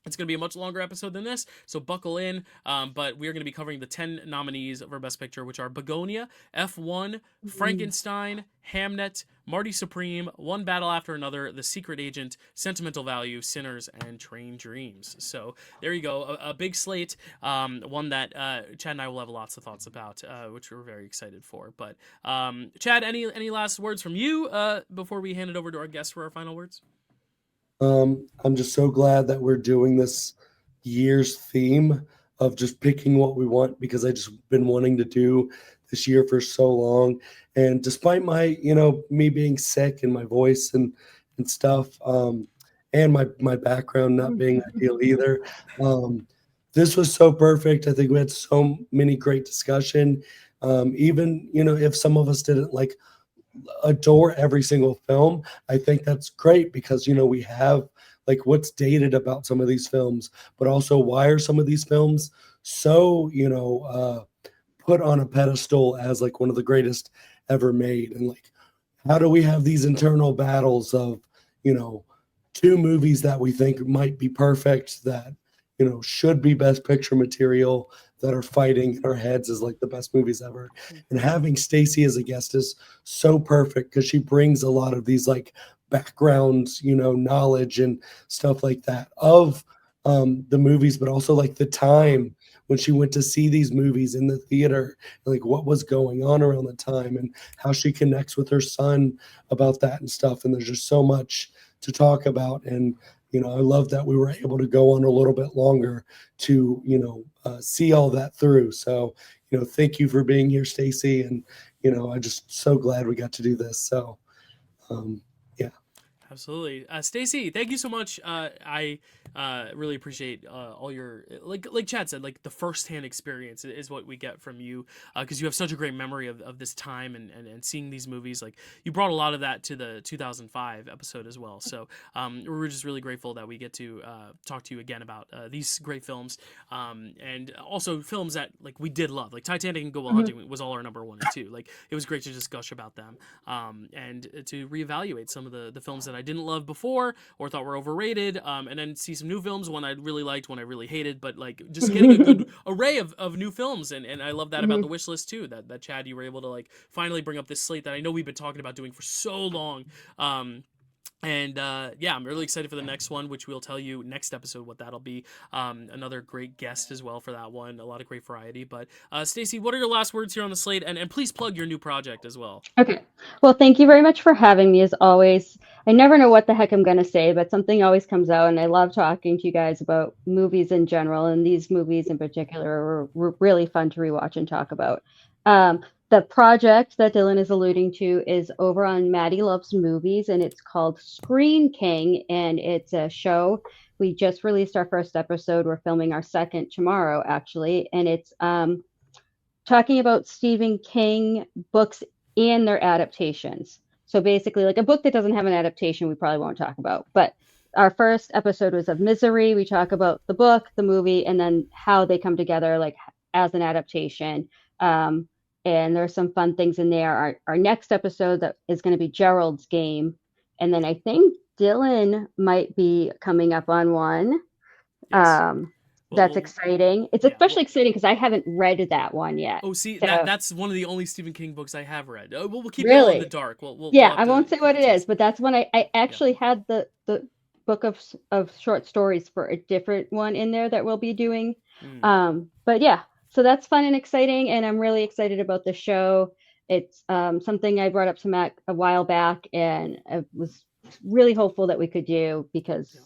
It's going to be a much longer episode than this, so buckle in. But we are going to be covering the 10 nominees for Best Picture, which are Begonia, F1, Frankenstein, Hamnet, Marty Supreme, One Battle After Another, The Secret Agent, Sentimental Value, Sinners, and Train Dreams. So there you go, a big slate, one that Chad and I will have lots of thoughts about, which we're very excited for. But Chad, any last words from you before we hand it over to our guests for our final words? I'm just so glad that we're doing this year's theme of just picking what we want, because I just been wanting to do this year for so long. And despite my, me being sick and my voice and stuff, and my background not being ideal either, this was so perfect. I think we had so many great discussion. Even, if some of us didn't like adore every single film, I think that's great, because we have like what's dated about some of these films, but also why are some of these films so put on a pedestal as like one of the greatest ever made. And like, how do we have these internal battles of two movies that we think might be perfect, that should be best picture material, that are fighting in our heads as like the best movies ever. And having Stacy as a guest is so perfect, because she brings a lot of these like background, knowledge and stuff like that of the movies, but also like the time when she went to see these movies in the theater, like what was going on around the time, and how she connects with her son about that and stuff. And there's just so much to talk about. And I love that we were able to go on a little bit longer to, see all that through. So, thank you for being here, Stacy. And, I'm just so glad we got to do this. So, yeah. Absolutely. Stacy, thank you so much. I really appreciate all your, like Chad said, like the firsthand experience is what we get from you, because you have such a great memory of this time and seeing these movies. Like, you brought a lot of that to the 2005 episode as well. So we're just really grateful that we get to talk to you again about these great films, and also films that like we did love. Like Titanic and Good Will Hunting was all our number 1 and 2. Like, it was great to just gush about them, and to reevaluate some of the films that I didn't love before or thought were overrated, and then see some new films, one I really liked, one I really hated, but like just getting a good array of new films. And I love that about the wish list too, that Chad, you were able to like finally bring up this slate that I know we've been talking about doing for so long. And I'm really excited for the next one, which we'll tell you next episode what that'll be. Another great guest as well for that one. A lot of great variety. But Stacy, what are your last words here on the slate? And please plug your new project as well. Okay. Well, thank you very much for having me, as always. I never know what the heck I'm going to say, but something always comes out, and I love talking to you guys about movies in general, and these movies in particular were really fun to rewatch and talk about. The project that Dylan is alluding to is over on Maddie Loves Movies, and it's called Screen King, and it's a show. We just released our first episode. We're filming our second tomorrow, actually, and it's talking about Stephen King books and their adaptations. So basically, like a book that doesn't have an adaptation, we probably won't talk about. But our first episode was of Misery. We talk about the book, the movie, and then how they come together, like as an adaptation. And there's some fun things in there. Our next episode that is going to be Gerald's Game, and then I think Dylan might be coming up on one. Yes. That's exciting. It's especially exciting because I haven't read that one yet. Oh, see, So, that's one of the only Stephen King books I have read. We'll keep it all in the really? dark. We'll Yeah, have I to won't say keep what the it is, tease. but that's when I actually had the book of short stories for a different one in there that we'll be doing. Mm, But yeah, so that's fun and exciting, and I'm really excited about the show. It's something I brought up to Matt a while back, and I was really hopeful that we could do because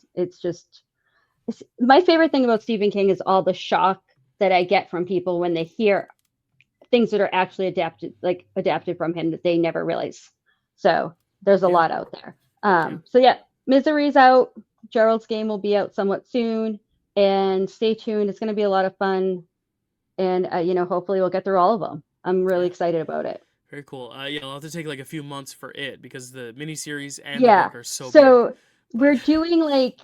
my favorite thing about Stephen King is all the shock that I get from people when they hear things that are actually adapted from him that they never realize. So there's a yeah, lot out there. yeah. So yeah, Misery's out. Gerald's Game will be out somewhat soon, and stay tuned. It's going to be a lot of fun, and hopefully we'll get through all of them. I'm really Yeah. excited about it. Very cool. Yeah, I'll have to take like a few months for it because the miniseries and the Yeah. book are so big. So But we're doing like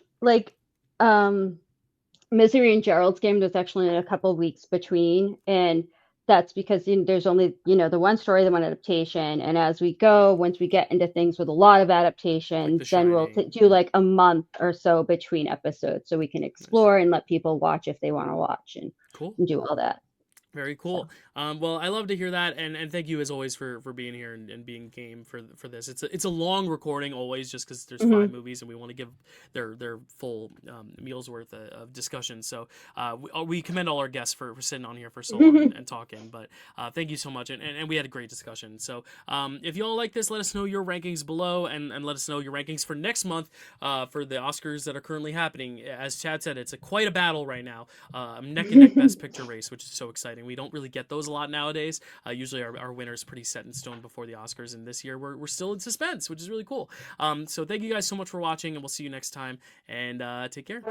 Misery and Gerald's Game. There's actually a couple weeks between, and that's because there's only the one story, the one adaptation, and as we go, once we get into things with a lot of like The adaptations, then we'll Shining. do like a month or so between episodes, so we can Nice. explore and let people watch if they want to watch Cool. and do all that. Very So. cool. Well, I love to hear that, and thank you as always for being here and being game for this. It's a long recording always, just because there's 5 movies and we want to give their full meal's worth of discussion. So we commend all our guests for sitting on here for so long and talking. But thank you so much, and we had a great discussion. So if you all like this, let us know your rankings below, and let us know your rankings for next month for the Oscars that are currently happening. As Chad said, it's quite a battle right now. Neck and neck Best Picture race, which is so exciting. We don't really get those a lot nowadays. Usually our winner's pretty set in stone before the Oscars, and this year we're still in suspense, which is really cool. So thank you guys so much for watching, and we'll see you next time, and take care.